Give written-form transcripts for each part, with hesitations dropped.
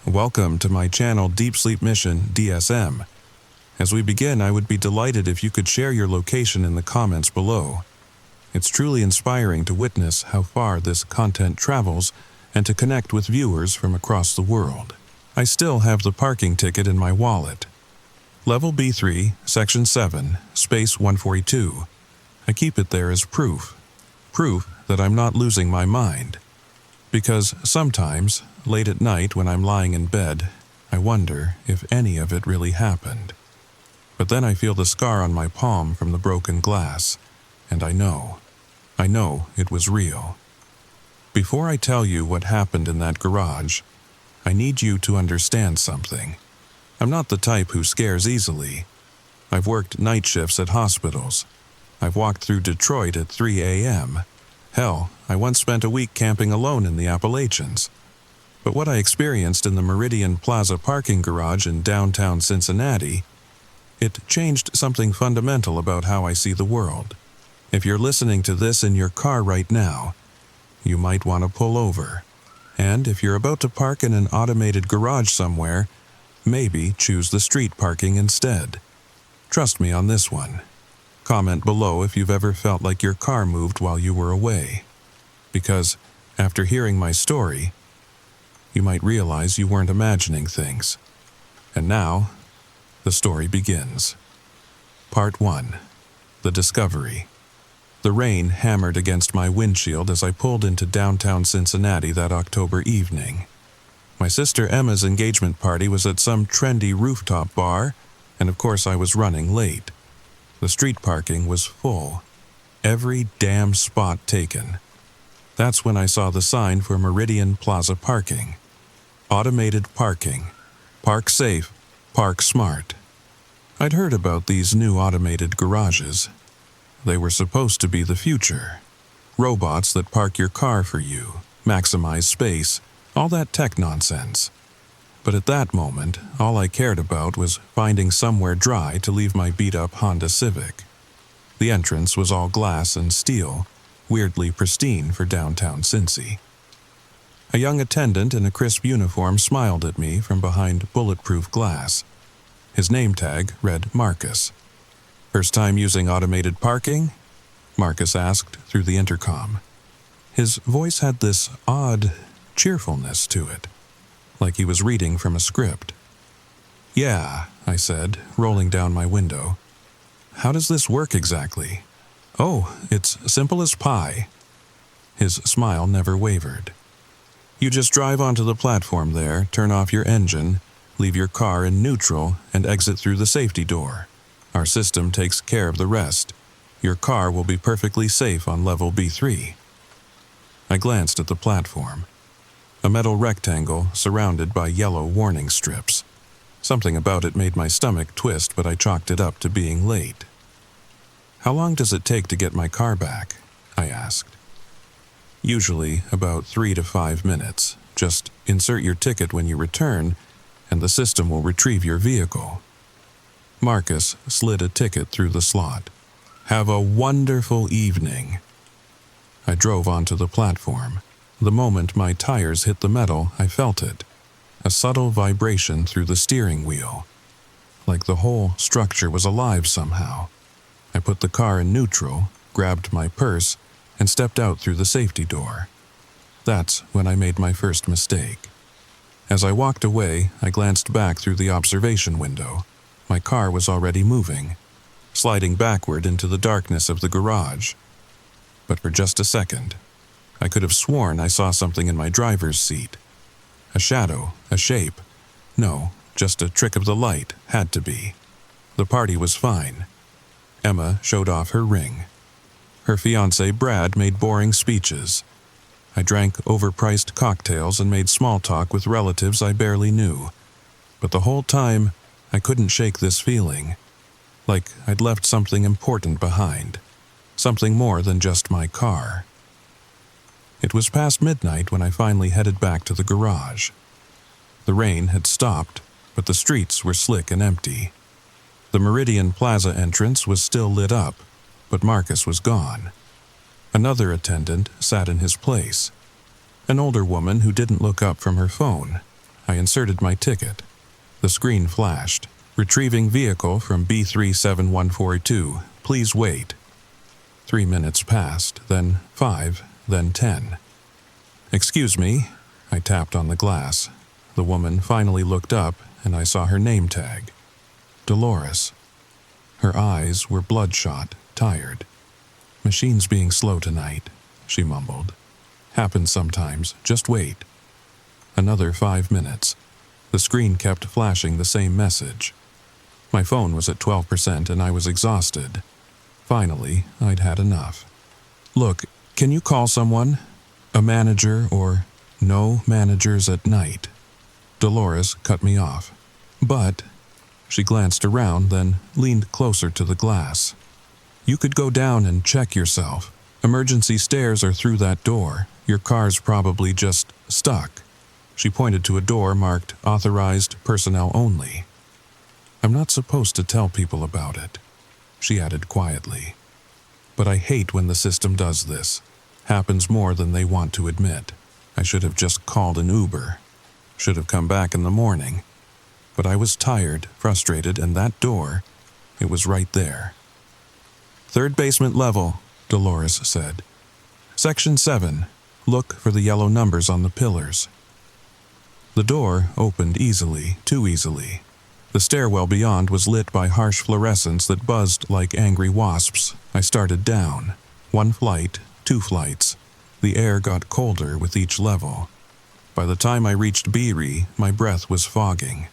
Welcome to my Channel Deep Sleep Mission-DSM. As we begin, I would be delighted if you could share your location in the comments below. It's truly inspiring to witness how far this content travels and to connect with viewers from across the world. I still have the parking ticket in my wallet. Level B3, Section 7, Space 142. I keep it there as proof. Proof that I'm not losing my mind. Because sometimes, late at night when I'm lying in bed, I wonder if any of it really happened. But then I feel the scar on my palm from the broken glass, and I know it was real. Before I tell you what happened in that garage, I need you to understand something. I'm not the type who scares easily. I've worked night shifts at hospitals. I've walked through Detroit at 3 a.m. Hell, I once spent a week camping alone in the Appalachians. But what I experienced in the Meridian Plaza parking garage in downtown Cincinnati, it changed something fundamental about how I see the world. If you're listening to this in your car right now, you might want to pull over. And if you're about to park in an automated garage somewhere, maybe choose the street parking instead. Trust me on this one. Comment below if you've ever felt like your car moved while you were away. Because, after hearing my story, you might realize you weren't imagining things. And now, the story begins. Part 1. The Discovery. The rain hammered against my windshield as I pulled into downtown Cincinnati that October evening. My sister Emma's engagement party was at some trendy rooftop bar, and of course I was running late. The street parking was full. Every damn spot taken. That's when I saw the sign for Meridian Plaza parking. Automated parking. Park safe. Park smart. I'd heard about these new automated garages. They were supposed to be the future. Robots that park your car for you, maximize space, all that tech nonsense. But at that moment, all I cared about was finding somewhere dry to leave my beat-up Honda Civic. The entrance was all glass and steel, weirdly pristine for downtown Cincy. A young attendant in a crisp uniform smiled at me from behind bulletproof glass. His name tag read Marcus. "First time using automated parking?" Marcus asked through the intercom. His voice had this odd cheerfulness to it, like he was reading from a script. "Yeah," I said, rolling down my window. "How does this work exactly?" "Oh, it's simple as pie." His smile never wavered. "You just drive onto the platform there, turn off your engine, leave your car in neutral, and exit through the safety door. Our system takes care of the rest. Your car will be perfectly safe on level B3. I glanced at the platform. A metal rectangle surrounded by yellow warning strips. Something about it made my stomach twist, but I chalked it up to being late. "How long does it take to get my car back?" I asked. "Usually about 3 to 5 minutes. Just insert your ticket when you return, and the system will retrieve your vehicle." Marcus slid a ticket through the slot. "Have a wonderful evening." I drove onto the platform. The moment my tires hit the metal, I felt it. A subtle vibration through the steering wheel. Like the whole structure was alive somehow. I put the car in neutral, grabbed my purse, and stepped out through the safety door. That's when I made my first mistake. As I walked away, I glanced back through the observation window. My car was already moving, sliding backward into the darkness of the garage. But for just a second, I could have sworn I saw something in my driver's seat. A shadow, a shape. No, just a trick of the light, had to be. The party was fine. Emma showed off her ring. Her fiancé Brad made boring speeches. I drank overpriced cocktails and made small talk with relatives I barely knew. But the whole time, I couldn't shake this feeling. Like I'd left something important behind. Something more than just my car. It was past midnight when I finally headed back to the garage. The rain had stopped, but the streets were slick and empty. The Meridian Plaza entrance was still lit up, but Marcus was gone. Another attendant sat in his place. An older woman who didn't look up from her phone. I inserted my ticket. The screen flashed. Retrieving vehicle from B37142. Please wait. 3 minutes passed, then 5, then 10. Excuse me. I tapped on the glass. The woman finally looked up, and I saw her name tag. Dolores. Her eyes were bloodshot, tired. Machine's being slow tonight, she mumbled. Happens sometimes, just wait. Another 5 minutes. The screen kept flashing the same message. My phone was at 12% and I was exhausted. Finally, I'd had enough. Look, can you call someone? A manager or no managers at night? Dolores cut me off. But, she glanced around, then leaned closer to the glass. You could go down and check yourself. Emergency stairs are through that door. Your car's probably just stuck. She pointed to a door marked Authorized Personnel Only. I'm not supposed to tell people about it, she added quietly. But I hate when the system does this. Happens more than they want to admit. I should have just called an Uber. Should have come back in the morning. But I was tired, frustrated, and that door, it was right there. 3rd basement level, Dolores said. Section 7. Look for the yellow numbers on the pillars. The door opened easily, too easily. The stairwell beyond was lit by harsh fluorescence that buzzed like angry wasps. I started down. 1 flight, 2 flights. The air got colder with each level. By the time I reached B-Re, my breath was fogging.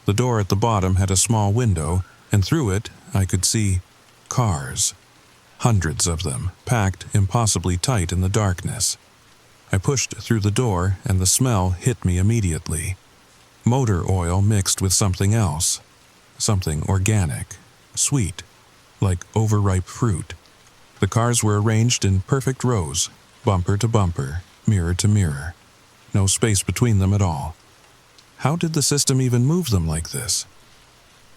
The door at the bottom had a small window, and through it I could see cars. Hundreds of them, packed impossibly tight in the darkness. I pushed through the door, and the smell hit me immediately. Motor oil mixed with something else. Something organic, sweet, like overripe fruit. The cars were arranged in perfect rows, bumper to bumper, mirror to mirror. No space between them at all. How did the system even move them like this?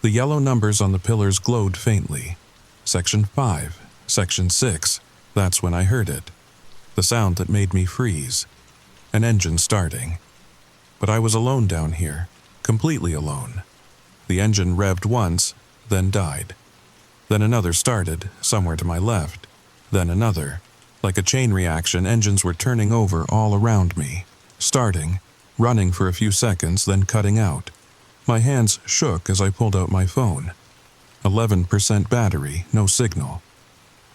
The yellow numbers on the pillars glowed faintly. Section 5, Section 6, that's when I heard it. The sound that made me freeze. An engine starting. But I was alone down here, completely alone. The engine revved once, then died. Then another started, somewhere to my left. Then another. Like a chain reaction, engines were turning over all around me. Starting, running for a few seconds, then cutting out. My hands shook as I pulled out my phone. 11% battery, no signal.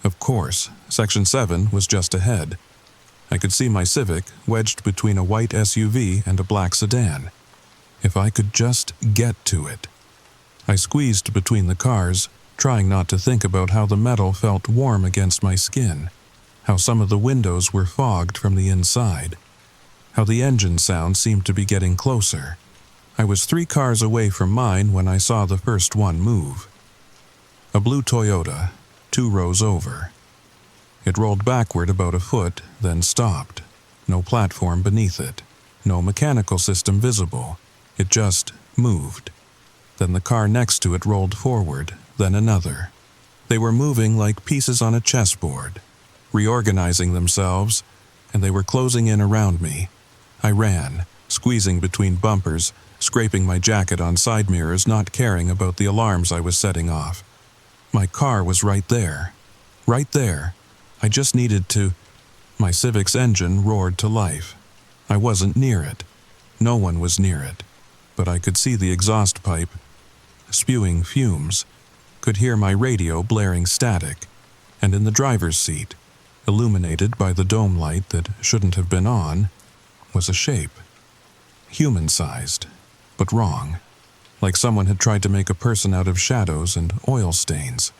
Of course, Section 7 was just ahead. I could see my Civic wedged between a white SUV and a black sedan. If I could just get to it. I squeezed between the cars, trying not to think about how the metal felt warm against my skin, how some of the windows were fogged from the inside, how the engine sound seemed to be getting closer. I was 3 cars away from mine when I saw the first one move. A blue Toyota, 2 rows over. It rolled backward about a foot, then stopped. No platform beneath it. No mechanical system visible. It just moved. Then the car next to it rolled forward, then another. They were moving like pieces on a chessboard, reorganizing themselves, and they were closing in around me. I ran, squeezing between bumpers, scraping my jacket on side mirrors, not caring about the alarms I was setting off. My car was right there. Right there. I just needed to... My Civic's engine roared to life. I wasn't near it. No one was near it. But I could see the exhaust pipe, spewing fumes, could hear my radio blaring static, and in the driver's seat, illuminated by the dome light that shouldn't have been on, was a shape. Human-sized, but wrong. Like someone had tried to make a person out of shadows and oil stains.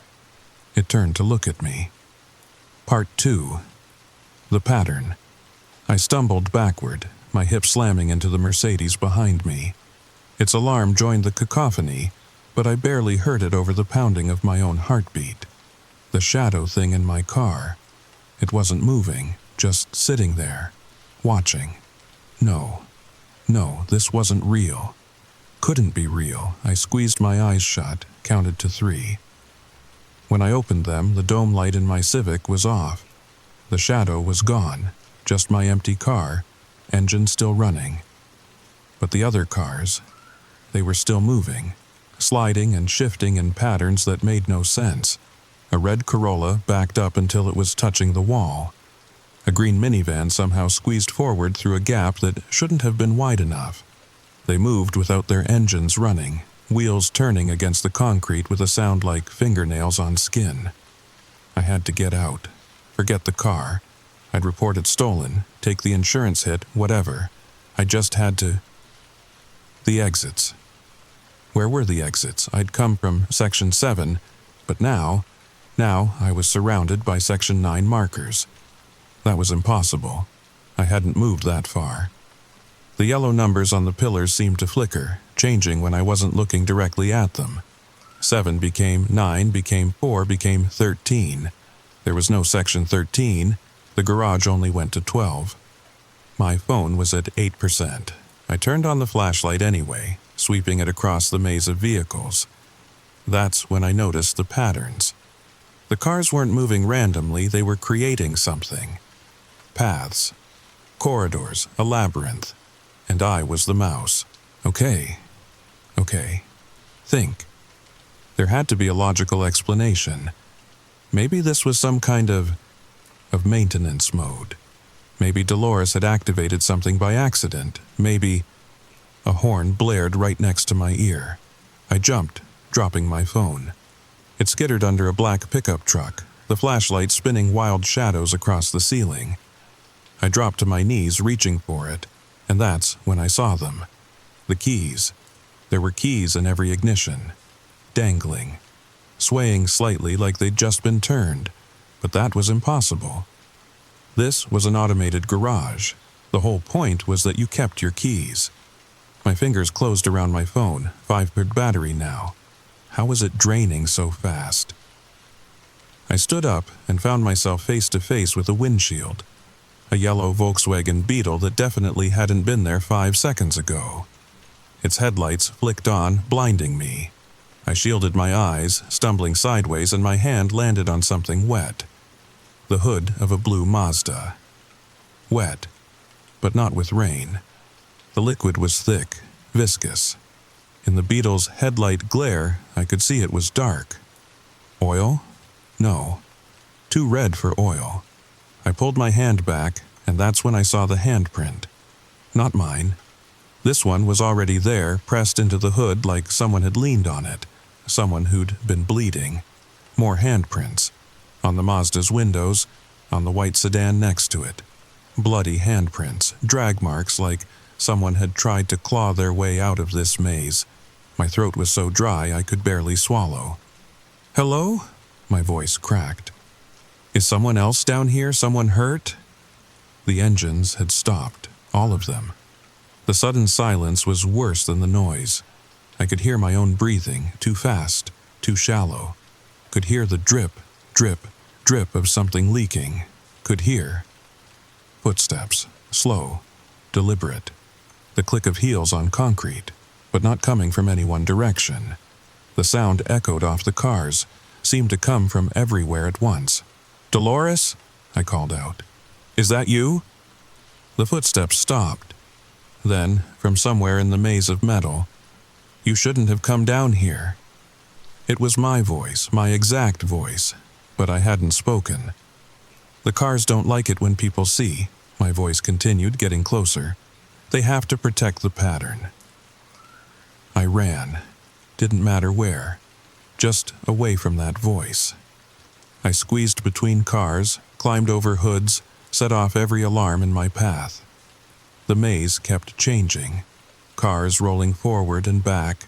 It turned to look at me. Part 2. The pattern. I stumbled backward, my hip slamming into the Mercedes behind me. Its alarm joined the cacophony, but I barely heard it over the pounding of my own heartbeat. The shadow thing in my car. It wasn't moving, just sitting there, watching. No, this wasn't real. Couldn't be real. I squeezed my eyes shut, counted to 3. When I opened them, the dome light in my Civic was off. The shadow was gone, just my empty car, engine still running. But the other cars, they were still moving, sliding and shifting in patterns that made no sense. A red Corolla backed up until it was touching the wall. A green minivan somehow squeezed forward through a gap that shouldn't have been wide enough. They moved without their engines running, wheels turning against the concrete with a sound like fingernails on skin. I had to get out. Forget the car. I'd report it stolen, take the insurance hit, whatever. I just had to... The exits. Where were the exits? I'd come from Section 7, but now I was surrounded by Section 9 markers. That was impossible. I hadn't moved that far. The yellow numbers on the pillars seemed to flicker, changing when I wasn't looking directly at them. 7 became 9, became 4, became 13. There was no Section 13. The garage only went to 12. My phone was at 8%. I turned on the flashlight anyway, sweeping it across the maze of vehicles. That's when I noticed the patterns. The cars weren't moving randomly, they were creating something. Paths, corridors, a labyrinth, and I was the mouse. Okay. Think. There had to be a logical explanation. Maybe this was some kind of maintenance mode. Maybe Dolores had activated something by accident. Maybe... A horn blared right next to my ear. I jumped, dropping my phone. It skittered under a black pickup truck, the flashlight spinning wild shadows across the ceiling. I dropped to my knees, reaching for it, and that's when I saw them. The keys. There were keys in every ignition. Dangling. Swaying slightly like they'd just been turned, but that was impossible. This was an automated garage. The whole point was that you kept your keys. My fingers closed around my phone, 5% battery now. How was it draining so fast? I stood up and found myself face to face with a windshield. A yellow Volkswagen Beetle that definitely hadn't been there 5 seconds ago. Its headlights flicked on, blinding me. I shielded my eyes, stumbling sideways, and my hand landed on something wet. The hood of a blue Mazda. Wet, but not with rain. The liquid was thick, viscous. In the Beetle's headlight glare, I could see it was dark. Oil? No. Too red for oil. I pulled my hand back, and that's when I saw the handprint. Not mine. This one was already there, pressed into the hood like someone had leaned on it. Someone who'd been bleeding. More handprints. On the Mazda's windows, on the white sedan next to it. Bloody handprints, drag marks like someone had tried to claw their way out of this maze. My throat was so dry I could barely swallow. "Hello?" My voice cracked. "Is someone else down here? Someone hurt?" The engines had stopped, all of them. The sudden silence was worse than the noise. I could hear my own breathing, too fast, too shallow. Could hear the drip, drip, drip of something leaking. Could hear footsteps, slow, deliberate. The click of heels on concrete, but not coming from any one direction. The sound echoed off the cars, seemed to come from everywhere at once. "Dolores?" I called out. "Is that you?" The footsteps stopped. Then, from somewhere in the maze of metal, "You shouldn't have come down here." It was my voice, my exact voice, but I hadn't spoken. "The cars don't like it when people see," my voice continued, getting closer. "They have to protect the pattern." I ran. Didn't matter where. Just away from that voice. I squeezed between cars, climbed over hoods, set off every alarm in my path. The maze kept changing. Cars rolling forward and back,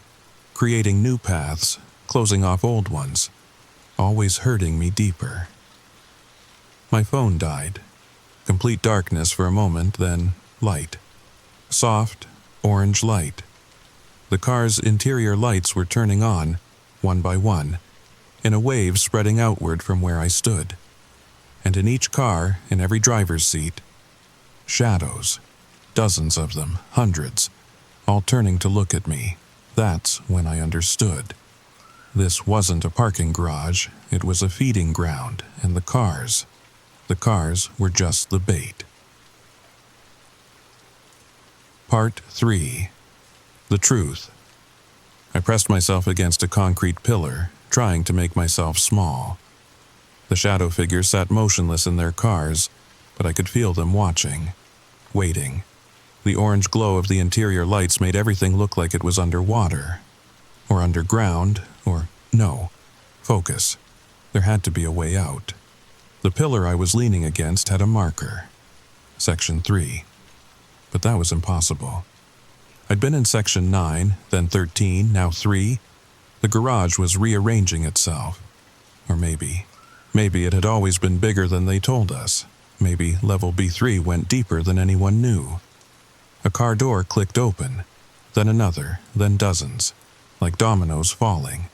creating new paths, closing off old ones, always hurting me deeper. My phone died. Complete darkness for a moment, then light. Soft, orange light. The car's interior lights were turning on, one by one, in a wave spreading outward from where I stood. And in each car, in every driver's seat, shadows. Dozens of them, hundreds, all turning to look at me. That's when I understood. This wasn't a parking garage, it was a feeding ground, and the cars were just the bait. Part 3. The truth. I pressed myself against a concrete pillar, trying to make myself small. The shadow figures sat motionless in their cars, but I could feel them watching, waiting. The orange glow of the interior lights made everything look like it was underwater. Or underground, or no. Focus. There had to be a way out. The pillar I was leaning against had a marker. Section 3. But that was impossible. I'd been in Section 9, then 13, now 3. The garage was rearranging itself. Or maybe it had always been bigger than they told us. Maybe level B3 went deeper than anyone knew. A car door clicked open, then another, then dozens, like dominoes falling.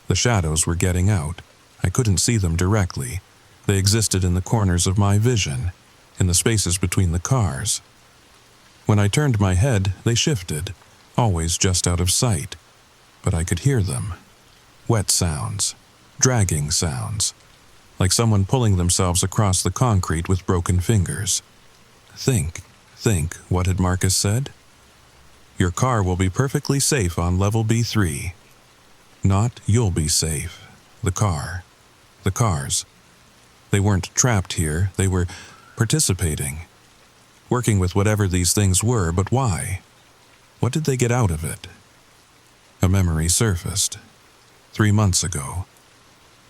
The shadows were getting out. I couldn't see them directly. They existed in the corners of my vision, in the spaces between the cars. When I turned my head, they shifted, always just out of sight. But I could hear them. Wet sounds, dragging sounds, like someone pulling themselves across the concrete with broken fingers. Think, what had Marcus said? Your car will be perfectly safe on level B3. Not you'll be safe. The car. The cars. They weren't trapped here, they were participating. Working with whatever these things were, but why? What did they get out of it? A memory surfaced. 3 months ago.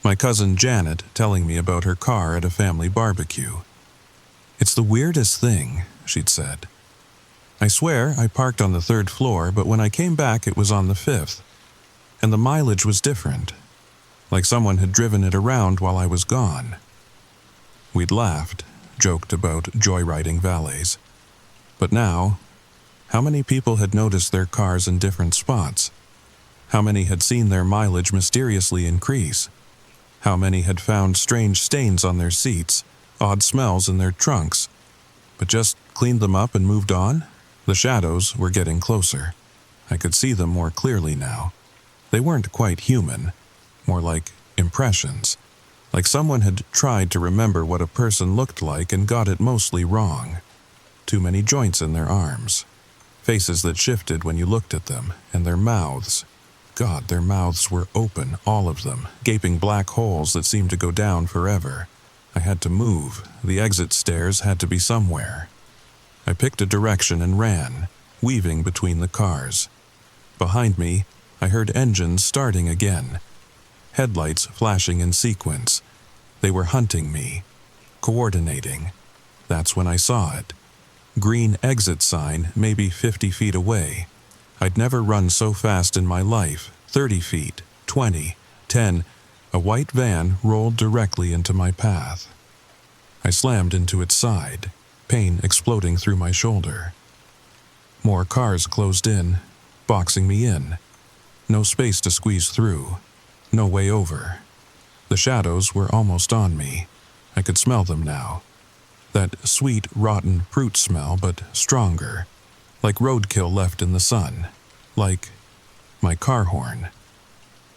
My cousin Janet telling me about her car at a family barbecue. It's the weirdest thing, she'd said. I swear I parked on the 3rd floor, but when I came back it was on the 5th. And the mileage was different. Like someone had driven it around while I was gone. We'd laughed, joked about joyriding valets. But now, how many people had noticed their cars in different spots? How many had seen their mileage mysteriously increase? How many had found strange stains on their seats, odd smells in their trunks, but just cleaned them up and moved on? The shadows were getting closer. I could see them more clearly now. They weren't quite human, more like impressions, like someone had tried to remember what a person looked like and got it mostly wrong. Too many joints in their arms, faces that shifted when you looked at them, and their mouths. God, their mouths were open, all of them, gaping black holes that seemed to go down forever. I had to move. The exit stairs had to be somewhere. I picked a direction and ran, weaving between the cars. Behind me, I heard engines starting again. Headlights flashing in sequence. They were hunting me, coordinating. That's when I saw it. Green exit sign, maybe 50 feet away. I'd never run so fast in my life. 30 feet, 20, 10. A white van rolled directly into my path. I slammed into its side, pain exploding through my shoulder. More cars closed in, boxing me in. No space to squeeze through. No way over. The shadows were almost on me. I could smell them now. That sweet, rotten fruit smell, but stronger. Like roadkill left in the sun. Like my car horn.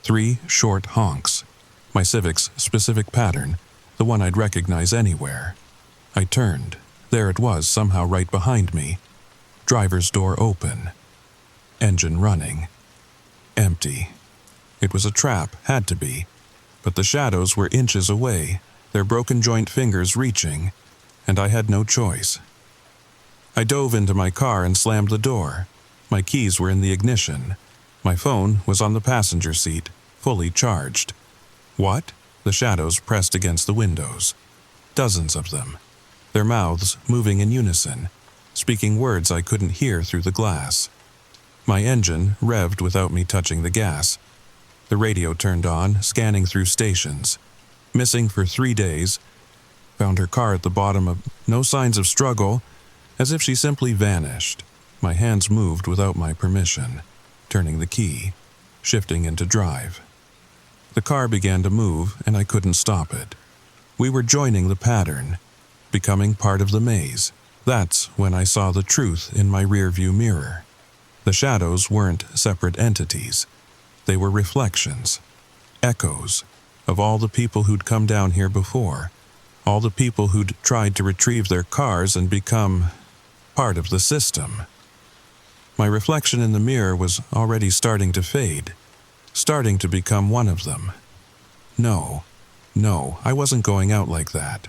3 short honks. My Civic's specific pattern, the one I'd recognize anywhere. I turned. There it was, somehow right behind me. Driver's door open. Engine running. Empty. It was a trap, had to be. But the shadows were inches away, their broken joint fingers reaching, and I had no choice. I dove into my car and slammed the door. My keys were in the ignition. My phone was on the passenger seat, fully charged. What? The shadows pressed against the windows. Dozens of them. Their mouths moving in unison, speaking words I couldn't hear through the glass. My engine revved without me touching the gas. The radio turned on, scanning through stations. Missing for 3 days. Found her car at the bottom of no signs of struggle, as if she simply vanished. My hands moved without my permission, turning the key, shifting into drive. The car began to move, and I couldn't stop it. We were joining the pattern, becoming part of the maze. That's when I saw the truth in my rearview mirror. The shadows weren't separate entities. They were reflections, echoes, of all the people who'd come down here before, all the people who'd tried to retrieve their cars and become part of the system. My reflection in the mirror was already starting to fade, starting to become one of them. No, I wasn't going out like that.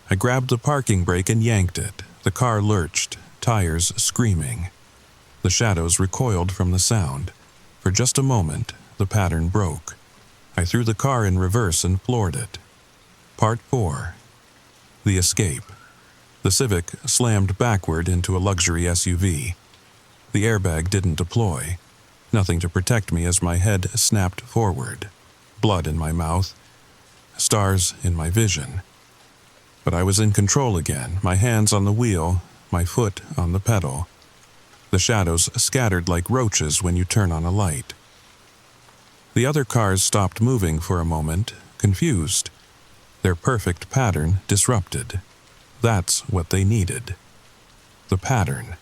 I grabbed the parking brake and yanked it. The car lurched, tires screaming. The shadows recoiled from the sound. For just a moment, the pattern broke. I threw the car in reverse and floored it. Part 4. The Escape. The Civic slammed backward into a luxury SUV. The airbag didn't deploy. Nothing to protect me as my head snapped forward. Blood in my mouth. Stars in my vision. But I was in control again, my hands on the wheel, my foot on the pedal. The shadows scattered like roaches when you turn on a light. The other cars stopped moving for a moment, confused. Their perfect pattern disrupted. That's what they needed. The pattern,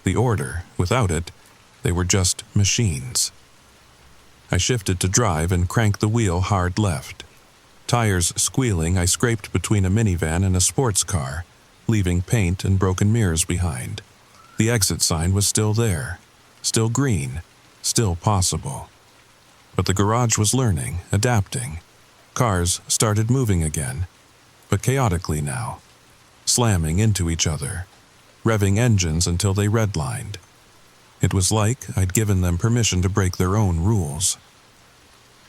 the order. Without it, they were just machines. I shifted to drive and cranked the wheel hard left. Tires squealing, I scraped between a minivan and a sports car, leaving paint and broken mirrors behind. The exit sign was still there, still green, still possible. But the garage was learning, adapting. Cars started moving again, but chaotically now, slamming into each other, revving engines until they redlined. It was like I'd given them permission to break their own rules.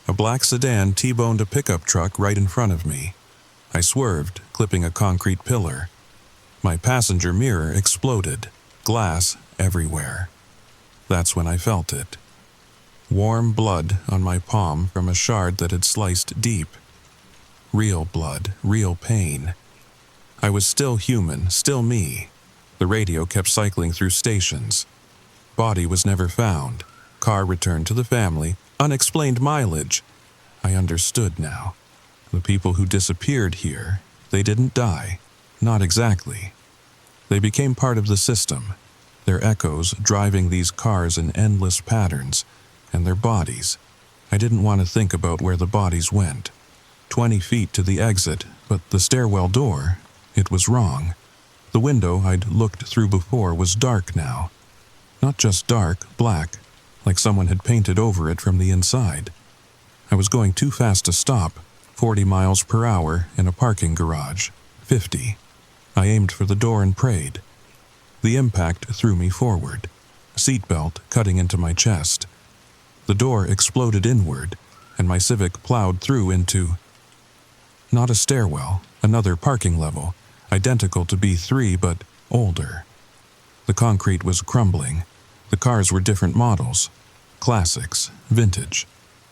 A black sedan T-boned a pickup truck right in front of me. I swerved, clipping a concrete pillar. My passenger mirror exploded, glass everywhere. That's when I felt it. Warm blood on my palm from a shard that had sliced deep. Real blood, real pain. I was still human, still me. The radio kept cycling through stations. Body was never found. Car returned to the family. Unexplained mileage. I understood now. The people who disappeared here, they didn't die. Not exactly. They became part of the system. Their echoes driving these cars in endless patterns, and their bodies. I didn't want to think about where the bodies went. 20 feet to the exit, but the stairwell door, it was wrong. The window I'd looked through before was dark now. Not just dark, black, like someone had painted over it from the inside. I was going too fast to stop, 40 miles per hour in a parking garage, 50. I aimed for the door and prayed. The impact threw me forward, seatbelt cutting into my chest. The door exploded inward, and my Civic plowed through into... not a stairwell, another parking level, identical to B3 but older. The concrete was crumbling. The cars were different models. Classics, vintage,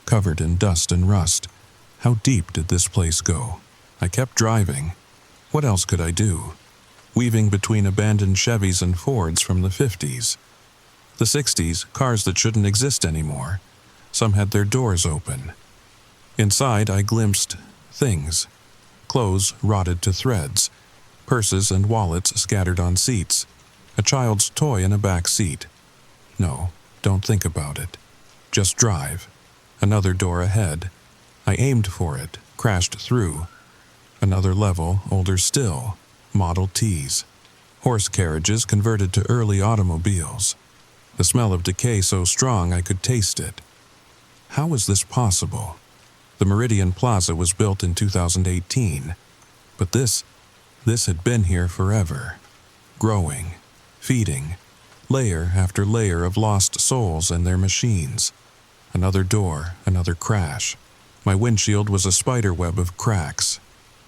covered in dust and rust. How deep did this place go? I kept driving. What else could I do? Weaving between abandoned Chevys and Fords from the 50s. The 60s, cars that shouldn't exist anymore. Some had their doors open. Inside, I glimpsed things. Clothes rotted to threads. Purses and wallets scattered on seats. A child's toy in a back seat. No, don't think about it. Just drive. Another door ahead. I aimed for it, crashed through. Another level, older still. Model Ts. Horse carriages converted to early automobiles. The smell of decay so strong I could taste it. How was this possible? The Meridian Plaza was built in 2018. But this had been here forever. Growing, feeding, layer after layer of lost souls and their machines. Another door, another crash. My windshield was a spider web of cracks.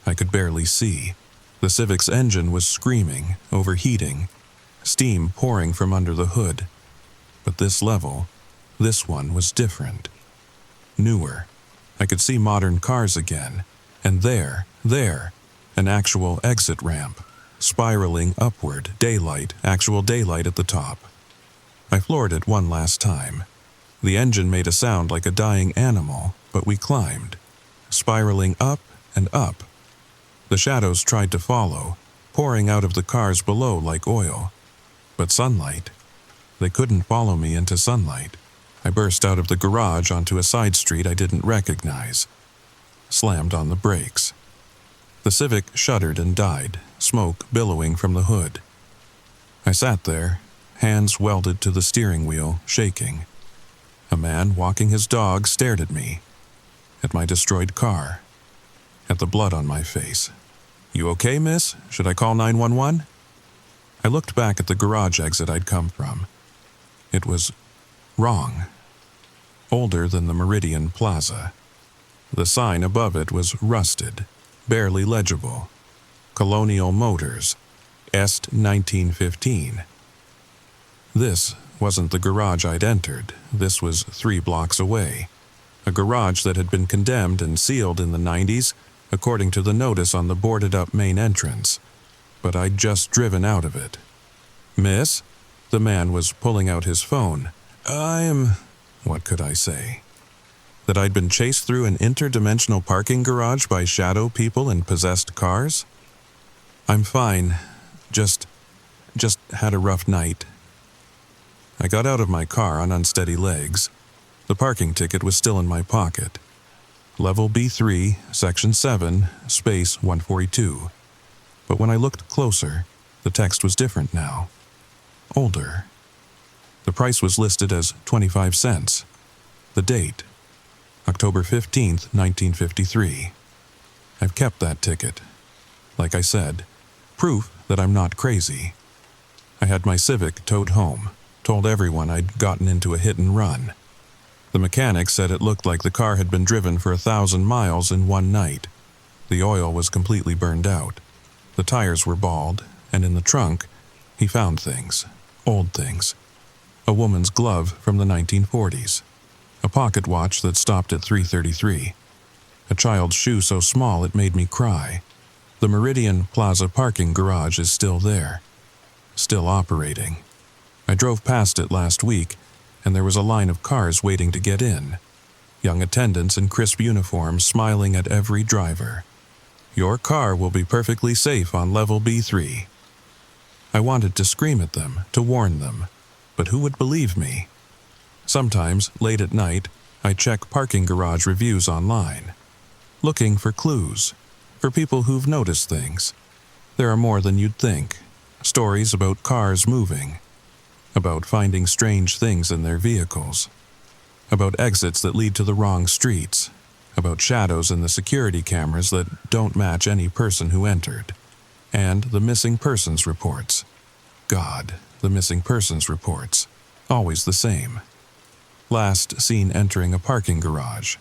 I could barely see. The Civic's engine was screaming, overheating, steam pouring from under the hood. But this level, this one was different. Newer. I could see modern cars again. And there, an actual exit ramp. Spiraling upward, daylight, actual daylight at the top. I floored it one last time. The engine made a sound like a dying animal, but we climbed, spiraling up and up. The shadows tried to follow, pouring out of the cars below like oil. But sunlight, they couldn't follow me into sunlight. I burst out of the garage onto a side street I didn't recognize. Slammed on the brakes. The Civic shuddered and died, smoke billowing from the hood. I sat there, hands welded to the steering wheel, shaking. A man walking his dog stared at me, at my destroyed car, at the blood on my face. "You okay, miss? Should I call 911? I looked back at the garage exit I'd come from. It was wrong. Older than the Meridian Plaza. The sign above it was rusted, barely legible. Colonial Motors, Est 1915. This wasn't the garage I'd entered. This was 3 blocks away. A garage that had been condemned and sealed in the 90s, according to the notice on the boarded-up main entrance. But I'd just driven out of it. "Miss?" The man was pulling out his phone. What could I say? That I'd been chased through an interdimensional parking garage by shadow people in possessed cars? "I'm fine. Just had a rough night." I got out of my car on unsteady legs. The parking ticket was still in my pocket. Level B3, Section 7, Space 142. But when I looked closer, the text was different now. Older. The price was listed as 25 cents. The date, October 15th, 1953. I've kept that ticket. Like I said, proof that I'm not crazy. I had my Civic towed home, told everyone I'd gotten into a hit and run. The mechanic said it looked like the car had been driven for 1,000 miles in one night. The oil was completely burned out. The tires were bald, and in the trunk, he found things, old things. A woman's glove from the 1940s. A pocket watch that stopped at 3:33. A child's shoe so small it made me cry. The Meridian Plaza parking garage is still there. Still operating. I drove past it last week, and there was a line of cars waiting to get in. Young attendants in crisp uniforms smiling at every driver. "Your car will be perfectly safe on level B3. I wanted to scream at them, to warn them, but who would believe me? Sometimes, late at night, I check parking garage reviews online, looking for clues, for people who've noticed things. There are more than you'd think. Stories about cars moving, about finding strange things in their vehicles, about exits that lead to the wrong streets, about shadows in the security cameras that don't match any person who entered, and the missing persons reports. God, the missing persons reports, always the same. Last seen entering a parking garage.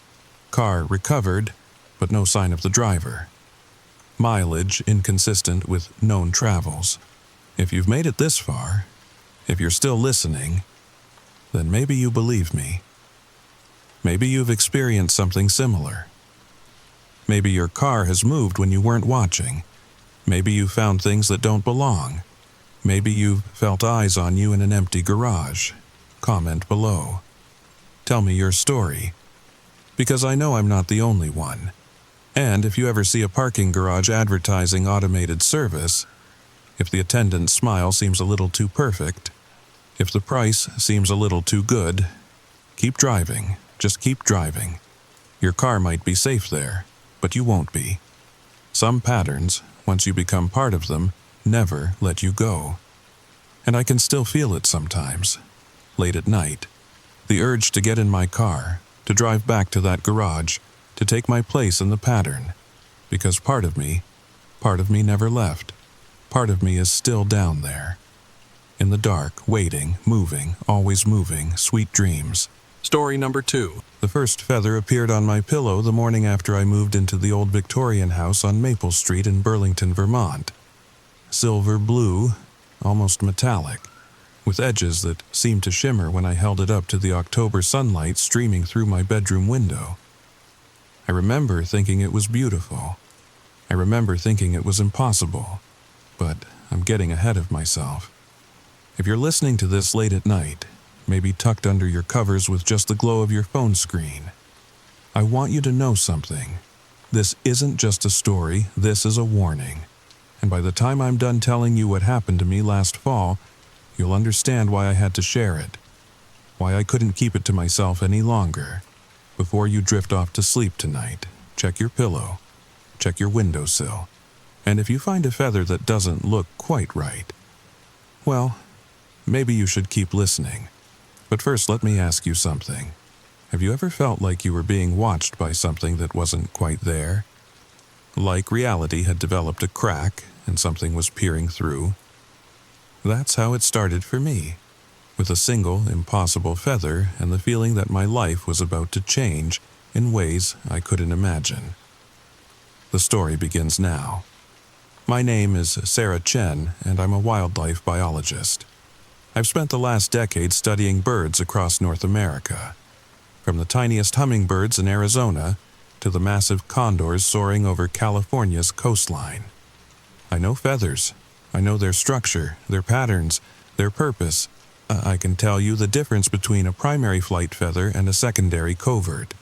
Car recovered, but no sign of the driver. Mileage inconsistent with known travels. If you've made it this far, if you're still listening, then maybe you believe me. Maybe you've experienced something similar. Maybe your car has moved when you weren't watching. Maybe you found things that don't belong. Maybe you've felt eyes on you in an empty garage. Comment below. Tell me your story. Because I know I'm not the only one. And if you ever see a parking garage advertising automated service, if the attendant's smile seems a little too perfect, if the price seems a little too good, keep driving. Just keep driving. Your car might be safe there, but you won't be. Some patterns, once you become part of them, never let you go. And I can still feel it sometimes, late at night. The urge to get in my car, to drive back to that garage, to take my place in the pattern. Because part of me never left. Part of me is still down there. In the dark, waiting, moving, always moving, sweet dreams. Story number 2. The first feather appeared on my pillow the morning after I moved into the old Victorian house on Maple Street in Burlington, Vermont. Silver blue, almost metallic, with edges that seemed to shimmer when I held it up to the October sunlight streaming through my bedroom window. I remember thinking it was beautiful. I remember thinking it was impossible. But I'm getting ahead of myself. If you're listening to this late at night, maybe tucked under your covers with just the glow of your phone screen, I want you to know something. This isn't just a story, this is a warning. And by the time I'm done telling you what happened to me last fall, you'll understand why I had to share it. Why I couldn't keep it to myself any longer. Before you drift off to sleep tonight, check your pillow, check your windowsill. And if you find a feather that doesn't look quite right, well, maybe you should keep listening. But first, let me ask you something. Have you ever felt like you were being watched by something that wasn't quite there? Like reality had developed a crack and something was peering through? That's how it started for me, with a single, impossible feather and the feeling that my life was about to change in ways I couldn't imagine. The story begins now. My name is Sarah Chen, and I'm a wildlife biologist. I've spent the last decade studying birds across North America, from the tiniest hummingbirds in Arizona to the massive condors soaring over California's coastline. I know feathers. I know their structure, their patterns, their purpose. I can tell you the difference between a primary flight feather and a secondary covert.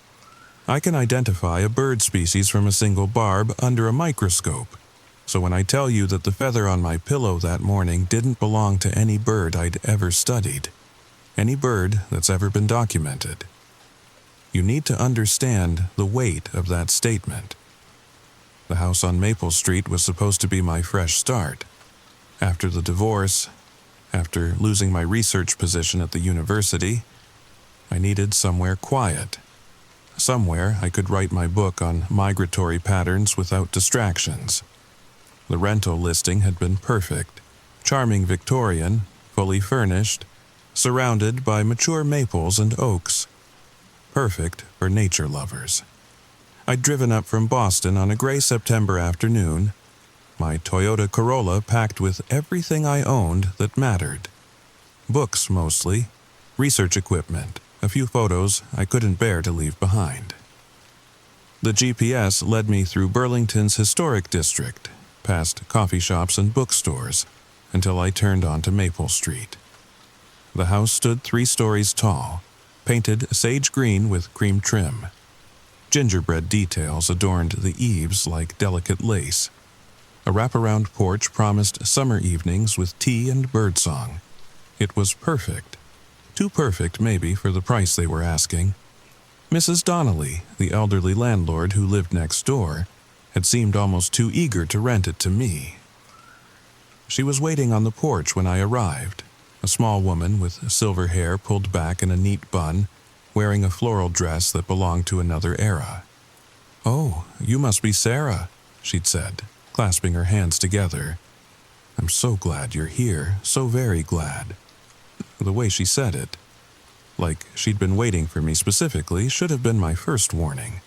I can identify a bird species from a single barb under a microscope. So when I tell you that the feather on my pillow that morning didn't belong to any bird I'd ever studied, any bird that's ever been documented, you need to understand the weight of that statement. The house on Maple Street was supposed to be my fresh start. After the divorce, after losing my research position at the university, I needed somewhere quiet. Somewhere I could write my book on migratory patterns without distractions. The rental listing had been perfect, charming Victorian, fully furnished, surrounded by mature maples and oaks. Perfect for nature lovers. I'd driven up from Boston on a gray September afternoon, my Toyota Corolla packed with everything I owned that mattered. Books mostly, research equipment, a few photos I couldn't bear to leave behind. The GPS led me through Burlington's historic district, past coffee shops and bookstores, until I turned onto Maple Street. The house stood 3 stories tall, painted sage green with cream trim. Gingerbread details adorned the eaves like delicate lace. A wraparound porch promised summer evenings with tea and birdsong. It was perfect. Too perfect, maybe, for the price they were asking. Mrs. Donnelly, the elderly landlord who lived next door, had seemed almost too eager to rent it to me. She was waiting on the porch when I arrived, a small woman with silver hair pulled back in a neat bun, wearing a floral dress that belonged to another era. "Oh, you must be Sarah," she'd said, clasping her hands together. "I'm so glad you're here, so very glad." The way she said it, like she'd been waiting for me specifically, should have been my first warning.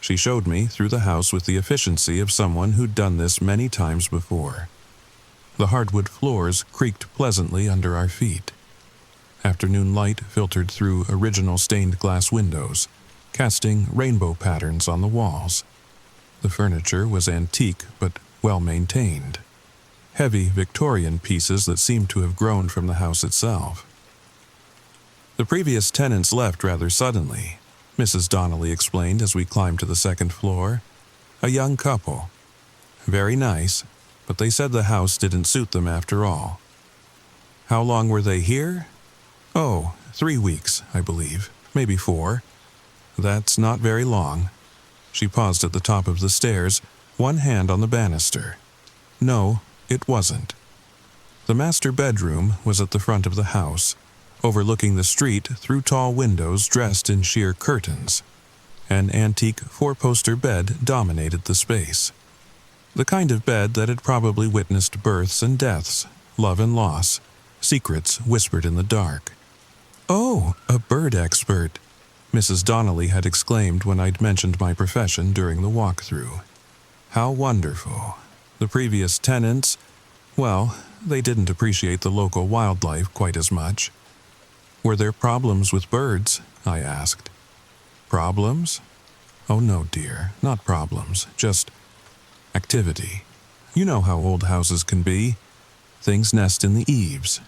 She showed me through the house with the efficiency of someone who'd done this many times before. The hardwood floors creaked pleasantly under our feet. Afternoon light filtered through original stained glass windows, casting rainbow patterns on the walls. The furniture was antique but well-maintained. Heavy Victorian pieces that seemed to have grown from the house itself. The previous tenants left rather suddenly, Mrs. Donnelly explained as we climbed to the second floor. A young couple. Very nice, but they said the house didn't suit them after all. How long were they here? Oh, 3 weeks, I believe, maybe 4. That's not very long. She paused at the top of the stairs, one hand on the banister. No, it wasn't. The master bedroom was at the front of the house, overlooking the street through tall windows dressed in sheer curtains. An antique 4-poster bed dominated the space. The kind of bed that had probably witnessed births and deaths, love and loss, secrets whispered in the dark. "Oh, a bird expert," Mrs. Donnelly had exclaimed when I'd mentioned my profession during the walkthrough. How wonderful. The previous tenants, well, they didn't appreciate the local wildlife quite as much. Were there problems with birds? I asked. Problems? Oh no, dear, not problems, just activity. You know how old houses can be. Things nest in the eaves,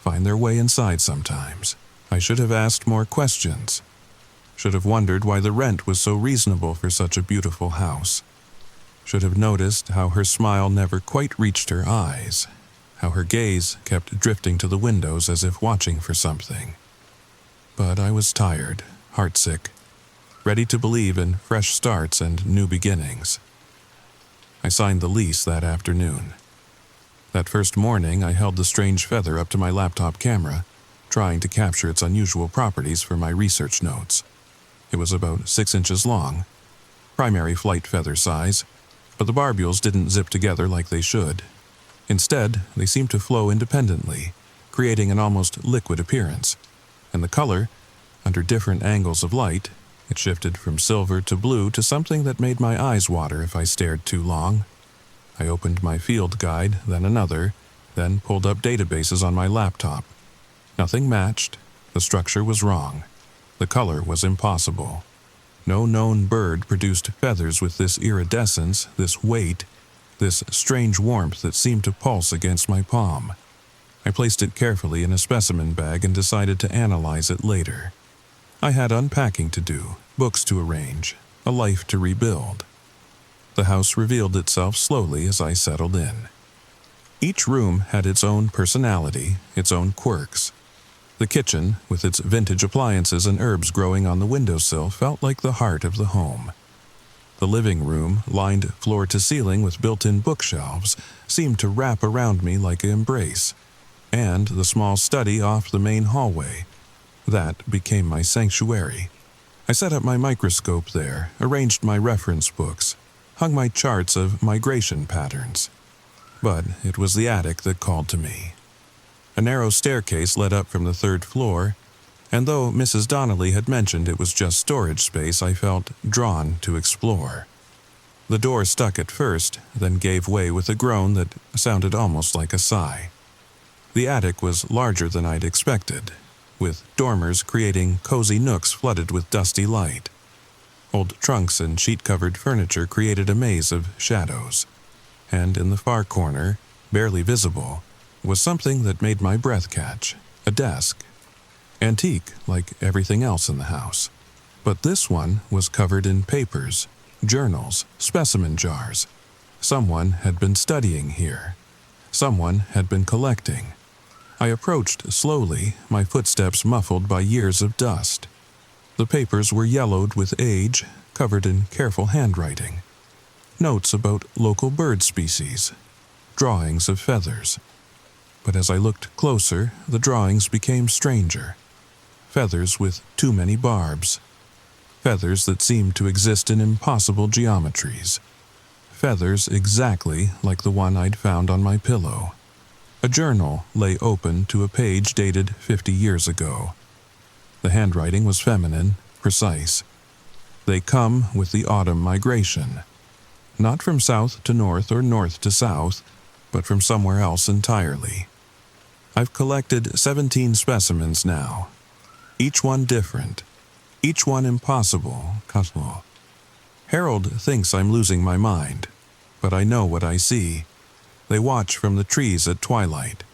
find their way inside sometimes. I should have asked more questions. Should have wondered why the rent was so reasonable for such a beautiful house. Should have noticed how her smile never quite reached her eyes, how her gaze kept drifting to the windows as if watching for something. But I was tired, heartsick, ready to believe in fresh starts and new beginnings. I signed the lease that afternoon. That first morning, I held the strange feather up to my laptop camera, trying to capture its unusual properties for my research notes. It was about 6 inches long, primary flight feather size, but the barbules didn't zip together like they should. Instead, they seemed to flow independently, creating an almost liquid appearance. And the color, under different angles of light, it shifted from silver to blue to something that made my eyes water if I stared too long. I opened my field guide, then another, then pulled up databases on my laptop. Nothing matched. The structure was wrong. The color was impossible. No known bird produced feathers with this iridescence, this weight, this strange warmth that seemed to pulse against my palm. I placed it carefully in a specimen bag and decided to analyze it later. I had unpacking to do, books to arrange, a life to rebuild. The house revealed itself slowly as I settled in. Each room had its own personality, its own quirks. The kitchen, with its vintage appliances and herbs growing on the windowsill, felt like the heart of the home. The living room, lined floor to ceiling with built-in bookshelves, seemed to wrap around me like an embrace. And the small study off the main hallway, that became my sanctuary. I set up my microscope there, arranged my reference books, hung my charts of migration patterns. But it was the attic that called to me. A narrow staircase led up from the 3rd floor, and though Mrs. Donnelly had mentioned it was just storage space, I felt drawn to explore. The door stuck at first, then gave way with a groan that sounded almost like a sigh. The attic was larger than I'd expected, with dormers creating cozy nooks flooded with dusty light. Old trunks and sheet-covered furniture created a maze of shadows, and in the far corner, barely visible, was something that made my breath catch, a desk. Antique, like everything else in the house. But this one was covered in papers, journals, specimen jars. Someone had been studying here. Someone had been collecting. I approached slowly, my footsteps muffled by years of dust. The papers were yellowed with age, covered in careful handwriting. Notes about local bird species. Drawings of feathers. But as I looked closer, the drawings became stranger. Feathers with too many barbs. Feathers that seemed to exist in impossible geometries. Feathers exactly like the one I'd found on my pillow. A journal lay open to a page dated 50 years ago. The handwriting was feminine, precise. They come with the autumn migration. Not from south to north or north to south, but from somewhere else entirely. I've collected 17 specimens now. Each one different. Each one impossible. Harold thinks I'm losing my mind, but I know what I see. They watch from the trees at twilight.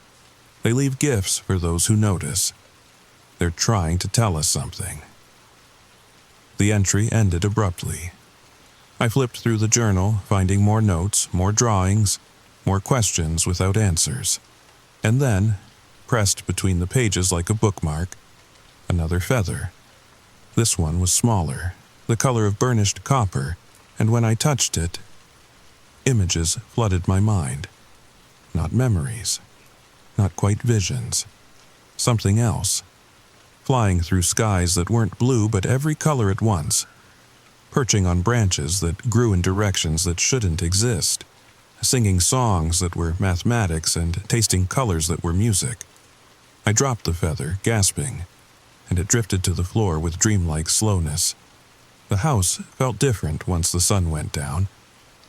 They leave gifts for those who notice. They're trying to tell us something. The entry ended abruptly. I flipped through the journal, finding more notes, more drawings, more questions without answers. And then, pressed between the pages like a bookmark, another feather. This one was smaller, the color of burnished copper, and when I touched it, images flooded my mind. Not memories, not quite visions. Something else. Flying through skies that weren't blue but every color at once. Perching on branches that grew in directions that shouldn't exist. Singing songs that were mathematics and tasting colors that were music. I dropped the feather, gasping, and it drifted to the floor with dreamlike slowness. The house felt different once the sun went down.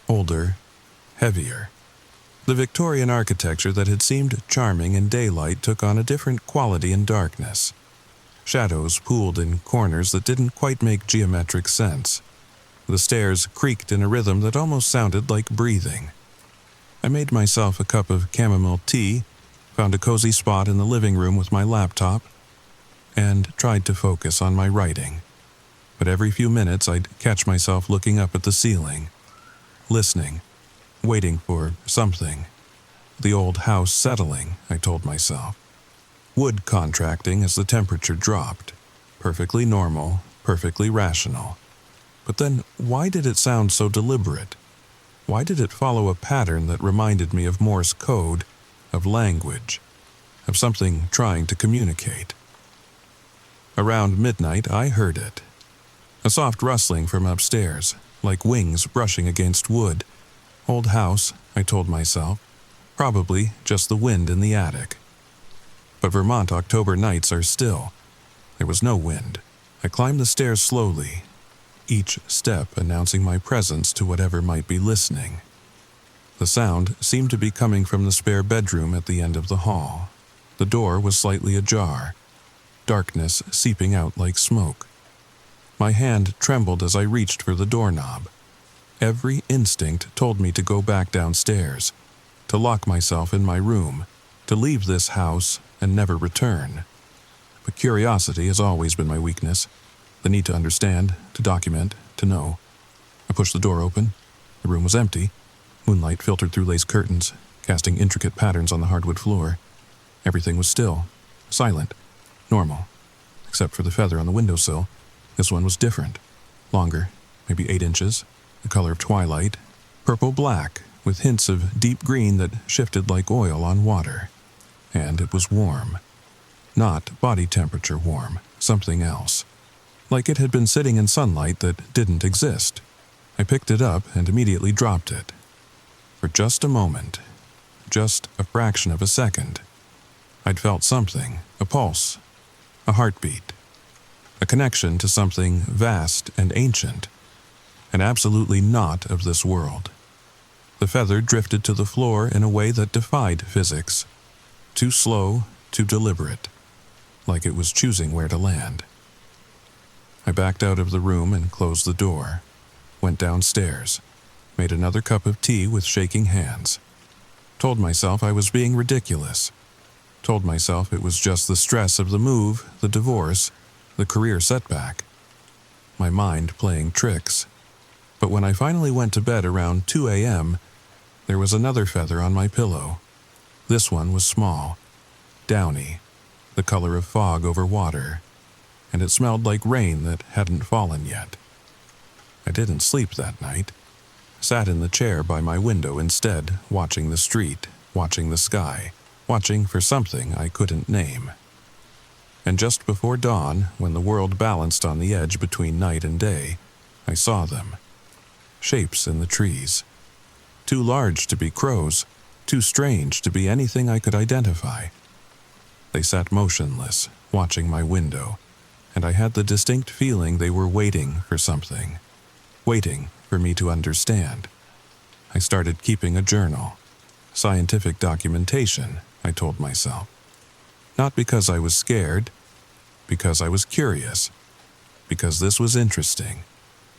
Older, heavier. The Victorian architecture that had seemed charming in daylight took on a different quality in darkness. Shadows pooled in corners that didn't quite make geometric sense. The stairs creaked in a rhythm that almost sounded like breathing. I made myself a cup of chamomile tea, found a cozy spot in the living room with my laptop, and tried to focus on my writing. But every few minutes I'd catch myself looking up at the ceiling, listening, waiting for something. The old house settling, I told myself. Wood contracting as the temperature dropped. Perfectly normal, perfectly rational. But then, why did it sound so deliberate? Why did it follow a pattern that reminded me of Morse code of language, of something trying to communicate. Around midnight, I heard it. A soft rustling from upstairs, like wings brushing against wood. Old house, I told myself. Probably just the wind in the attic. But Vermont October nights are still. There was no wind. I climbed the stairs slowly, each step announcing my presence to whatever might be listening. The sound seemed to be coming from the spare bedroom at the end of the hall. The door was slightly ajar, darkness seeping out like smoke. My hand trembled as I reached for the doorknob. Every instinct told me to go back downstairs, to lock myself in my room, to leave this house and never return. But curiosity has always been my weakness, the need to understand, to document, to know. I pushed the door open. The room was empty. Moonlight filtered through lace curtains, casting intricate patterns on the hardwood floor. Everything was still, silent, normal, except for the feather on the windowsill. This one was different, longer, maybe 8 inches, the color of twilight, purple-black, with hints of deep green that shifted like oil on water. And it was warm. Not body temperature warm, something else. Like it had been sitting in sunlight that didn't exist. I picked it up and immediately dropped it. For just a moment, just a fraction of a second, I'd felt something, a pulse, a heartbeat, a connection to something vast and ancient, and absolutely not of this world. The feather drifted to the floor in a way that defied physics. Too slow, too deliberate, like it was choosing where to land. I backed out of the room and closed the door, went downstairs, made another cup of tea with shaking hands. Told myself I was being ridiculous. Told myself it was just the stress of the move, the divorce, the career setback. My mind playing tricks. But when I finally went to bed around 2 a.m., there was another feather on my pillow. This one was small, downy, the color of fog over water, and it smelled like rain that hadn't fallen yet. I didn't sleep that night. Sat in the chair by my window instead, watching the street, watching the sky, watching for something I couldn't name. And just before dawn, when the world balanced on the edge between night and day, I saw them. Shapes in the trees. Too large to be crows, too strange to be anything I could identify. They sat motionless, watching my window, and I had the distinct feeling they were waiting for something. Waiting for me to understand. I started keeping a journal. Scientific documentation, I told myself. Not because I was scared, because I was curious, because this was interesting,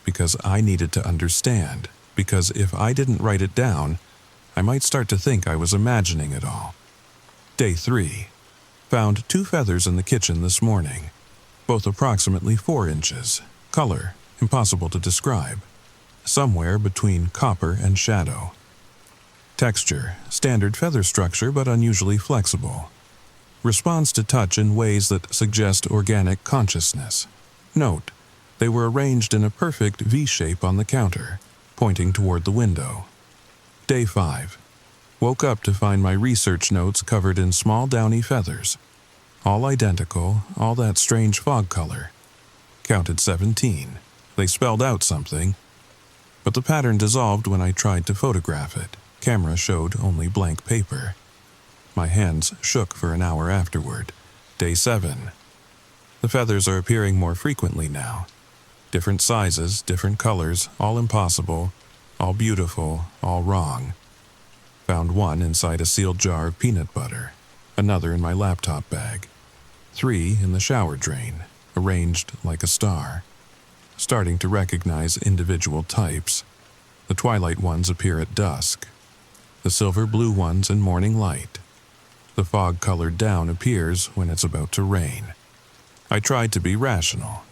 because I needed to understand, because if I didn't write it down, I might start to think I was imagining it all. Day 3. Found 2 feathers in the kitchen this morning, both approximately 4 inches, color impossible to describe, somewhere between copper and shadow. Texture, standard feather structure but unusually flexible. Responds to touch in ways that suggest organic consciousness. Note, they were arranged in a perfect V-shape on the counter, pointing toward the window. Day 5. Woke up to find my research notes covered in small downy feathers. All identical, all that strange fog color. Counted 17. They spelled out something, but the pattern dissolved when I tried to photograph it. Camera showed only blank paper. My hands shook for an hour afterward. Day 7. The feathers are appearing more frequently now. Different sizes, different colors, all impossible, all beautiful, all wrong. Found one inside a sealed jar of peanut butter, another in my laptop bag, 3 in the shower drain, arranged like a star. Starting to recognize individual types. The twilight ones appear at dusk. The silver-blue ones in morning light. The fog-colored down appears when it's about to rain. I tried to be rational.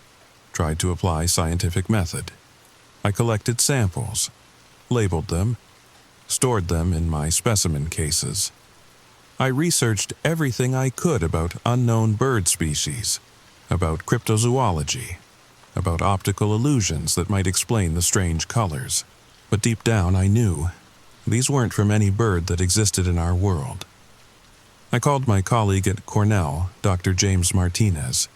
Tried to apply scientific method. I collected samples, labeled them, stored them in my specimen cases. I researched everything I could about unknown bird species, about cryptozoology, about optical illusions that might explain the strange colors. But deep down I knew these weren't from any bird that existed in our world. I called my colleague at Cornell, Dr. James Martinez.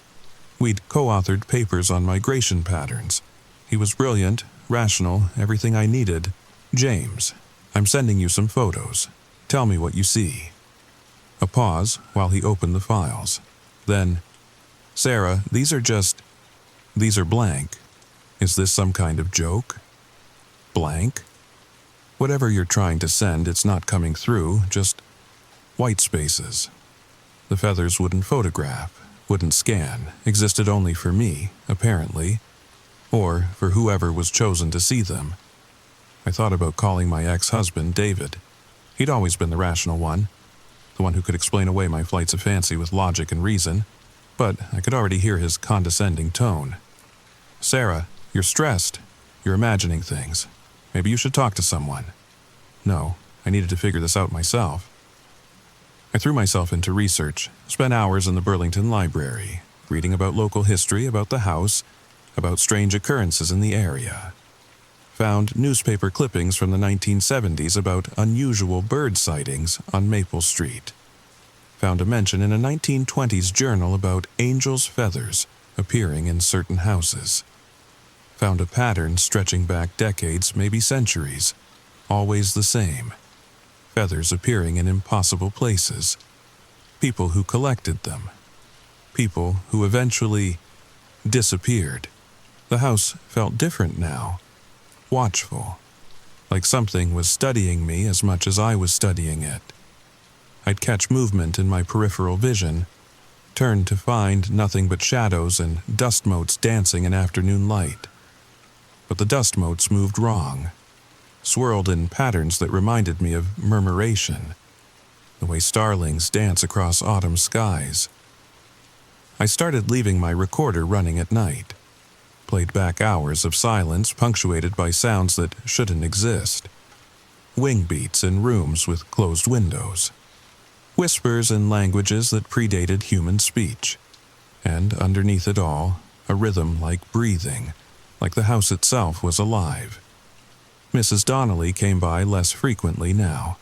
We'd co-authored papers on migration patterns. He was brilliant, rational, everything I needed. James, I'm sending you some photos. Tell me what you see. A pause while he opened the files. Then, Sarah, these are blank. Is this some kind of joke? Blank? Whatever you're trying to send, it's not coming through, just white spaces. The feathers wouldn't photograph, wouldn't scan, existed only for me, apparently, or for whoever was chosen to see them. I thought about calling my ex-husband, David. He'd always been the rational one, the one who could explain away my flights of fancy with logic and reason, but I could already hear his condescending tone. Sarah, you're stressed. You're imagining things. Maybe you should talk to someone. No, I needed to figure this out myself. I threw myself into research, spent hours in the Burlington Library, reading about local history, about the house, about strange occurrences in the area. Found newspaper clippings from the 1970s about unusual bird sightings on Maple Street. Found a mention in a 1920s journal about angels' feathers appearing in certain houses. Found a pattern stretching back decades, maybe centuries, always the same. Feathers appearing in impossible places. People who collected them. People who eventually disappeared. The house felt different now. Watchful. Like something was studying me as much as I was studying it. I'd catch movement in my peripheral vision, turn to find nothing but shadows and dust motes dancing in afternoon light. But the dust motes moved wrong. Swirled in patterns that reminded me of murmuration, the way starlings dance across autumn skies. I started leaving my recorder running at night, played back hours of silence punctuated by sounds that shouldn't exist. Wing beats in rooms with closed windows. Whispers in languages that predated human speech. And underneath it all, a rhythm like breathing, like the house itself was alive. Mrs. Donnelly came by less frequently now.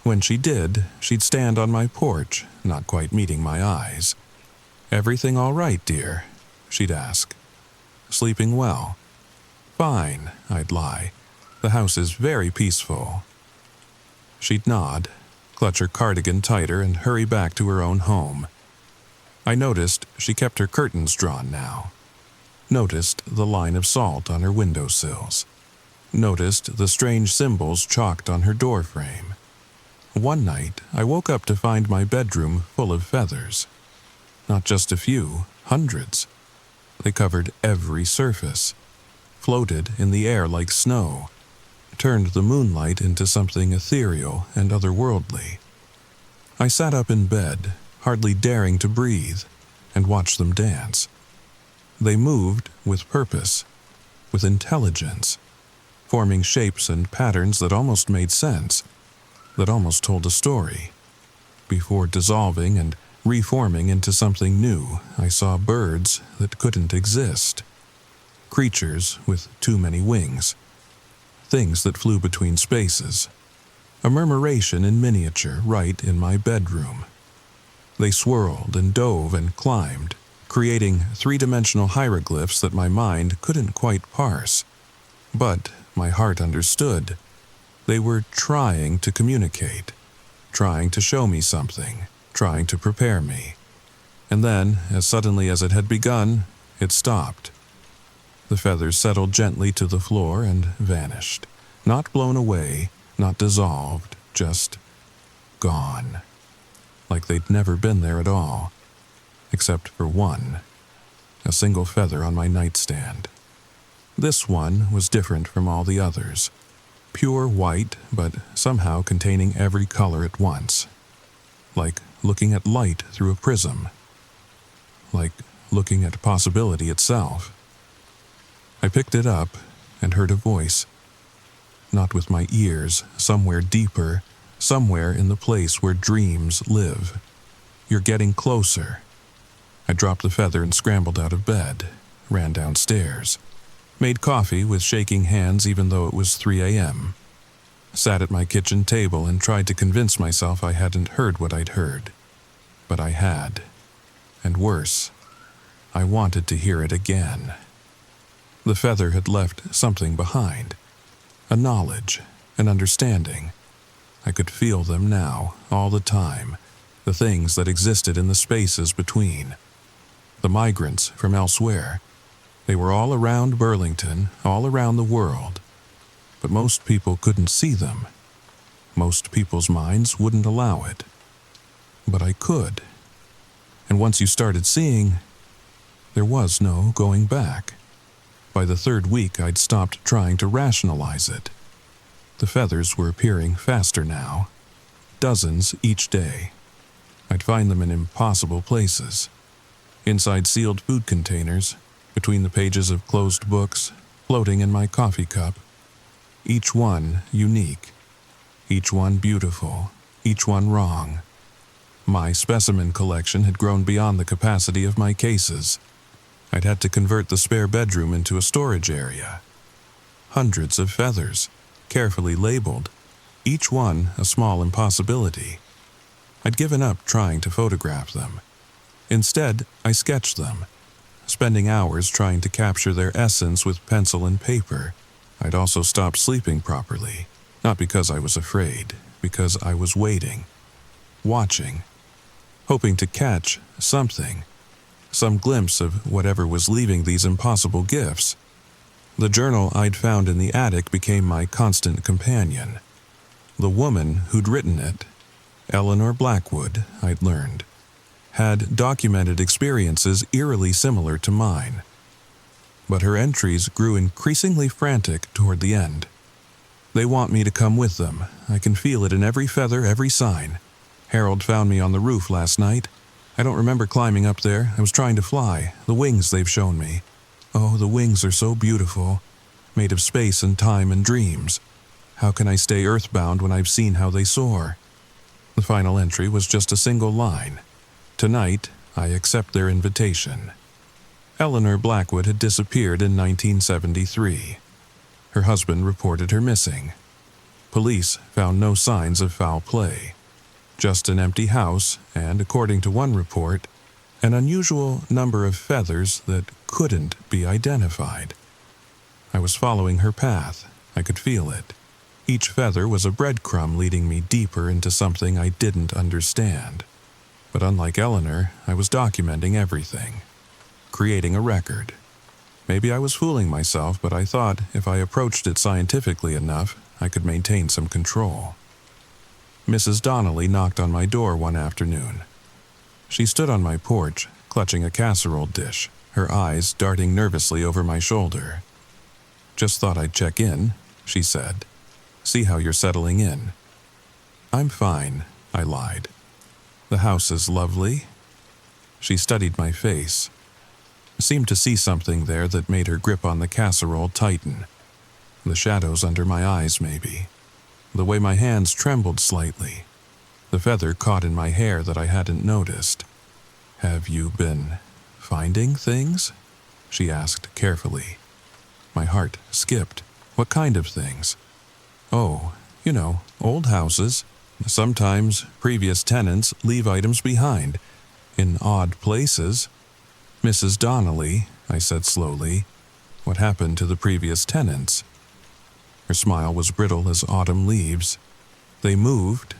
When she did, she'd stand on my porch, not quite meeting my eyes. "Everything all right, dear?" she'd ask. "Sleeping well?" "Fine," I'd lie. "The house is very peaceful." She'd nod, clutch her cardigan tighter, and hurry back to her own home. I noticed she kept her curtains drawn now. Noticed the line of salt on her windowsills. Noticed the strange symbols chalked on her doorframe. One night, I woke up to find my bedroom full of feathers. Not just a few, hundreds. They covered every surface, floated in the air like snow, turned the moonlight into something ethereal and otherworldly. I sat up in bed, hardly daring to breathe, and watched them dance. They moved with purpose, with intelligence, forming shapes and patterns that almost made sense, that almost told a story. Before dissolving and reforming into something new, I saw birds that couldn't exist. Creatures with too many wings. Things that flew between spaces. A murmuration in miniature right in my bedroom. They swirled and dove and climbed, creating three-dimensional hieroglyphs that my mind couldn't quite parse. But my heart understood. They were trying to communicate, trying to show me something, trying to prepare me. And then, as suddenly as it had begun, it stopped. The feathers settled gently to the floor and vanished. Not blown away, not dissolved, just gone. Like they'd never been there at all. Except for one. A single feather on my nightstand. This one was different from all the others. Pure white, but somehow containing every color at once. Like looking at light through a prism. Like looking at possibility itself. I picked it up and heard a voice. Not with my ears, somewhere deeper, somewhere in the place where dreams live. "You're getting closer." I dropped the feather and scrambled out of bed, ran downstairs. Made coffee with shaking hands even though it was 3 a.m. Sat at my kitchen table and tried to convince myself I hadn't heard what I'd heard. But I had. And worse, I wanted to hear it again. The feather had left something behind. A knowledge, an understanding. I could feel them now, all the time, the things that existed in the spaces between. The migrants from elsewhere. They were all around Burlington, all around the world. But most people couldn't see them. Most people's minds wouldn't allow it. But I could. And once you started seeing, there was no going back. By the third week, I'd stopped trying to rationalize it. The feathers were appearing faster now. Dozens each day. I'd find them in impossible places. Inside sealed food containers, between the pages of closed books, floating in my coffee cup. Each one unique. Each one beautiful. Each one wrong. My specimen collection had grown beyond the capacity of my cases. I'd had to convert the spare bedroom into a storage area. Hundreds of feathers, carefully labeled, each one a small impossibility. I'd given up trying to photograph them. Instead, I sketched them, spending hours trying to capture their essence with pencil and paper. I'd also stopped sleeping properly, not because I was afraid, because I was waiting, watching, hoping to catch something, some glimpse of whatever was leaving these impossible gifts. The journal I'd found in the attic became my constant companion. The woman who'd written it, Eleanor Blackwood, I'd learned, had documented experiences eerily similar to mine. But her entries grew increasingly frantic toward the end. They want me to come with them. I can feel it in every feather, every sign. Harold found me on the roof last night. I don't remember climbing up there. I was trying to fly. The wings they've shown me. Oh, the wings are so beautiful, made of space and time and dreams. How can I stay earthbound when I've seen how they soar? The final entry was just a single line. Tonight, I accept their invitation. Eleanor Blackwood had disappeared in 1973. Her husband reported her missing. Police found no signs of foul play. Just an empty house and, according to one report, an unusual number of feathers that couldn't be identified. I was following her path. I could feel it. Each feather was a breadcrumb leading me deeper into something I didn't understand. But unlike Eleanor, I was documenting everything, creating a record. Maybe I was fooling myself, but I thought if I approached it scientifically enough, I could maintain some control. Mrs. Donnelly knocked on my door one afternoon. She stood on my porch, clutching a casserole dish, her eyes darting nervously over my shoulder. "Just thought I'd check in," she said. "See how you're settling in." "I'm fine," I lied. "The house is lovely." She studied my face, seemed to see something there that made her grip on the casserole tighten. The shadows under my eyes, maybe. The way my hands trembled slightly. The feather caught in my hair that I hadn't noticed. "Have you been finding things?" she asked carefully. My heart skipped. "What kind of things?" "Oh, old houses. Sometimes previous tenants leave items behind, in odd places." "Mrs. Donnelly," I said slowly, "what happened to the previous tenants?" Her smile was brittle as autumn leaves. "They moved,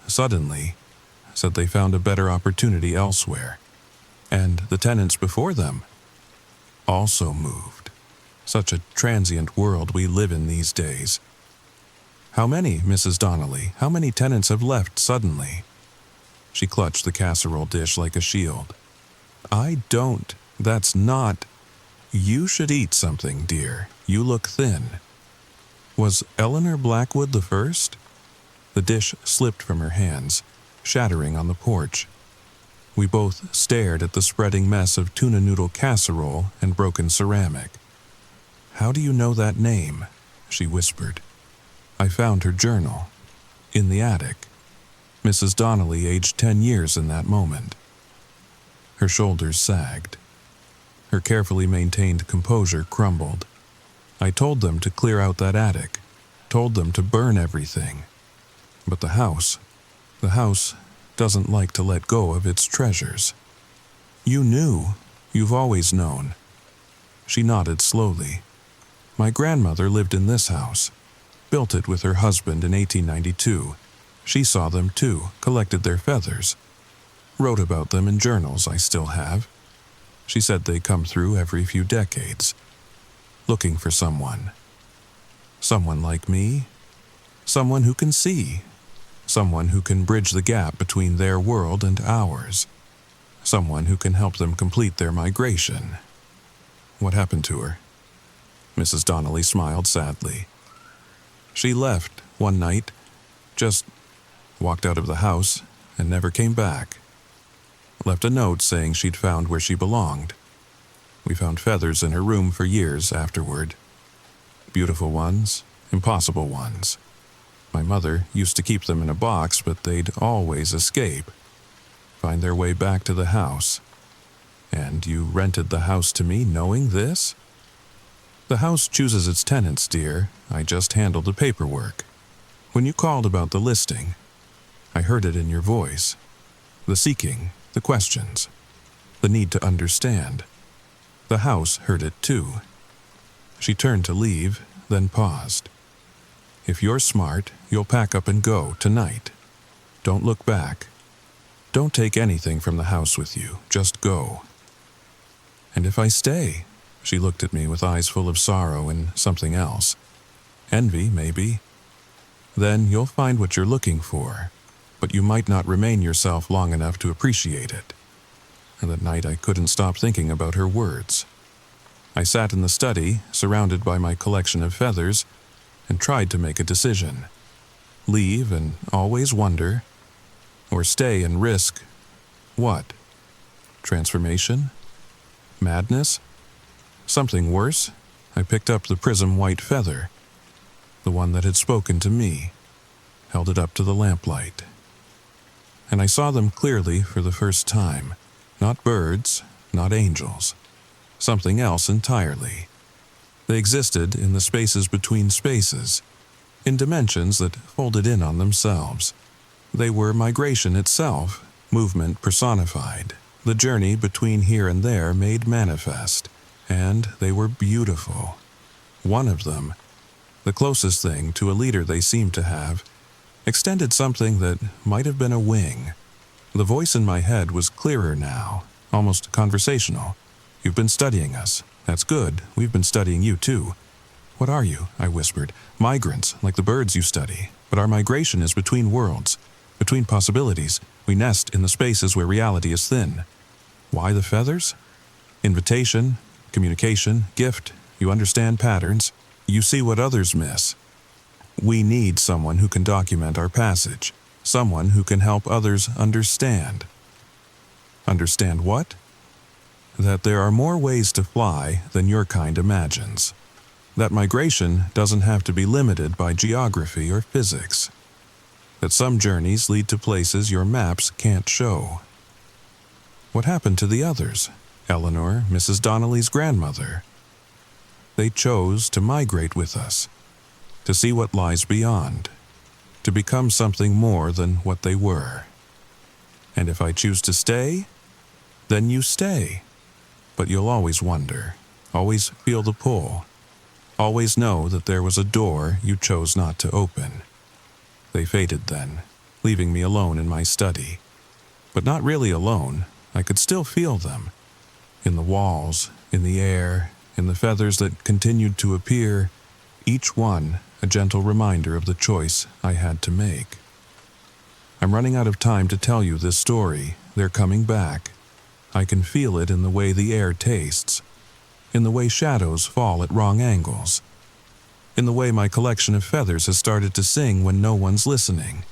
suddenly, said they found a better opportunity elsewhere. And the tenants before them also moved. Such a transient world we live in these days." "How many, Mrs. Donnelly? How many tenants have left suddenly?" She clutched the casserole dish like a shield. That's not. You should eat something, dear. You look thin." "Was Eleanor Blackwood the first?" The dish slipped from her hands, shattering on the porch. We both stared at the spreading mess of tuna noodle casserole and broken ceramic. "How do you know that name?" she whispered. I found her journal. In the attic. Mrs. Donnelly aged 10 years in that moment. Her shoulders sagged. Her carefully maintained composure crumbled. I told them to clear out that attic. Told them to burn everything. But the house, doesn't like to let go of its treasures. You knew. You've always known. She nodded slowly. My grandmother lived in this house. Built it with her husband in 1892. She saw them too, collected their feathers. Wrote about them in journals I still have. She said they come through every few decades. Looking for someone. Someone like me. Someone who can see. Someone who can bridge the gap between their world and ours. Someone who can help them complete their migration. What happened to her? Mrs. Donnelly smiled sadly. She left one night, just walked out of the house and never came back. Left a note saying she'd found where she belonged. We found feathers in her room for years afterward. Beautiful ones, impossible ones. My mother used to keep them in a box, but they'd always escape. Find their way back to the house. And you rented the house to me knowing this? The house chooses its tenants, dear. I just handled the paperwork. When you called about the listing, I heard it in your voice. The seeking, the questions, the need to understand. The house heard it too. She turned to leave, then paused. If you're smart, you'll pack up and go tonight. Don't look back. Don't take anything from the house with you. Just go. And if I stay? She looked at me with eyes full of sorrow and something else. Envy, maybe. Then you'll find what you're looking for, but you might not remain yourself long enough to appreciate it. And that night I couldn't stop thinking about her words. I sat in the study, surrounded by my collection of feathers, and tried to make a decision. Leave and always wonder, or stay and risk what? Transformation? Madness? Something worse? I picked up the prism white feather, the one that had spoken to me, held it up to the lamplight. And I saw them clearly for the first time. Not birds, not angels. Something else entirely. They existed in the spaces between spaces, in dimensions that folded in on themselves. They were migration itself, movement personified, the journey between here and there made manifest, and they were beautiful. One of them, the closest thing to a leader they seemed to have, extended something that might have been a wing. The voice in my head was clearer now, almost conversational. You've been studying us. That's good. We've been studying you too. What are you? I whispered. Migrants, like the birds you study. But our migration is between worlds, between possibilities. We nest in the spaces where reality is thin. Why the feathers? Invitation, communication, gift. You understand patterns. You see what others miss. We need someone who can document our passage. Someone who can help others understand. Understand what? That there are more ways to fly than your kind imagines. That migration doesn't have to be limited by geography or physics. That some journeys lead to places your maps can't show. What happened to the others? Eleanor, Mrs. Donnelly's grandmother. They chose to migrate with us, to see what lies beyond, to become something more than what they were. And if I choose to stay, then you stay. But you'll always wonder, always feel the pull, always know that there was a door you chose not to open. They faded then, leaving me alone in my study. But not really alone. I could still feel them. In the walls, in the air, in the feathers that continued to appear, each one a gentle reminder of the choice I had to make. I'm running out of time to tell you this story. They're coming back. I can feel it in the way the air tastes, in the way shadows fall at wrong angles, in the way my collection of feathers has started to sing when no one's listening.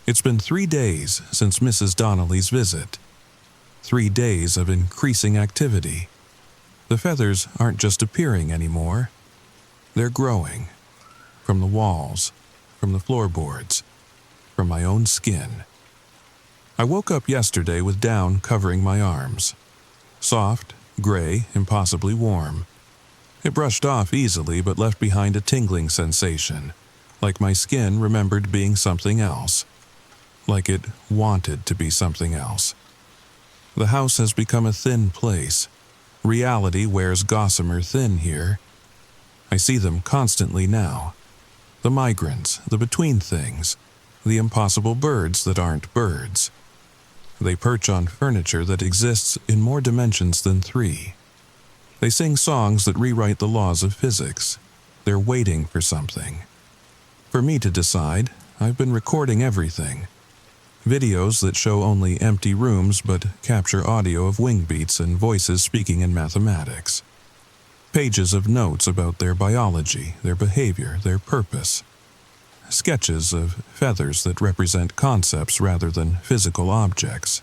It's been 3 days since Mrs. Donnelly's visit. 3 days of increasing activity. The feathers aren't just appearing anymore. They're growing. From the walls, from the floorboards, from my own skin. I woke up yesterday with down covering my arms. Soft, gray, impossibly warm. It brushed off easily but left behind a tingling sensation, like my skin remembered being something else. like it wanted to be something else. The house has become a thin place. Reality wears gossamer thin here. I see them constantly now. The migrants, the between things, the impossible birds that aren't birds. They perch on furniture that exists in more dimensions than 3. They sing songs that rewrite the laws of physics. They're waiting for something. For me to decide, I've been recording everything. Videos that show only empty rooms but capture audio of wing beats and voices speaking in mathematics. Pages of notes about their biology, their behavior, their purpose. Sketches of feathers that represent concepts rather than physical objects.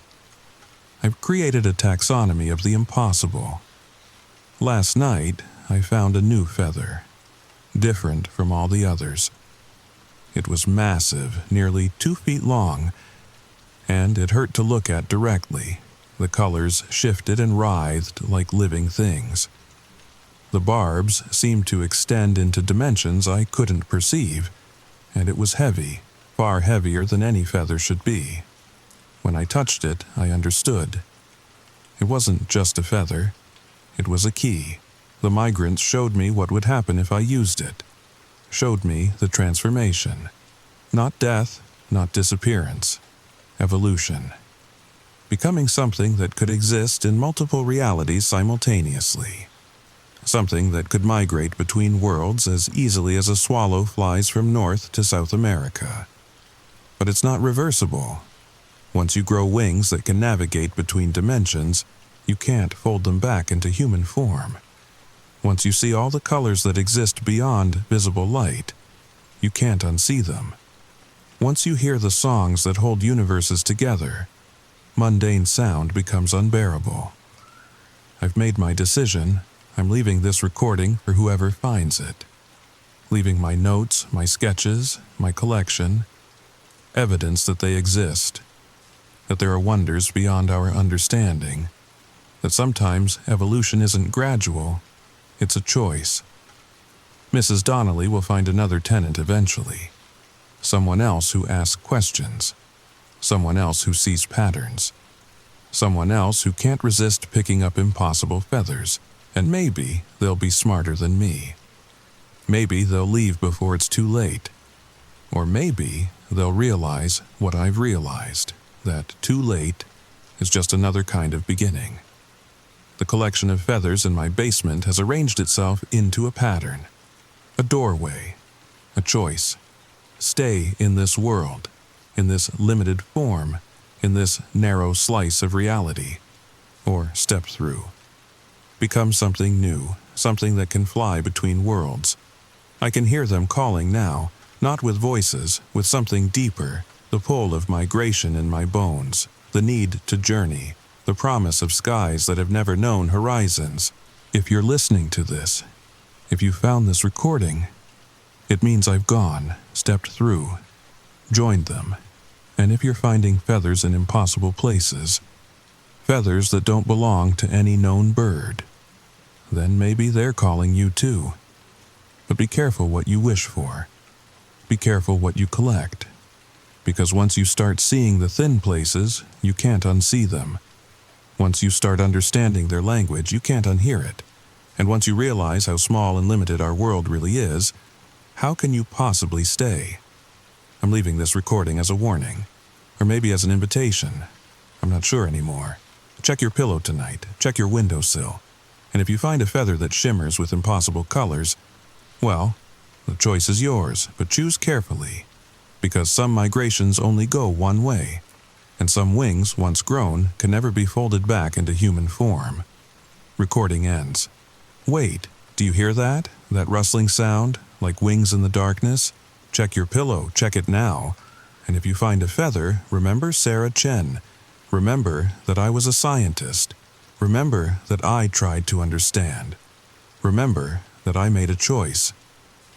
I've created a taxonomy of the impossible. Last night, I found a new feather, different from all the others. It was massive, nearly 2 feet long, and it hurt to look at directly. The colors shifted and writhed like living things. The barbs seemed to extend into dimensions I couldn't perceive, and it was heavy, far heavier than any feather should be. When I touched it, I understood. It wasn't just a feather. It was a key. The migrants showed me what would happen if I used it. Showed me the transformation. Not death, not disappearance. Evolution. Becoming something that could exist in multiple realities simultaneously. Something that could migrate between worlds as easily as a swallow flies from North to South America. But it's not reversible. Once you grow wings that can navigate between dimensions, you can't fold them back into human form. Once you see all the colors that exist beyond visible light, you can't unsee them. Once you hear the songs that hold universes together, mundane sound becomes unbearable. I've made my decision. I'm leaving this recording for whoever finds it. Leaving my notes, my sketches, my collection, evidence that they exist, that there are wonders beyond our understanding, that sometimes evolution isn't gradual, it's a choice. Mrs. Donnelly will find another tenant eventually. Someone else who asks questions. Someone else who sees patterns. Someone else who can't resist picking up impossible feathers. And maybe they'll be smarter than me. Maybe they'll leave before it's too late. Or maybe they'll realize what I've realized, that too late is just another kind of beginning. The collection of feathers in my basement has arranged itself into a pattern, a doorway, a choice. Stay in this world, in this limited form, in this narrow slice of reality, or step through. Become something new, something that can fly between worlds. I can hear them calling now, not with voices, with something deeper, the pull of migration in my bones, the need to journey, the promise of skies that have never known horizons. If you're listening to this, if you found this recording, it means I've gone, stepped through, joined them. And if you're finding feathers in impossible places, feathers that don't belong to any known bird, then maybe they're calling you too. But be careful what you wish for. Be careful what you collect. Because once you start seeing the thin places, you can't unsee them. Once you start understanding their language, you can't unhear it. And once you realize how small and limited our world really is, how can you possibly stay? I'm leaving this recording as a warning, or maybe as an invitation. I'm not sure anymore. Check your pillow tonight. Check your windowsill. And if you find a feather that shimmers with impossible colors, well, the choice is yours, but choose carefully. Because some migrations only go one way, and some wings, once grown, can never be folded back into human form. Recording ends. Wait, do you hear that? That rustling sound, like wings in the darkness? Check your pillow, check it now. And if you find a feather, remember Sarah Chen. Remember that I was a scientist. Remember that I tried to understand. Remember that I made a choice.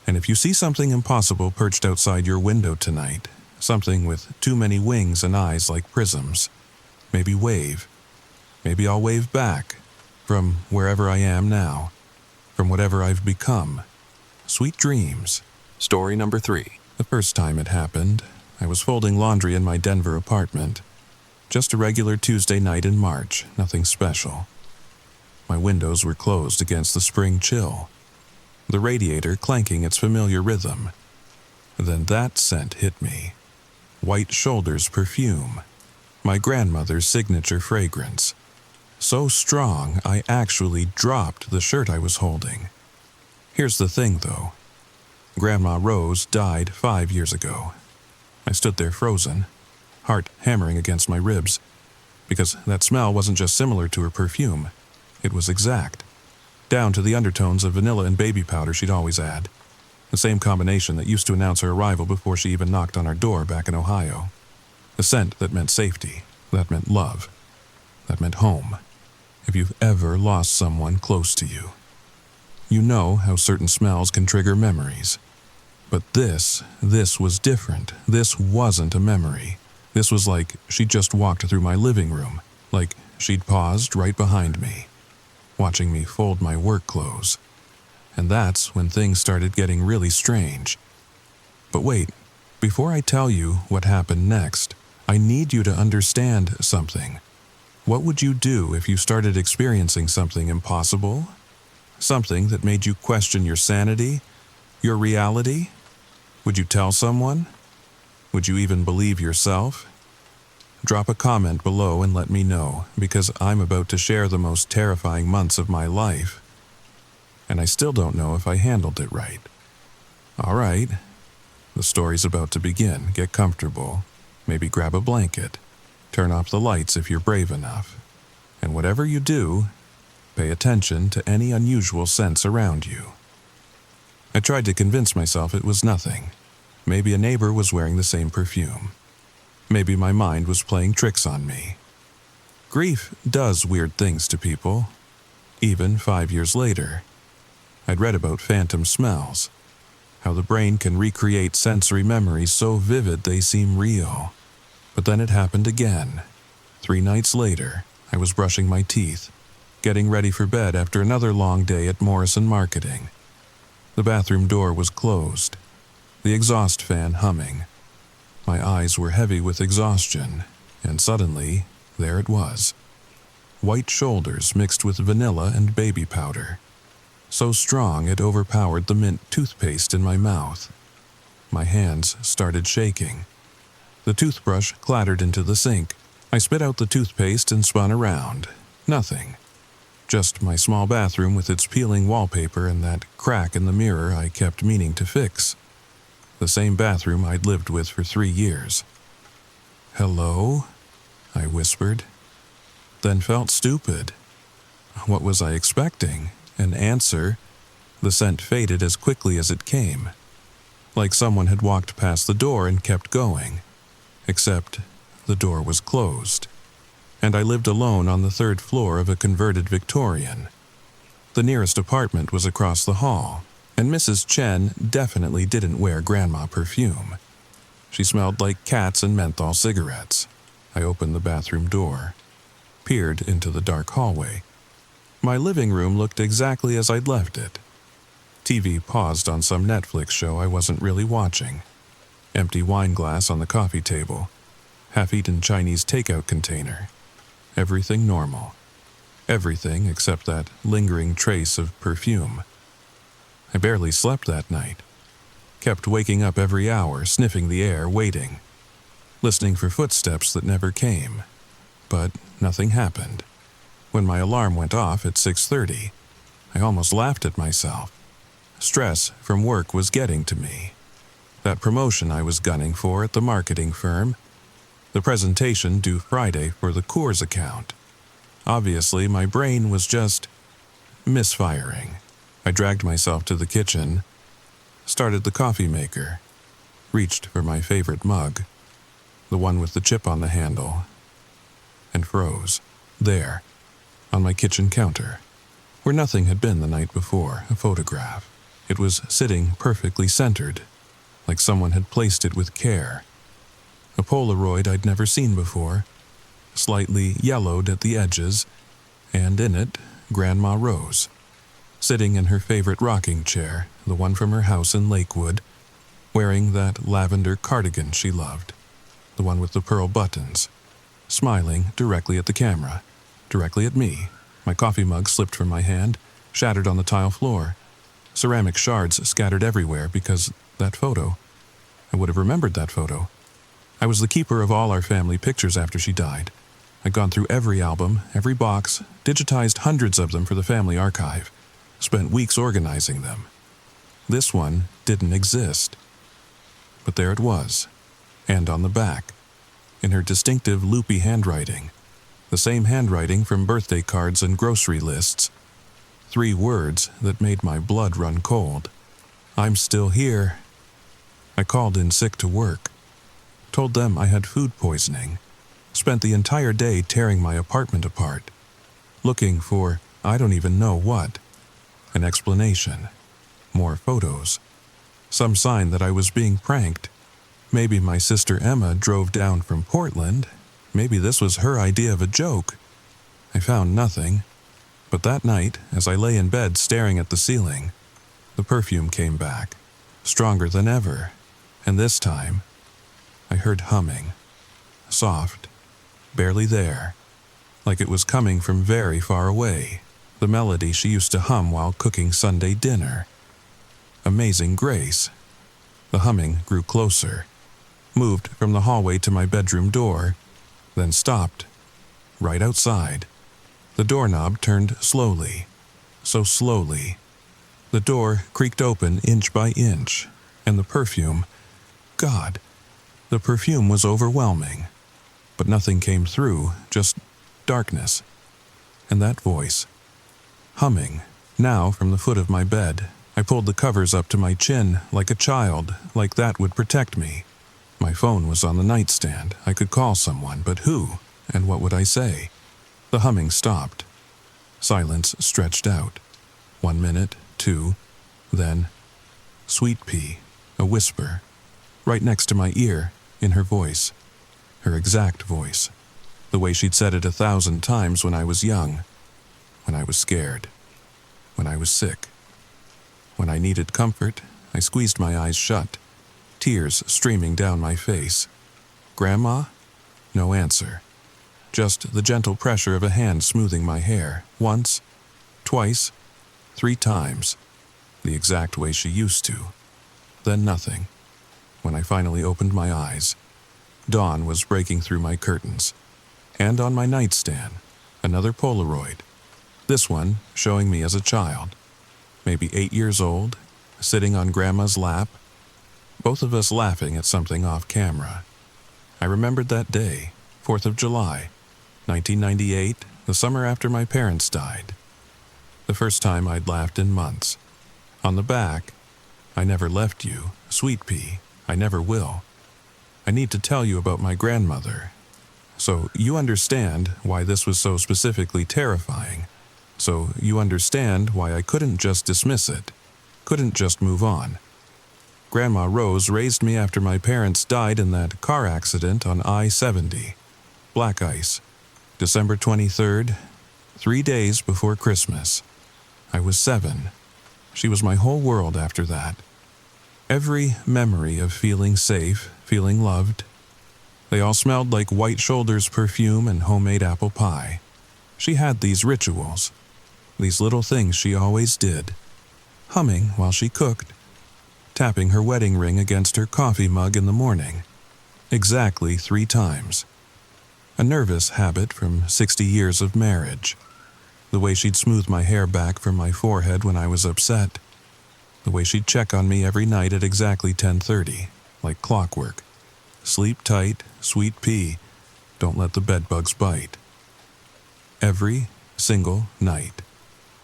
And if you see something impossible perched outside your window tonight, something with too many wings and eyes like prisms, maybe wave. Maybe I'll wave back, from wherever I am now, from whatever I've become. Sweet dreams. Story number 3. The first time it happened, I was folding laundry in my Denver apartment. Just a regular Tuesday night in March, nothing special. My windows were closed against the spring chill, the radiator clanking its familiar rhythm. Then that scent hit me. White Shoulders perfume, my grandmother's signature fragrance. So strong, I actually dropped the shirt I was holding. Here's the thing, though. Grandma Rose died 5 years ago. I stood there frozen, heart hammering against my ribs, because that smell wasn't just similar to her perfume. It was exact, down to the undertones of vanilla and baby powder she'd always add. The same combination that used to announce her arrival before she even knocked on our door back in Ohio. A scent that meant safety, that meant love, that meant home. If you've ever lost someone close to you, you know how certain smells can trigger memories. But this was different. This wasn't a memory. This was like she'd just walked through my living room, like she'd paused right behind me, watching me fold my work clothes. And that's when things started getting really strange. But wait, before I tell you what happened next, I need you to understand something. What would you do if you started experiencing something impossible? Something that made you question your sanity, your reality? Would you tell someone? Would you even believe yourself? Drop a comment below and let me know, because I'm about to share the most terrifying months of my life. And I still don't know if I handled it right. All right, the story's about to begin. Get comfortable. Maybe grab a blanket. Turn off the lights if you're brave enough. And whatever you do, pay attention to any unusual scents around you. I tried to convince myself it was nothing. Maybe a neighbor was wearing the same perfume. Maybe my mind was playing tricks on me. Grief does weird things to people. Even 5 years later, I'd read about phantom smells, how the brain can recreate sensory memories so vivid they seem real. But then it happened again. 3 nights later, I was brushing my teeth, getting ready for bed after another long day at Morrison Marketing. The bathroom door was closed, the exhaust fan humming. My eyes were heavy with exhaustion, and suddenly, there it was. White Shoulders mixed with vanilla and baby powder. So strong it overpowered the mint toothpaste in my mouth. My hands started shaking. The toothbrush clattered into the sink. I spit out the toothpaste and spun around. Nothing. Just my small bathroom with its peeling wallpaper and that crack in the mirror I kept meaning to fix. The same bathroom I'd lived with for 3 years. "Hello?" I whispered. Then felt stupid. What was I expecting? An answer? The scent faded as quickly as it came. Like someone had walked past the door and kept going. Except the door was closed, and I lived alone on the 3rd floor of a converted Victorian. The nearest apartment was across the hall, and Mrs. Chen definitely didn't wear grandma perfume. She smelled like cats and menthol cigarettes. I opened the bathroom door, peered into the dark hallway. My living room looked exactly as I'd left it. TV paused on some Netflix show I wasn't really watching. Empty wine glass on the coffee table. Half-eaten Chinese takeout container. Everything normal. Everything except that lingering trace of perfume. I barely slept that night. Kept waking up every hour, sniffing the air, waiting. Listening for footsteps that never came. But nothing happened. When my alarm went off at 6:30, I almost laughed at myself. Stress from work was getting to me. That promotion I was gunning for at the marketing firm. The presentation due Friday for the Coors account. Obviously, my brain was just misfiring. I dragged myself to the kitchen, started the coffee maker, reached for my favorite mug, the one with the chip on the handle, and froze. There, on my kitchen counter, where nothing had been the night before, a photograph. It was sitting perfectly centered, like someone had placed it with care. A Polaroid I'd never seen before, slightly yellowed at the edges, and in it, Grandma Rose, sitting in her favorite rocking chair, the one from her house in Lakewood, wearing that lavender cardigan she loved, the one with the pearl buttons, smiling directly at the camera, directly at me. My coffee mug slipped from my hand, shattered on the tile floor. Ceramic shards scattered everywhere because that photo. I would have remembered that photo. I was the keeper of all our family pictures after she died. I'd gone through every album, every box, digitized hundreds of them for the family archive, spent weeks organizing them. This one didn't exist. But there it was, and on the back, in her distinctive loopy handwriting, the same handwriting from birthday cards and grocery lists, 3 words that made my blood run cold. I'm still here. I called in sick to work, told them I had food poisoning, spent the entire day tearing my apartment apart, looking for I don't even know what, an explanation, more photos, some sign that I was being pranked. Maybe my sister Emma drove down from Portland. Maybe this was her idea of a joke. I found nothing. But that night, as I lay in bed staring at the ceiling, the perfume came back, stronger than ever, and this time, I heard humming, soft, barely there, like it was coming from very far away, the melody she used to hum while cooking Sunday dinner. Amazing Grace. The humming grew closer, moved from the hallway to my bedroom door, then stopped, right outside. The doorknob turned slowly, so slowly. The door creaked open inch by inch, and the perfume, God, the perfume was overwhelming. But nothing came through, just darkness. And that voice, humming, now from the foot of my bed. I pulled the covers up to my chin like a child, like that would protect me. My phone was on the nightstand. I could call someone, but who? And what would I say? The humming stopped. Silence stretched out. 1 minute, 2, then, Sweet Pea, a whisper, right next to my ear, in her voice. Her exact voice. The way she'd said it 1,000 times when I was young. When I was scared. When I was sick. When I needed comfort, I squeezed my eyes shut, tears streaming down my face. Grandma? No answer. Just the gentle pressure of a hand smoothing my hair, once, twice, 3 times, the exact way she used to. Then nothing. When I finally opened my eyes, dawn was breaking through my curtains. And on my nightstand, another Polaroid. This one showing me as a child, maybe 8 years old, sitting on Grandma's lap, both of us laughing at something off camera. I remembered that day, 4th of July, 1998, the summer after my parents died. The first time I'd laughed in months. On the back, I never left you, Sweet Pea, I never will. I need to tell you about my grandmother. So you understand why this was so specifically terrifying. So you understand why I couldn't just dismiss it, couldn't just move on. Grandma Rose raised me after my parents died in that car accident on I-70. Black ice. December 23rd, 3 days before Christmas. I was 7. She was my whole world after that. Every memory of feeling safe, feeling loved. They all smelled like White Shoulders perfume and homemade apple pie. She had these rituals, these little things she always did. Humming while she cooked, tapping her wedding ring against her coffee mug in the morning. Exactly 3 times. A nervous habit from 60 years of marriage. The way she'd smooth my hair back from my forehead when I was upset. The way she'd check on me every night at exactly 10:30, like clockwork. Sleep tight, Sweet Pea. Don't let the bedbugs bite. Every single night.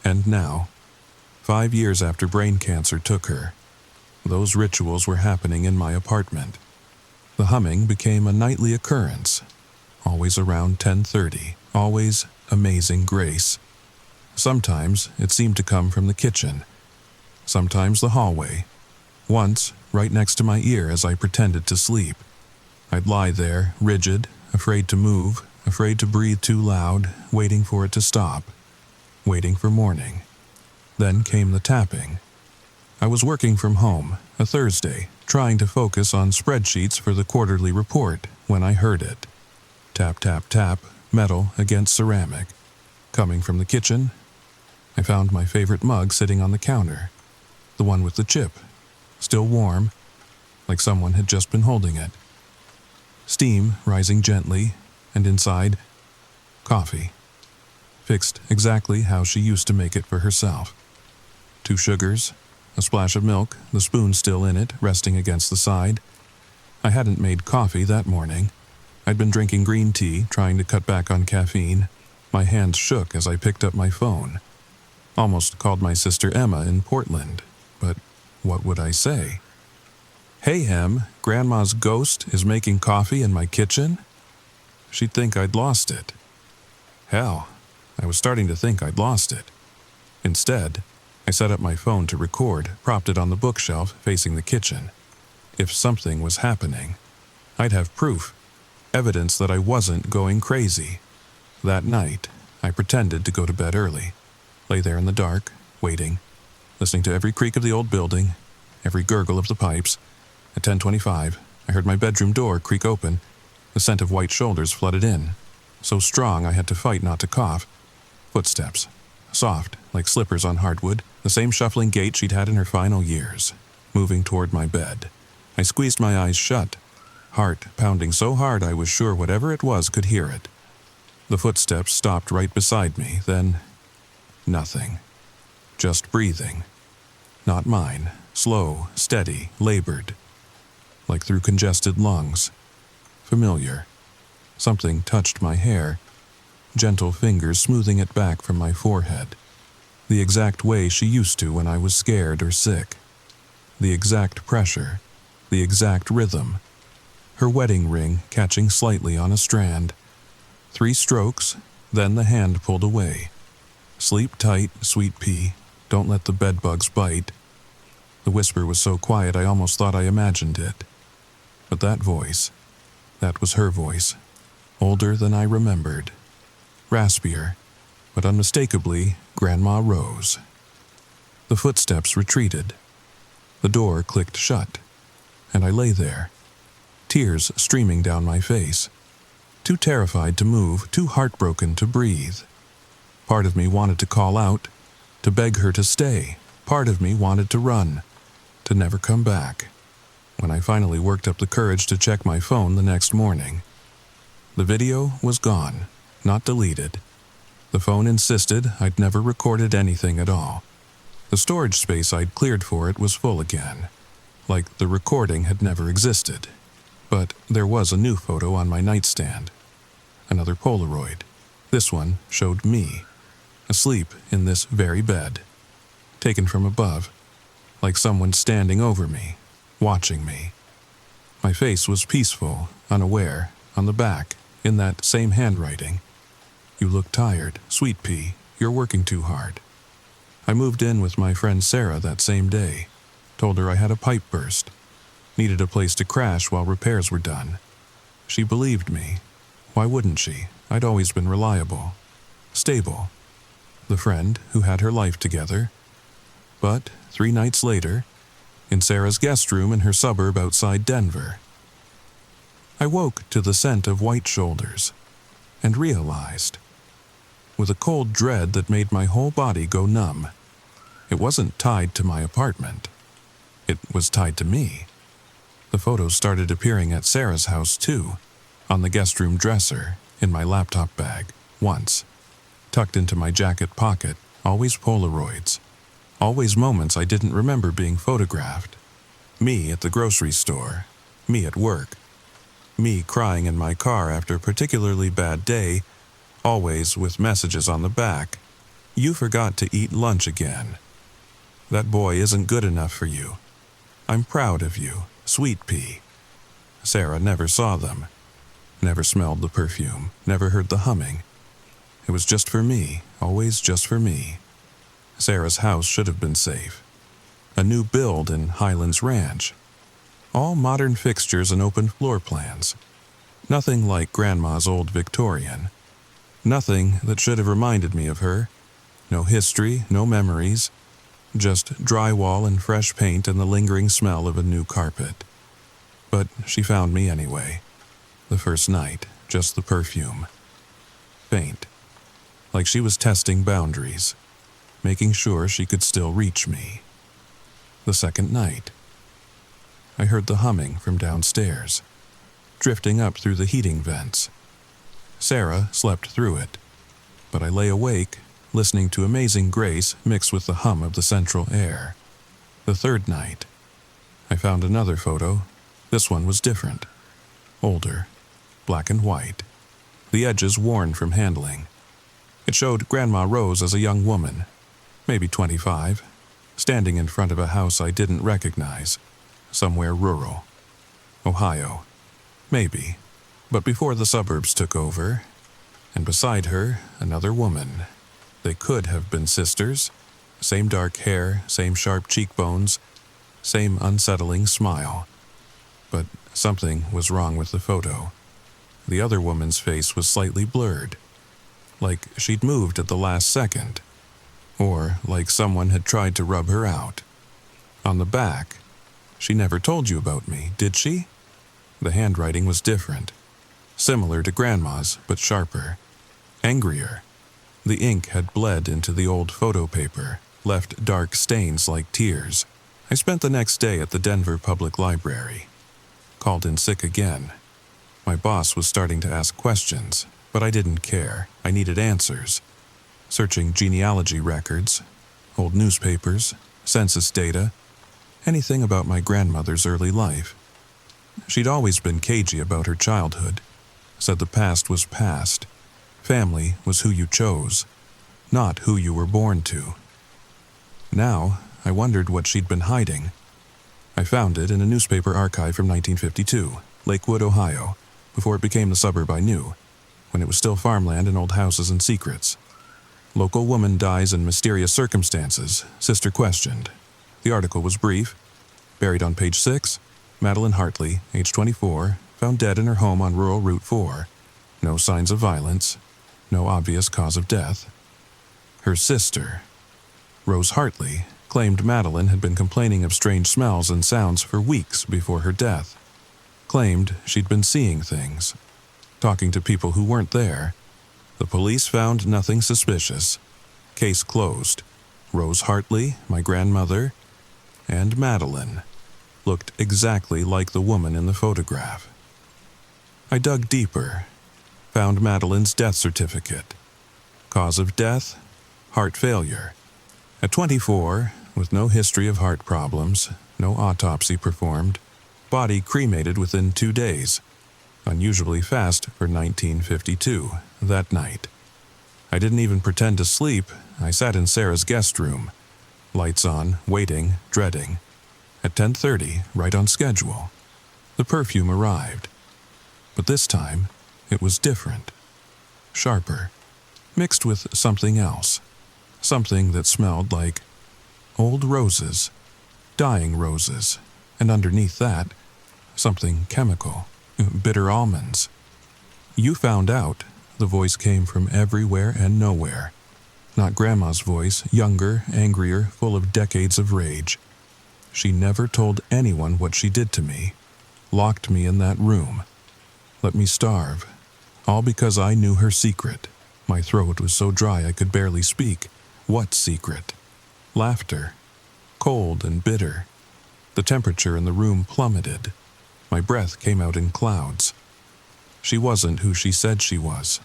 And now, 5 years after brain cancer took her, those rituals were happening in my apartment. The humming became a nightly occurrence. Always around 10:30, always Amazing Grace. Sometimes it seemed to come from the kitchen, sometimes the hallway, once right next to my ear as I pretended to sleep. I'd lie there, rigid, afraid to move, afraid to breathe too loud, waiting for it to stop, waiting for morning. Then came the tapping. I was working from home, a Thursday, trying to focus on spreadsheets for the quarterly report when I heard it. Tap, tap, tap, metal against ceramic. Coming from the kitchen, I found my favorite mug sitting on the counter, the one with the chip, still warm, like someone had just been holding it. Steam rising gently, and inside, coffee, fixed exactly how she used to make it for herself. 2 sugars, a splash of milk, the spoon still in it, resting against the side. I hadn't made coffee that morning. I'd been drinking green tea, trying to cut back on caffeine. My hands shook as I picked up my phone. Almost called my sister Emma in Portland, but what would I say? "Hey, Em, Grandma's ghost is making coffee in my kitchen?" She'd think I'd lost it. Hell, I was starting to think I'd lost it. Instead, I set up my phone to record, propped it on the bookshelf facing the kitchen. If something was happening, I'd have proof, evidence that I wasn't going crazy. That night, I pretended to go to bed early. Lay there in the dark, waiting, listening to every creak of the old building, every gurgle of the pipes. At 10:25, I heard my bedroom door creak open. The scent of white shoulders flooded in, so strong I had to fight not to cough. Footsteps, soft, like slippers on hardwood, the same shuffling gait she'd had in her final years, moving toward my bed. I squeezed my eyes shut, heart pounding so hard I was sure whatever it was could hear it. The footsteps stopped right beside me, then nothing. Just breathing. Not mine, slow, steady, labored, like through congested lungs. Familiar. Something touched my hair, gentle fingers smoothing it back from my forehead. The exact way she used to when I was scared or sick. The exact pressure, the exact rhythm. Her wedding ring catching slightly on a strand. 3 strokes, then the hand pulled away. "Sleep tight, sweet pea. Don't let the bedbugs bite." The whisper was so quiet I almost thought I imagined it. But that voice, that was her voice, older than I remembered. Raspier, but unmistakably Grandma Rose. The footsteps retreated. The door clicked shut, and I lay there, tears streaming down my face. Too terrified to move, too heartbroken to breathe. Part of me wanted to call out, to beg her to stay. Part of me wanted to run, to never come back. When I finally worked up the courage to check my phone the next morning, the video was gone, not deleted. The phone insisted I'd never recorded anything at all. The storage space I'd cleared for it was full again, like the recording had never existed. But there was a new photo on my nightstand. Another Polaroid. This one showed me, asleep in this very bed, taken from above, like someone standing over me, watching me. My face was peaceful, unaware, on the back, in that same handwriting. "You look tired, sweet pea, you're working too hard." I moved in with my friend Sarah that same day, told her I had a pipe burst, needed a place to crash while repairs were done. She believed me. Why wouldn't she? I'd always been reliable, stable, the friend who had her life together. But 3 nights later, in Sarah's guest room in her suburb outside Denver, I woke to the scent of white shoulders and realized, with a cold dread that made my whole body go numb, it wasn't tied to my apartment. It was tied to me. The photos started appearing at Sarah's house too, on the guest room dresser, in my laptop bag, once, tucked into my jacket pocket, always Polaroids. Always moments I didn't remember being photographed. Me at the grocery store. Me at work. Me crying in my car after a particularly bad day, always with messages on the back. "You forgot to eat lunch again. That boy isn't good enough for you. I'm proud of you, sweet pea." Sarah never saw them. Never smelled the perfume. Never heard the humming. It was just for me, always just for me. Sarah's house should have been safe. A new build in Highlands Ranch. All modern fixtures and open floor plans. Nothing like Grandma's old Victorian. Nothing that should have reminded me of her. No history, no memories. Just drywall and fresh paint and the lingering smell of a new carpet. But she found me anyway. The first night, just the perfume. Faint. Like she was testing boundaries, making sure she could still reach me. The second night, I heard the humming from downstairs, drifting up through the heating vents. Sarah slept through it, but I lay awake, listening to Amazing Grace mixed with the hum of the central air. The third night, I found another photo. This one was different. Older, black and white, the edges worn from handling. It showed Grandma Rose as a young woman, maybe 25, standing in front of a house I didn't recognize, somewhere rural. Ohio. Maybe, but before the suburbs took over. And beside her, another woman. They could have been sisters. Same dark hair, same sharp cheekbones, same unsettling smile. But something was wrong with the photo. The other woman's face was slightly blurred, like she'd moved at the last second, or like someone had tried to rub her out. On the back, she never told you about me, did she? The handwriting was different, similar to Grandma's, but sharper, angrier. The ink had bled into the old photo paper, left dark stains like tears. I spent the next day at the Denver Public Library. Called in sick again. My boss was starting to ask questions, but I didn't care. I needed answers. Searching genealogy records, old newspapers, census data, anything about my grandmother's early life. She'd always been cagey about her childhood, said the past was past. Family was who you chose, not who you were born to. Now, I wondered what she'd been hiding. I found it in a newspaper archive from 1952, Lakewood, Ohio, before it became the suburb I knew, when it was still farmland and old houses and secrets. Local woman dies in mysterious circumstances, sister questioned. The article was brief. Buried on page 6, Madeline Hartley, age 24, found dead in her home on rural Route 4. No signs of violence, no obvious cause of death. Her sister, Rose Hartley, claimed Madeline had been complaining of strange smells and sounds for weeks before her death. Claimed she'd been seeing things, talking to people who weren't there. The police found nothing suspicious. Case closed. Rose Hartley, my grandmother, and Madeline looked exactly like the woman in the photograph. I dug deeper, found Madeline's death certificate. Cause of death, heart failure. At 24, with no history of heart problems, no autopsy performed, body cremated within 2 days. Unusually fast for 1952, that night. I didn't even pretend to sleep. I sat in Sarah's guest room. Lights on, waiting, dreading. At 10:30, right on schedule. The perfume arrived. But this time, it was different. Sharper. Mixed with something else. Something that smelled like old roses, dying roses, and underneath that, something chemical, bitter almonds. You found out, the voice came from everywhere and nowhere. Not Grandma's voice, younger, angrier, full of decades of rage. She never told anyone what she did to me. Locked me in that room. Let me starve. All because I knew her secret. My throat was so dry I could barely speak. What secret? Laughter. Cold and bitter. The temperature in the room plummeted. My breath came out in clouds. She wasn't who she said she was.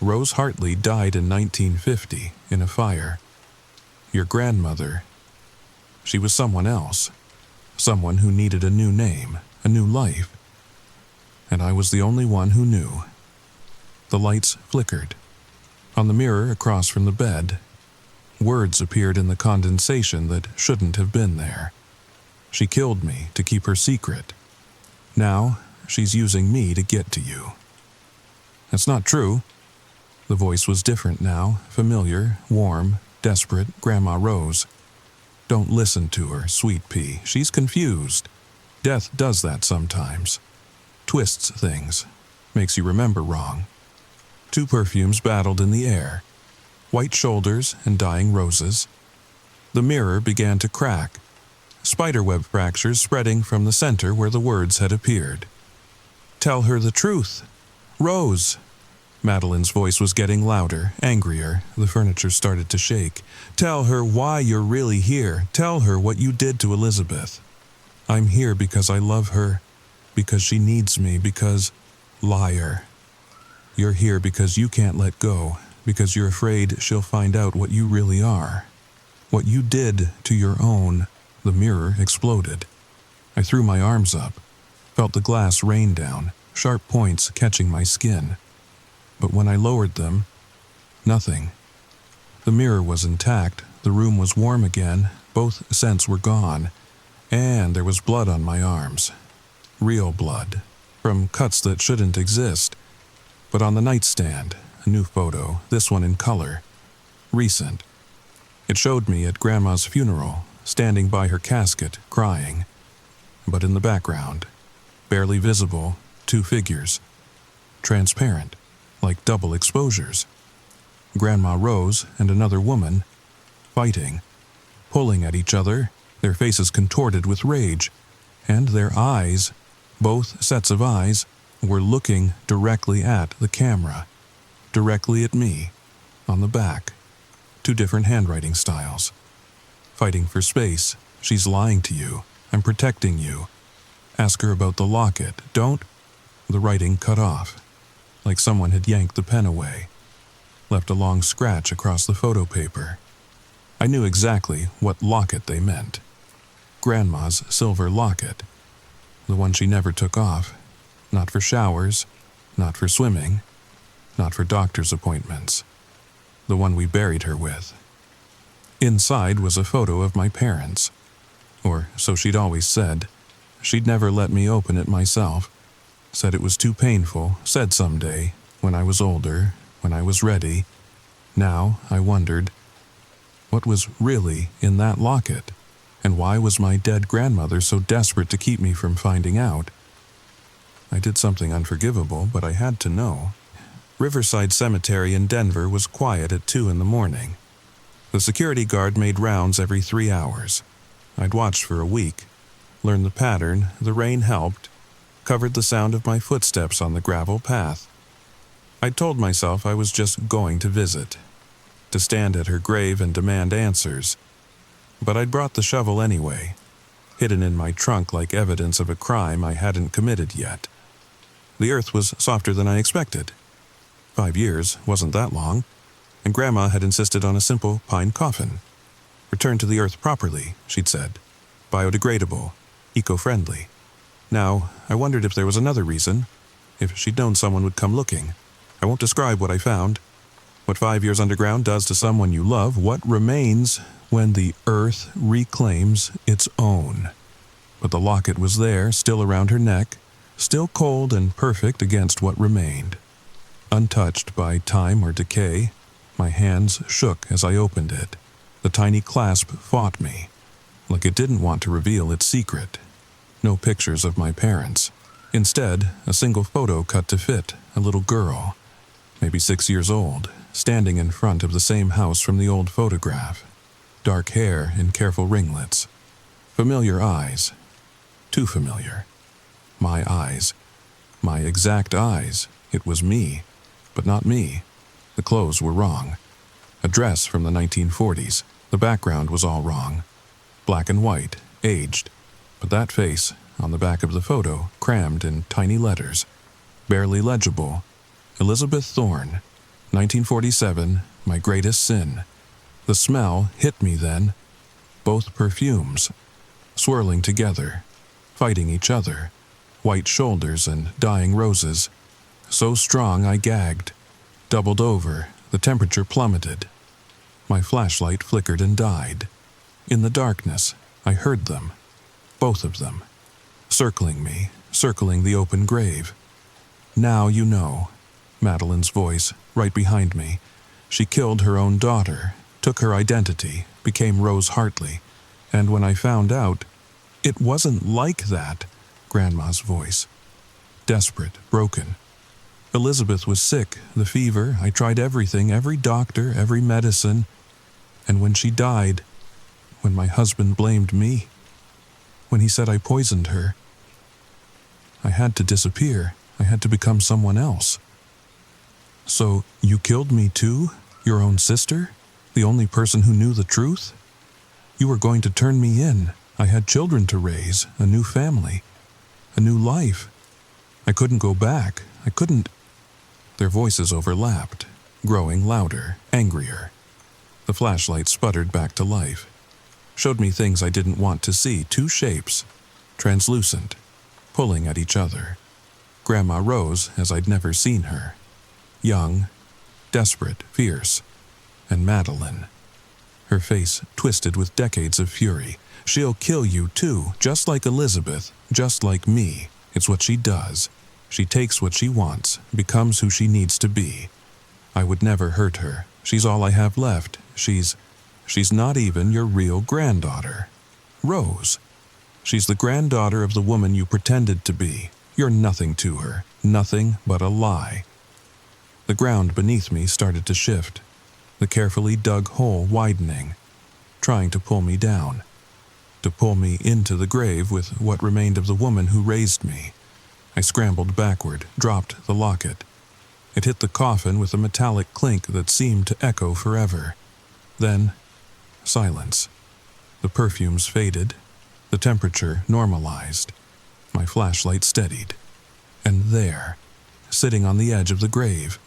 Rose Hartley died in 1950 in a fire. Your grandmother. She was someone else. Someone who needed a new name, a new life. And I was the only one who knew. The lights flickered. On the mirror across from the bed, words appeared in the condensation that shouldn't have been there. She killed me to keep her secret. Now, she's using me to get to you. That's not true. The voice was different now, familiar, warm, desperate, Grandma Rose. Don't listen to her, sweet pea. She's confused. Death does that sometimes. Twists things. Makes you remember wrong. 2 perfumes battled in the air. White shoulders and dying roses. The mirror began to crack, spiderweb fractures spreading from the center where the words had appeared. "Tell her the truth. Rose." Madeline's voice was getting louder, angrier. The furniture started to shake. "Tell her why you're really here. Tell her what you did to Elizabeth." "I'm here because I love her, because she needs me, because—" "Liar. You're here because you can't let go, because you're afraid she'll find out what you really are. What you did to your own." The mirror exploded. I threw my arms up, felt the glass rain down, sharp points catching my skin. But when I lowered them, nothing. The mirror was intact, the room was warm again, both scents were gone, and there was blood on my arms. Real blood, from cuts that shouldn't exist. But on the nightstand, a new photo, this one in color. Recent. It showed me at Grandma's funeral, standing by her casket, crying. But in the background, barely visible, two figures. Transparent, like double exposures. Grandma Rose and another woman, fighting, pulling at each other, their faces contorted with rage, and their eyes, both sets of eyes, were looking directly at the camera, directly at me, on the back. Two different handwriting styles. Fighting for space. "She's lying to you. I'm protecting you. Ask her about the locket. Don't—" The writing cut off, like someone had yanked the pen away, left a long scratch across the photo paper. I knew exactly what locket they meant. Grandma's silver locket. The one she never took off. Not for showers, not for swimming, not for doctor's appointments. The one we buried her with. Inside was a photo of my parents. Or so she'd always said. She'd never let me open it myself. Said it was too painful, said someday, when I was older, when I was ready. Now, I wondered, what was really in that locket? And why was my dead grandmother so desperate to keep me from finding out? I did something unforgivable, but I had to know. Riverside Cemetery in Denver was quiet at 2 a.m. The security guard made rounds every 3 hours. I'd watched for a week, learned the pattern, the rain helped, covered the sound of my footsteps on the gravel path. I'd told myself I was just going to visit, to stand at her grave and demand answers. But I'd brought the shovel anyway, hidden in my trunk like evidence of a crime I hadn't committed yet. The earth was softer than I expected. 5 years wasn't that long, and Grandma had insisted on a simple pine coffin. Returned to the earth properly, she'd said. Biodegradable, eco-friendly. Now, I wondered if there was another reason, if she'd known someone would come looking. I won't describe what I found. What 5 years underground does to someone you love, what remains when the earth reclaims its own. But the locket was there, still around her neck, still cold and perfect against what remained. Untouched by time or decay, my hands shook as I opened it. The tiny clasp fought me, like it didn't want to reveal its secret. No pictures of my parents. Instead, a single photo cut to fit, a little girl, maybe 6 years old, standing in front of the same house from the old photograph. Dark hair in careful ringlets. Familiar eyes. Too familiar. My eyes. My exact eyes. It was me. But not me. The clothes were wrong. A dress from the 1940s. The background was all wrong. Black and white, aged. But that face, on the back of the photo, crammed in tiny letters. Barely legible. Elizabeth Thorne, 1947, my greatest sin. The smell hit me then. Both perfumes, swirling together, fighting each other. White shoulders and dying roses. So strong I gagged. Doubled over, the temperature plummeted. My flashlight flickered and died. In the darkness, I heard them. Both of them. Circling me, circling the open grave. "Now you know," Madeline's voice, right behind me. She killed her own daughter, took her identity, became Rose Hartley. And when I found out, it wasn't like that, Grandma's voice. Desperate, broken. Elizabeth was sick, the fever, I tried everything, every doctor, every medicine. And when she died, when my husband blamed me, when he said I poisoned her. I had to disappear. I had to become someone else. So, you killed me too? Your own sister? The only person who knew the truth? You were going to turn me in. I had children to raise, a new family, a new life. I couldn't go back. I couldn't. Their voices overlapped, growing louder, angrier. The flashlight sputtered back to life, showed me things I didn't want to see, two shapes, translucent, pulling at each other. Grandma Rose as I'd never seen her. Young, desperate, fierce. And Madeline. Her face twisted with decades of fury. She'll kill you too, just like Elizabeth, just like me. It's what she does. She takes what she wants, becomes who she needs to be. I would never hurt her. She's all I have left. She's not even your real granddaughter. Rose. She's the granddaughter of the woman you pretended to be. You're nothing to her. Nothing but a lie. The ground beneath me started to shift, the carefully dug hole widening, trying to pull me down, to pull me into the grave with what remained of the woman who raised me. I scrambled backward, dropped the locket. It hit the coffin with a metallic clink that seemed to echo forever. Then, silence. The perfumes faded, the temperature normalized. My flashlight steadied. And there, sitting on the edge of the grave,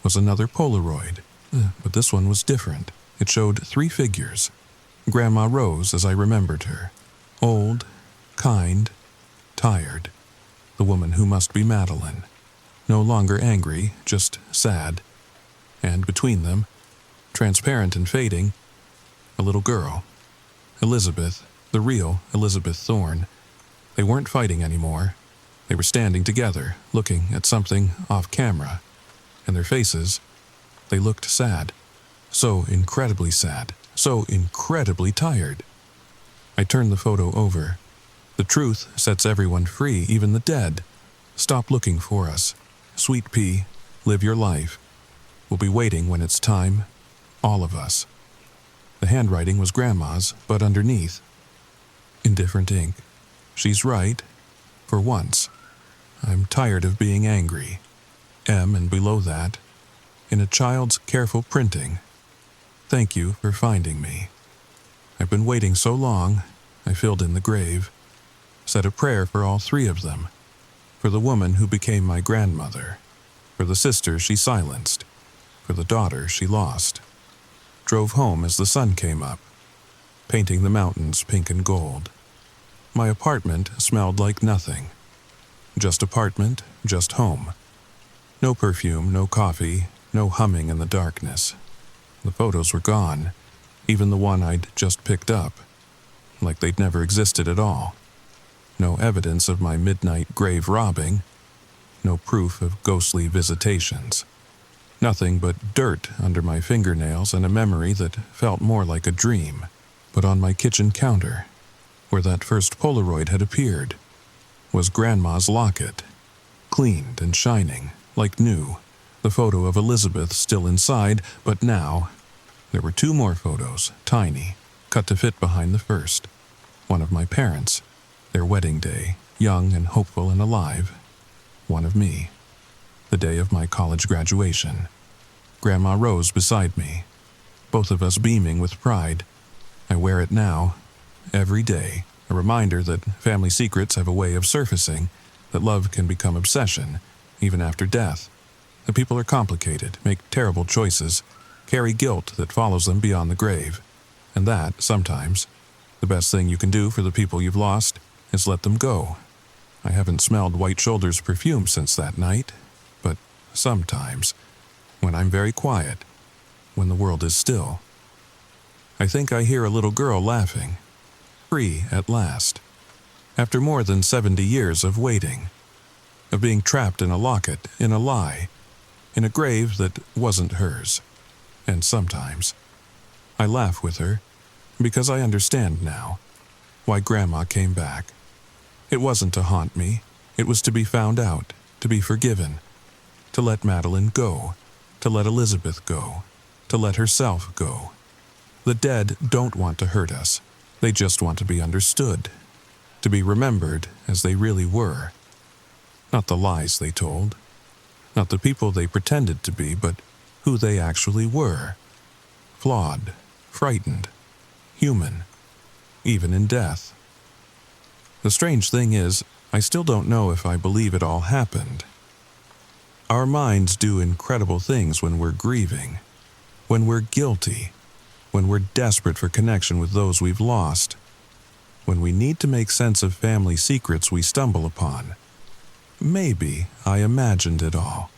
was another Polaroid. But this one was different. It showed 3 figures. Grandma Rose as I remembered her. Old, kind, tired. The woman who must be Madeline. No longer angry, just sad. And between them, transparent and fading, a little girl. Elizabeth, the real Elizabeth Thorne. They weren't fighting anymore. They were standing together, looking at something off camera. And their faces, they looked sad. So incredibly sad. So incredibly tired. I turned the photo over. The truth sets everyone free, even the dead. Stop looking for us. Sweet pea, live your life. We'll be waiting when it's time. All of us. The handwriting was Grandma's, but underneath, in different ink. She's right. For once. I'm tired of being angry. M, and below that, in a child's careful printing. Thank you for finding me. I've been waiting so long. I filled in the grave. Said a prayer for all 3 of them. For the woman who became my grandmother. For the sister she silenced. For the daughter she lost. Drove home as the sun came up, painting the mountains pink and gold. My apartment smelled like nothing. Just apartment, just home. No perfume, no coffee, no humming in the darkness. The photos were gone, even the one I'd just picked up, like they'd never existed at all. No evidence of my midnight grave robbing, no proof of ghostly visitations. Nothing but dirt under my fingernails and a memory that felt more like a dream. But on my kitchen counter, where that first Polaroid had appeared, was Grandma's locket, cleaned and shining, like new. The photo of Elizabeth still inside, but now there were 2 more photos, tiny, cut to fit behind the first. One of my parents, their wedding day, young and hopeful and alive. One of me, the day of my college graduation. Grandma Rose beside me, both of us beaming with pride. I wear it now, every day, a reminder that family secrets have a way of surfacing, that love can become obsession, even after death. The people are complicated, make terrible choices, carry guilt that follows them beyond the grave. And that, sometimes, the best thing you can do for the people you've lost is let them go. I haven't smelled White Shoulder's perfume since that night, but sometimes, when I'm very quiet, when the world is still, I think I hear a little girl laughing, free at last, after more than 70 years of waiting, of being trapped in a locket, in a lie, in a grave that wasn't hers. And sometimes, I laugh with her, because I understand now why Grandma came back. It wasn't to haunt me, it was to be found out, to be forgiven, to let Madeline go, to let Elizabeth go, to let herself go. The dead don't want to hurt us. They just want to be understood, to be remembered as they really were. Not the lies they told, not the people they pretended to be, but who they actually were. Flawed, frightened, human, even in death. The strange thing is, I still don't know if I believe it all happened. Our minds do incredible things when we're grieving, when we're guilty, when we're desperate for connection with those we've lost, when we need to make sense of family secrets we stumble upon. Maybe I imagined it all.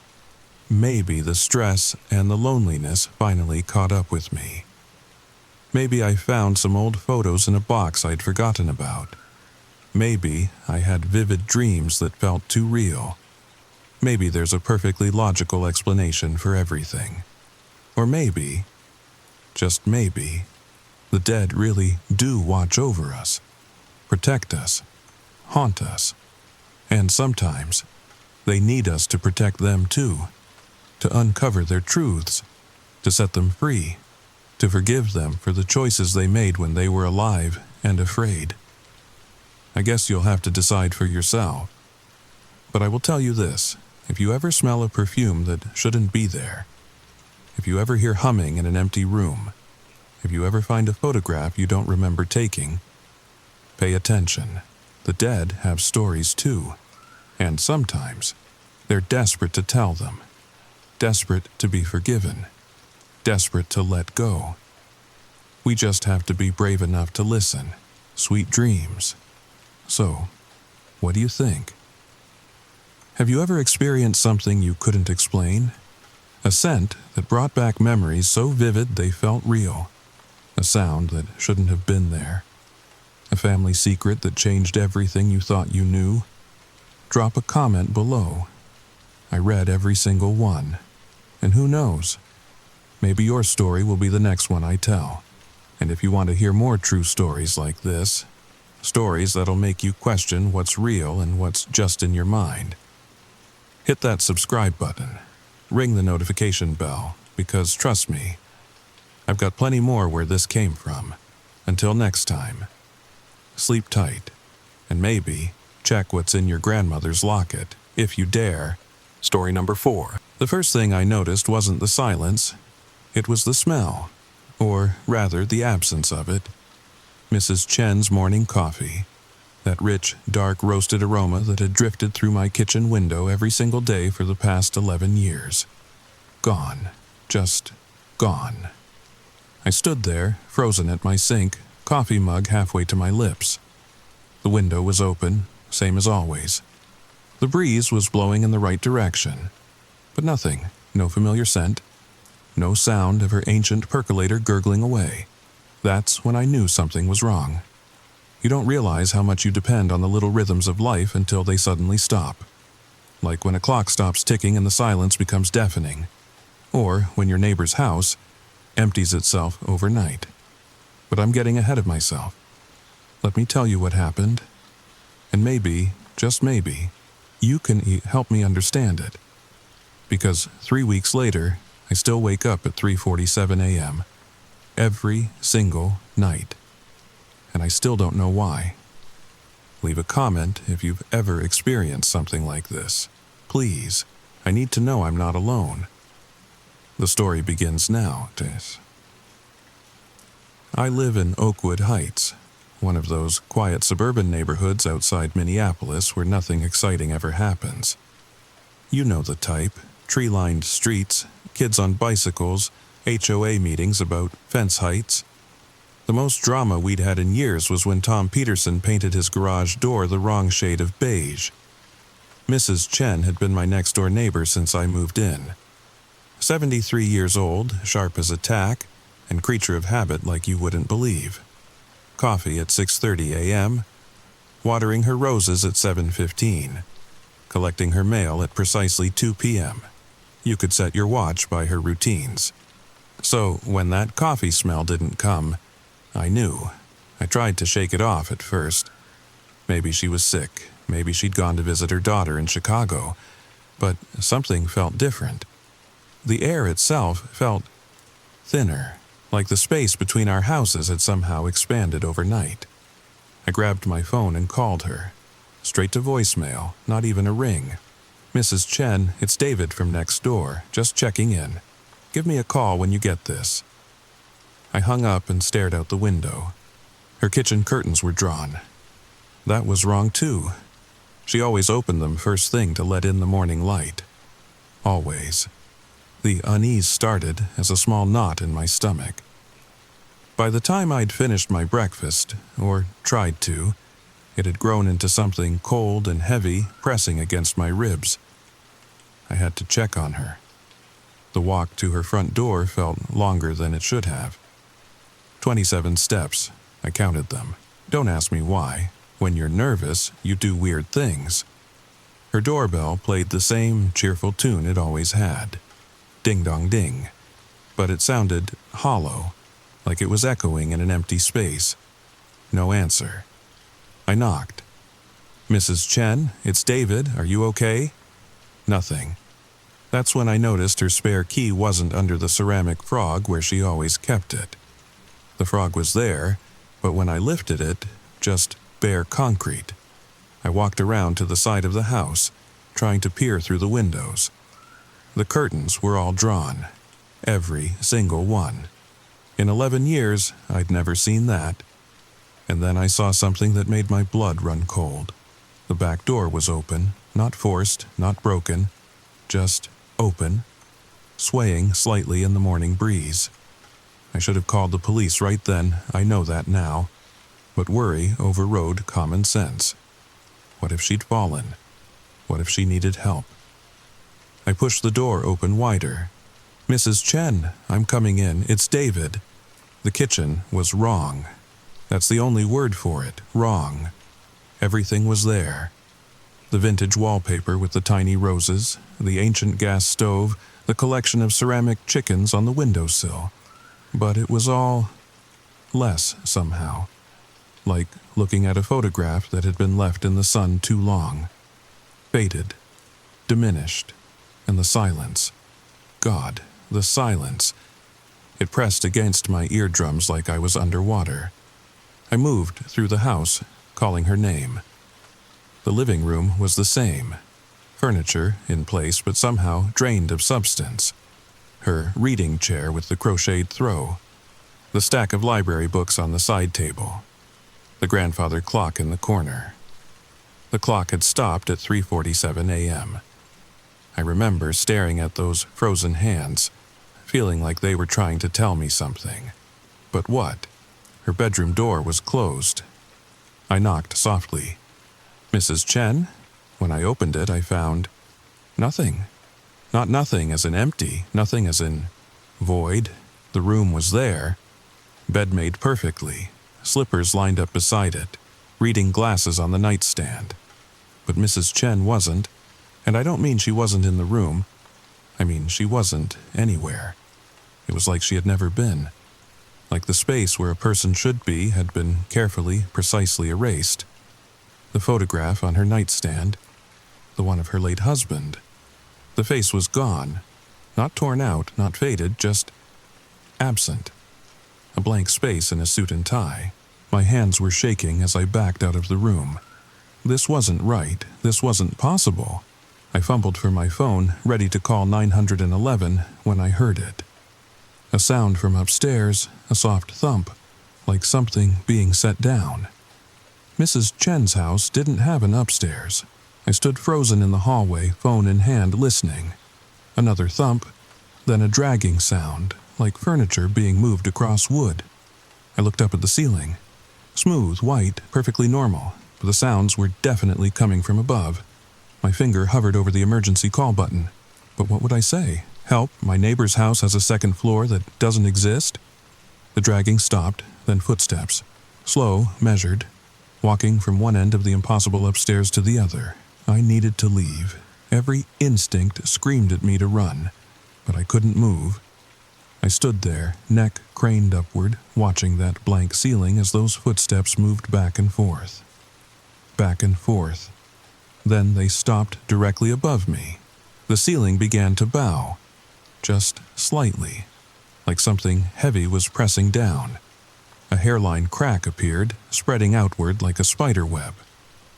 Maybe the stress and the loneliness finally caught up with me. Maybe I found some old photos in a box I'd forgotten about. Maybe I had vivid dreams that felt too real. Maybe there's a perfectly logical explanation for everything. Or maybe, just maybe, the dead really do watch over us, protect us, haunt us, and sometimes they need us to protect them too, to uncover their truths, to set them free, to forgive them for the choices they made when they were alive and afraid. I guess you'll have to decide for yourself. But I will tell you this, if you ever smell a perfume that shouldn't be there, if you ever hear humming in an empty room, if you ever find a photograph you don't remember taking, pay attention. The dead have stories too, and sometimes they're desperate to tell them, desperate to be forgiven, desperate to let go. We just have to be brave enough to listen. Sweet dreams. So, what do you think? Have you ever experienced something you couldn't explain? A scent that brought back memories so vivid they felt real. A sound that shouldn't have been there. A family secret that changed everything you thought you knew? Drop a comment below. I read every single one. And who knows? Maybe your story will be the next one I tell. And if you want to hear more true stories like this, stories that'll make you question what's real and what's just in your mind, hit that subscribe button. Ring the notification bell, because trust me, I've got plenty more where this came from. Until next time, sleep tight, and maybe check what's in your grandmother's locket, if you dare. Story number 4. The first thing I noticed wasn't the silence, it was the smell, or rather the absence of it. Mrs. Chen's morning coffee, that rich, dark roasted aroma that had drifted through my kitchen window every single day for the past 11 years. Gone. Just gone. I stood there, frozen at my sink, coffee mug halfway to my lips. The window was open, same as always. The breeze was blowing in the right direction. But nothing, no familiar scent, no sound of her ancient percolator gurgling away. That's when I knew something was wrong. You don't realize how much you depend on the little rhythms of life until they suddenly stop. Like when a clock stops ticking and the silence becomes deafening. Or when your neighbor's house empties itself overnight. But I'm getting ahead of myself. Let me tell you what happened. And maybe, just maybe, you can help me understand it. Because 3 weeks later, I still wake up at 3:47 a.m. every single night. And I still don't know why. Leave a comment if you've ever experienced something like this. Please, I need to know I'm not alone. The story begins now, Tess. I live in Oakwood Heights, one of those quiet suburban neighborhoods outside Minneapolis where nothing exciting ever happens. You know the type. Tree-lined streets, kids on bicycles, HOA meetings about fence heights. The most drama we'd had in years was when Tom Peterson painted his garage door the wrong shade of beige. Mrs. Chen had been my next-door neighbor since I moved in. 73 years old, sharp as a tack, and creature of habit like you wouldn't believe. Coffee at 6:30 a.m., watering her roses at 7:15, collecting her mail at precisely 2 p.m. You could set your watch by her routines. So when that coffee smell didn't come, I knew. I tried to shake it off at first. Maybe she was sick, maybe she'd gone to visit her daughter in Chicago, but something felt different. The air itself felt thinner, like the space between our houses had somehow expanded overnight. I grabbed my phone and called her. Straight to voicemail, not even a ring. "Mrs. Chen, it's David from next door, just checking in. Give me a call when you get this." I hung up and stared out the window. Her kitchen curtains were drawn. That was wrong too. She always opened them first thing to let in the morning light. Always. The unease started as a small knot in my stomach. By the time I'd finished my breakfast, or tried to, it had grown into something cold and heavy pressing against my ribs. I had to check on her. The walk to her front door felt longer than it should have. 27 steps. I counted them. Don't ask me why. When you're nervous, you do weird things. Her doorbell played the same cheerful tune it always had. Ding-dong-ding. But it sounded hollow, like it was echoing in an empty space. No answer. I knocked. "Mrs. Chen, it's David. Are you okay?" Nothing. That's when I noticed her spare key wasn't under the ceramic frog where she always kept it. The frog was there, but when I lifted it, just bare concrete. I walked around to the side of the house, trying to peer through the windows. The curtains were all drawn. Every single one. In 11 years, I'd never seen that. And then I saw something that made my blood run cold. The back door was open, not forced, not broken, just open, swaying slightly in the morning breeze. I should have called the police right then, I know that now. But worry overrode common sense. What if she'd fallen? What if she needed help? I pushed the door open wider. "Mrs. Chen, I'm coming in. It's David." The kitchen was wrong. That's the only word for it, wrong. Everything was there. The vintage wallpaper with the tiny roses, the ancient gas stove, the collection of ceramic chickens on the windowsill. But it was all less somehow. Like looking at a photograph that had been left in the sun too long. Faded, diminished, and the silence. God, the silence. It pressed against my eardrums like I was underwater. I moved through the house, calling her name. The living room was the same. Furniture in place but somehow drained of substance. Her reading chair with the crocheted throw. The stack of library books on the side table. The grandfather clock in the corner. The clock had stopped at 3:47 a.m. I remember staring at those frozen hands, feeling like they were trying to tell me something. But what? Her bedroom door was closed. I knocked softly. "Mrs. Chen?" When I opened it, I found nothing. Not nothing as in empty, nothing as in void. The room was there. Bed made perfectly, slippers lined up beside it, reading glasses on the nightstand. But Mrs. Chen wasn't, and I don't mean she wasn't in the room. I mean she wasn't anywhere. It was like she had never been. Like the space where a person should be had been carefully, precisely erased. The photograph on her nightstand, the one of her late husband. The face was gone, not torn out, not faded, just absent. A blank space in a suit and tie. My hands were shaking as I backed out of the room. This wasn't right. This wasn't possible. I fumbled for my phone, ready to call 911, when I heard it. A sound from upstairs, a soft thump, like something being set down. Mrs. Chen's house didn't have an upstairs. I stood frozen in the hallway, phone in hand, listening. Another thump, then a dragging sound, like furniture being moved across wood. I looked up at the ceiling. Smooth, white, perfectly normal, but the sounds were definitely coming from above. My finger hovered over the emergency call button. But what would I say? Help, my neighbor's house has a second floor that doesn't exist? The dragging stopped, then footsteps. Slow, measured, walking from one end of the impossible upstairs to the other. I needed to leave. Every instinct screamed at me to run, but I couldn't move. I stood there, neck craned upward, watching that blank ceiling as those footsteps moved back and forth. Back and forth. Then they stopped directly above me. The ceiling began to bow, just slightly. like something heavy was pressing down. A hairline crack appeared, spreading outward like a spider web.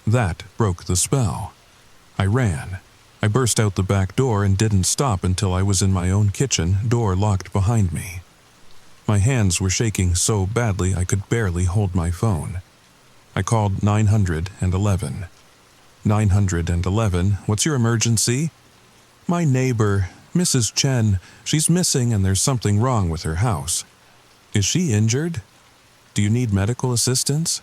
That broke the spell. I ran. I burst out the back door and didn't stop until I was in my own kitchen, door locked behind me. My hands were shaking so badly I could barely hold my phone. I called 911. 911, what's your emergency? My neighbor, Mrs. Chen, she's missing and there's something wrong with her house. Is she injured? Do you need medical assistance?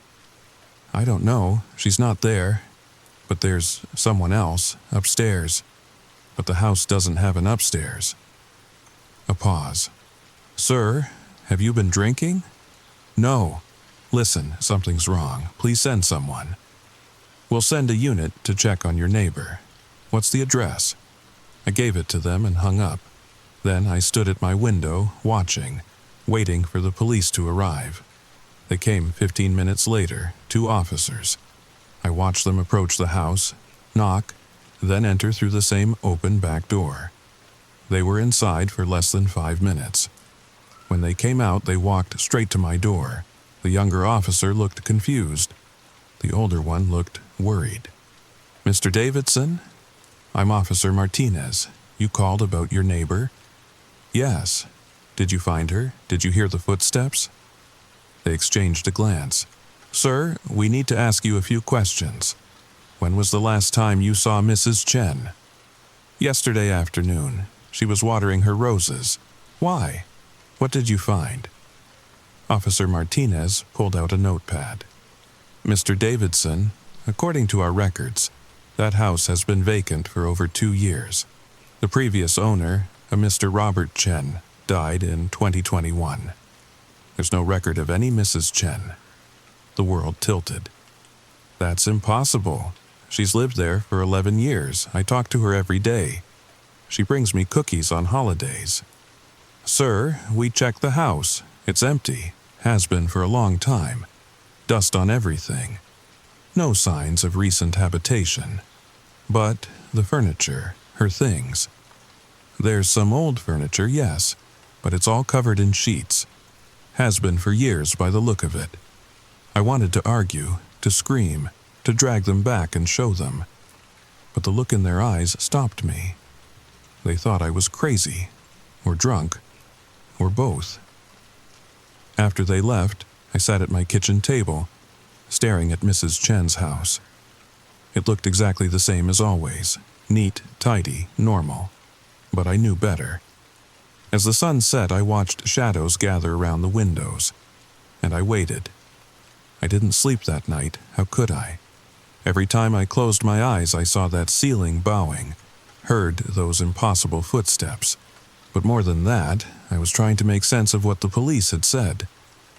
I don't know, she's not there. But there's someone else, upstairs. But the house doesn't have an upstairs. A pause. Sir, have you been drinking? No. Listen, something's wrong. Please send someone. We'll send a unit to check on your neighbor. What's the address? I gave it to them and hung up. Then I stood at my window, watching, waiting for the police to arrive. They came 15 minutes later, 2 officers. I watched them approach the house, knock, then enter through the same open back door. They were inside for less than 5 minutes. When they came out, they walked straight to my door. The younger officer looked confused. The older one looked worried. Mr. Davidson? I'm Officer Martinez. You called about your neighbor? Yes. Did you find her? Did you hear the footsteps? They exchanged a glance. Sir, we need to ask you a few questions. When was the last time you saw Mrs. Chen? Yesterday afternoon. She was watering her roses. Why? What did you find? Officer Martinez pulled out a notepad. Mr. Davidson, according to our records, that house has been vacant for over 2 years. The previous owner, a Mr. Robert Chen, died in 2021. There's no record of any Mrs. Chen. The world tilted. That's impossible. She's lived there for 11 years. I talk to her every day. She brings me cookies on holidays. Sir, we checked the house. It's empty. Has been for a long time. Dust on everything. No signs of recent habitation. But the furniture, her things. There's some old furniture, yes, but it's all covered in sheets. Has been for years by the look of it. I wanted to argue, to scream, to drag them back and show them. But the look in their eyes stopped me. They thought I was crazy, or drunk, or both. After they left, I sat at my kitchen table, staring at Mrs. Chen's house. It looked exactly the same as always, neat, tidy, normal. But I knew better. As the sun set, I watched shadows gather around the windows, and I waited. I didn't sleep that night, how could I? Every time I closed my eyes, I saw that ceiling bowing, heard those impossible footsteps. But more than that, I was trying to make sense of what the police had said.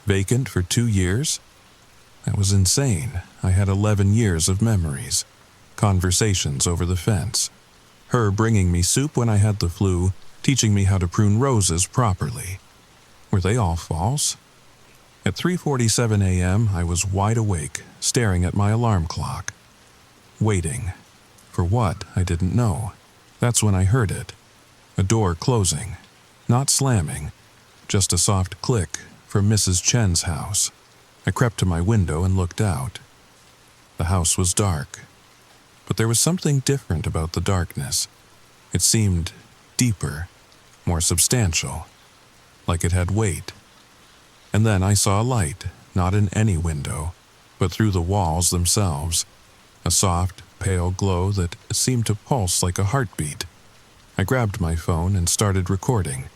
Vacant for 2 years? That was insane. I had 11 years of memories. Conversations over the fence. Her bringing me soup when I had the flu, teaching me how to prune roses properly. Were they all false? At 3:47 a.m., I was wide awake, staring at my alarm clock. Waiting. For what, I didn't know. That's when I heard it. A door closing. Not slamming. Just a soft click from Mrs. Chen's house. I crept to my window and looked out. The house was dark. But there was something different about the darkness. It seemed deeper, more substantial, like it had weight. And then I saw a light, not in any window, but through the walls themselves. A soft, pale glow that seemed to pulse like a heartbeat. I grabbed my phone and started recording.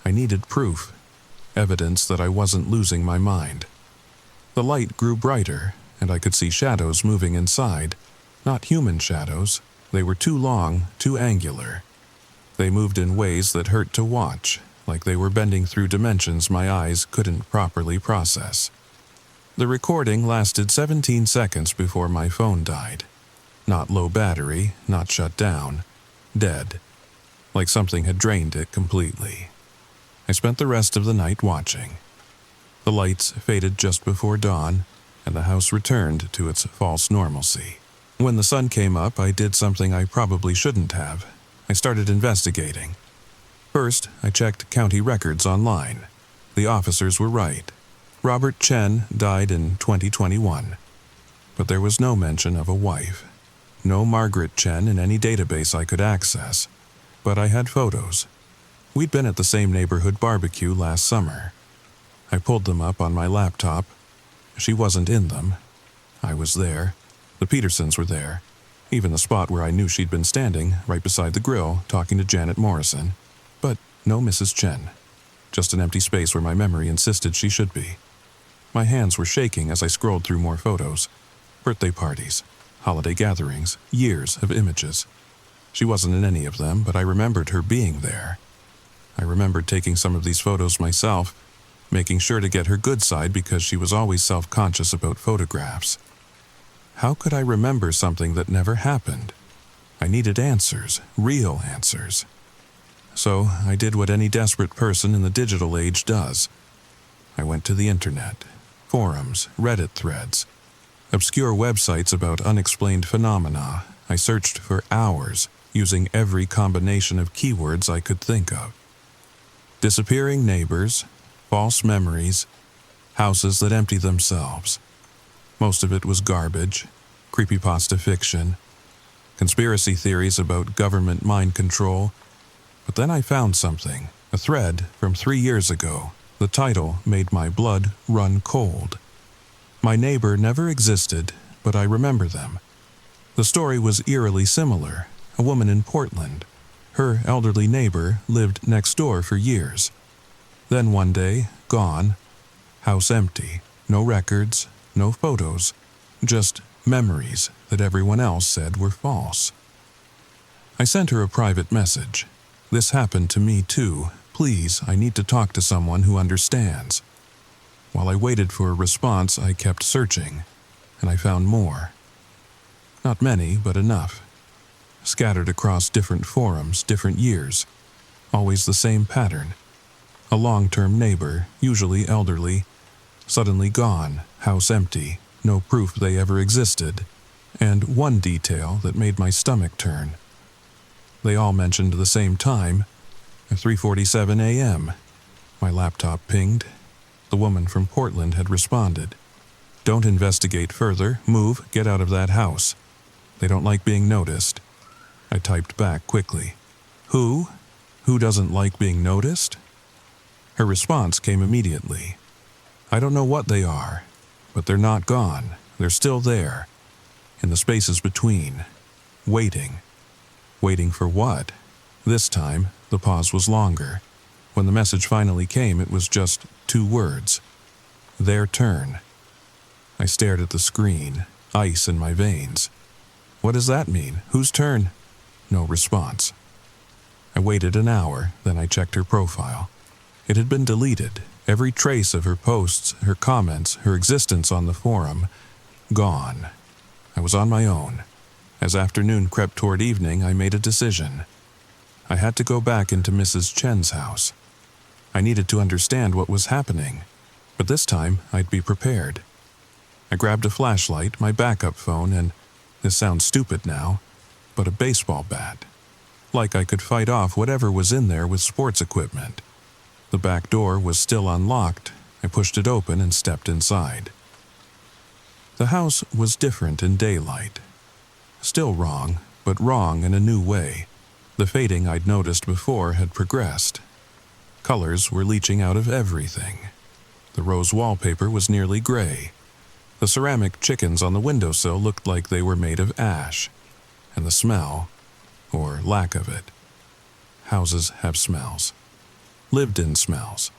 I needed proof, evidence that I wasn't losing my mind. The light grew brighter, and I could see shadows moving inside. Not human shadows. They were too long, too angular. They moved in ways that hurt to watch, like they were bending through dimensions my eyes couldn't properly process. The recording lasted 17 seconds before my phone died. Not low battery, not shut down. Dead. Like something had drained it completely. I spent the rest of the night watching. The lights faded just before dawn, and the house returned to its false normalcy. When the sun came up, I did something I probably shouldn't have. I started investigating. First, I checked county records online. The officers were right. Robert Chen died in 2021. But there was no mention of a wife. No Margaret Chen in any database I could access. But I had photos. We'd been at the same neighborhood barbecue last summer. I pulled them up on my laptop. She wasn't in them. I was there. The Petersons were there. Even the spot where I knew she'd been standing, right beside the grill, talking to Janet Morrison. But no Mrs. Chen. Just an empty space where my memory insisted she should be. My hands were shaking as I scrolled through more photos. Birthday parties, holiday gatherings, years of images. She wasn't in any of them, but I remembered her being there. I remembered taking some of these photos myself, making sure to get her good side because she was always self-conscious about photographs. How could I remember something that never happened? I needed answers, real answers. So I did what any desperate person in the digital age does. I went to the internet, forums, Reddit threads, obscure websites about unexplained phenomena. I searched for hours, using every combination of keywords I could think of. Disappearing neighbors, false memories, houses that empty themselves. Most of it was garbage, creepypasta fiction, conspiracy theories about government mind control. But then I found something, a thread from 3 years ago. The title made my blood run cold. My neighbor never existed, but I remember them. The story was eerily similar. A woman in Portland. Her elderly neighbor lived next door for years. Then one day, gone. House empty. No records, no photos. Just memories that everyone else said were false. I sent her a private message. This happened to me too. Please, I need to talk to someone who understands. While I waited for a response, I kept searching, and I found more. Not many, but enough. Scattered across different forums, different years. Always the same pattern. A long-term neighbor, usually elderly, suddenly gone, house empty, no proof they ever existed, and one detail that made my stomach turn. They all mentioned the same time, 3:47 a.m. My laptop pinged. The woman from Portland had responded. Don't investigate further. Move, get out of that house. They don't like being noticed. I typed back quickly. Who? Who doesn't like being noticed? Her response came immediately. I don't know what they are, but they're not gone. They're still there. In the spaces between. Waiting. Waiting for what? This time, the pause was longer. When the message finally came, it was just 2 words. Their turn. I stared at the screen, ice in my veins. What does that mean? Whose turn? No response. I waited an hour, then I checked her profile. It had been deleted. Every trace of her posts, her comments, her existence on the forum, gone. I was on my own. As afternoon crept toward evening, I made a decision. I had to go back into Mrs. Chen's house. I needed to understand what was happening, but this time I'd be prepared. I grabbed a flashlight, my backup phone, and, this sounds stupid now, but a baseball bat. Like I could fight off whatever was in there with sports equipment. The back door was still unlocked. I pushed it open and stepped inside. The house was different in daylight. Still wrong, but wrong in a new way. The fading I'd noticed before had progressed. Colors were leaching out of everything. The rose wallpaper was nearly gray. The ceramic chickens on the windowsill looked like they were made of ash. And the smell, or lack of it. Houses have smells. Lived-in smells.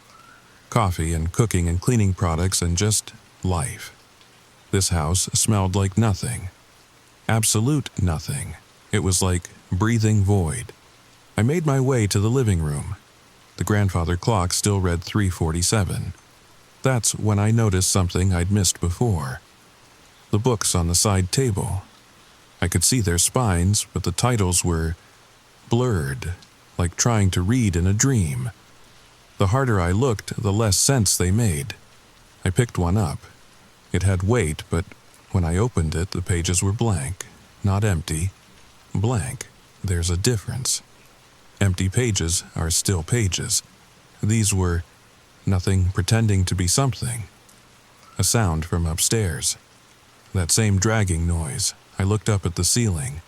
Coffee and cooking and cleaning products and just life. This house smelled like nothing. Absolute nothing. It was like breathing void. I made my way to the living room. The grandfather clock still read 3:47. That's when I noticed something I'd missed before. The books on the side table. I could see their spines, but the titles were blurred, like trying to read in a dream. The harder I looked, the less sense they made. I picked one up. It had weight, but when I opened it, the pages were blank, not empty. Blank. There's a difference. Empty pages are still pages. These were nothing pretending to be something. A sound from upstairs. That same dragging noise. I looked up at the ceiling.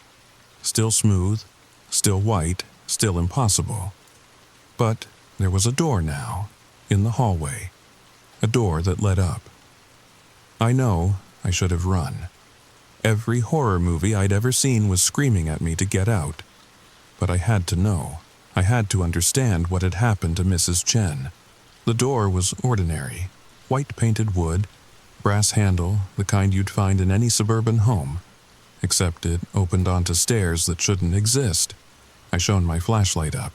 Still smooth, still white, still impossible. But there was a door now, in the hallway. A door that led up. I know I should have run. Every horror movie I'd ever seen was screaming at me to get out. But I had to know. I had to understand what had happened to Mrs. Chen. The door was ordinary. White painted wood, brass handle, the kind you'd find in any suburban home. Except it opened onto stairs that shouldn't exist. I shone my flashlight up.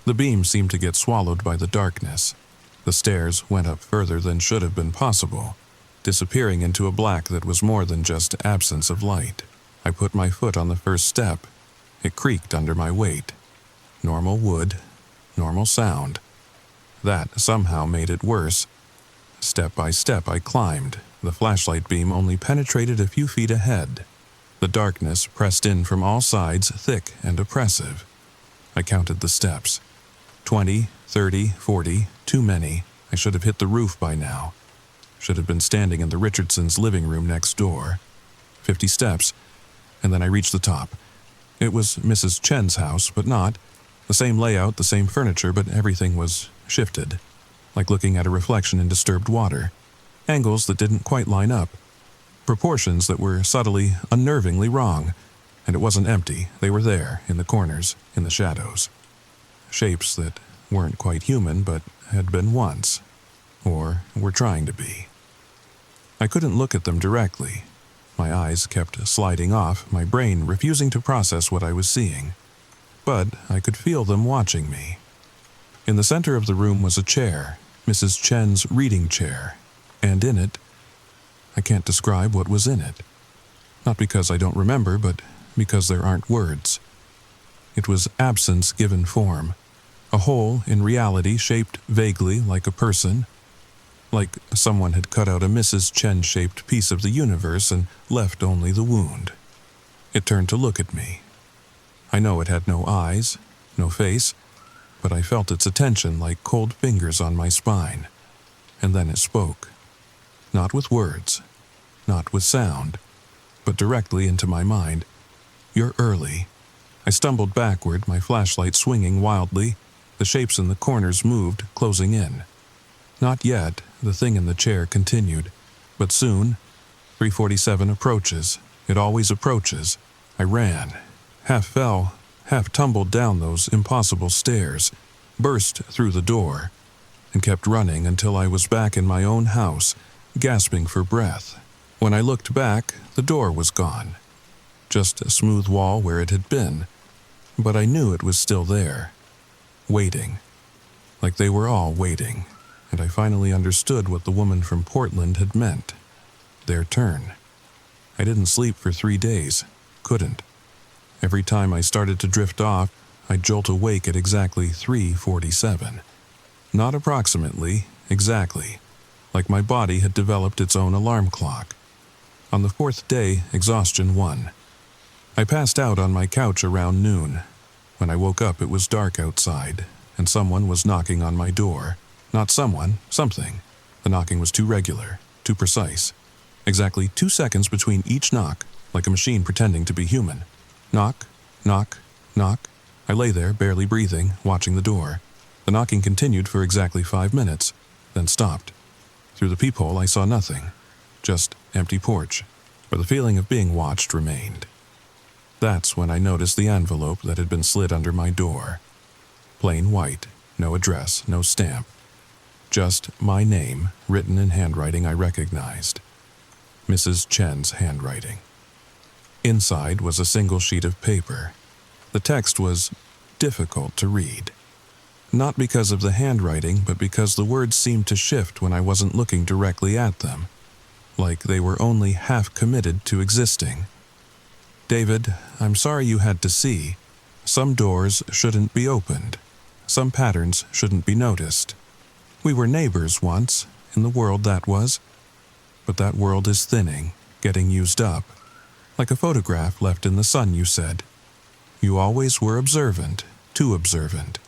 The beam seemed to get swallowed by the darkness. The stairs went up further than should have been possible, disappearing into a black that was more than just absence of light. I put my foot on the first step. It creaked under my weight. Normal wood, normal sound. That somehow made it worse. Step by step I climbed. The flashlight beam only penetrated a few feet ahead. The darkness pressed in from all sides, thick and oppressive. I counted the steps. 20, 30, 40, too many. I should have hit the roof by now. Should have been standing in the Richardsons' living room next door. 50 steps, and then I reached the top. It was Mrs. Chen's house, but not. The same layout, the same furniture, but everything was shifted. Like looking at a reflection in disturbed water. Angles that didn't quite line up. Proportions that were subtly, unnervingly wrong. And it wasn't empty. They were there, in the corners, in the shadows. Shapes that weren't quite human, but had been once. Or were trying to be. I couldn't look at them directly. My eyes kept sliding off, my brain refusing to process what I was seeing. But I could feel them watching me. In the center of the room was a chair, Mrs. Chen's reading chair, and in it, I can't describe what was in it. Not because I don't remember, but because there aren't words. It was absence given form, a hole in reality shaped vaguely like a person, like someone had cut out a Mrs. Chen-shaped piece of the universe and left only the wound. It turned to look at me. I know it had no eyes, no face, but I felt its attention like cold fingers on my spine. And then it spoke. Not with words, not with sound, but directly into my mind. "You're early." I stumbled backward, my flashlight swinging wildly. The shapes in the corners moved, closing in. Not yet, the thing in the chair continued. But soon, 347 approaches. It always approaches. I ran. Half fell, half tumbled down those impossible stairs, burst through the door, and kept running until I was back in my own house, gasping for breath. When I looked back, the door was gone. Just a smooth wall where it had been, but I knew it was still there, waiting, like they were all waiting, and I finally understood what the woman from Portland had meant. Their turn. I didn't sleep for 3 days, couldn't. Every time I started to drift off, I'd jolt awake at exactly 3:47. Not approximately, exactly, like my body had developed its own alarm clock. On the 4th day, exhaustion won. I passed out on my couch around noon. When I woke up, it was dark outside, and someone was knocking on my door. Not someone, something. The knocking was too regular, too precise. Exactly 2 seconds between each knock, like a machine pretending to be human. Knock, knock, knock. I lay there, barely breathing, watching the door. The knocking continued for exactly 5 minutes, then stopped. Through the peephole, I saw nothing. Just empty porch, where the feeling of being watched remained. That's when I noticed the envelope that had been slid under my door. Plain white, no address, no stamp. Just my name, written in handwriting I recognized. Mrs. Chen's handwriting. Inside was a single sheet of paper. The text was difficult to read. Not because of the handwriting, but because the words seemed to shift when I wasn't looking directly at them, like they were only half committed to existing. "David, I'm sorry you had to see. Some doors shouldn't be opened. Some patterns shouldn't be noticed. We were neighbors once, in the world that was. But that world is thinning, getting used up. Like a photograph left in the sun, you said. You always were observant. too observant.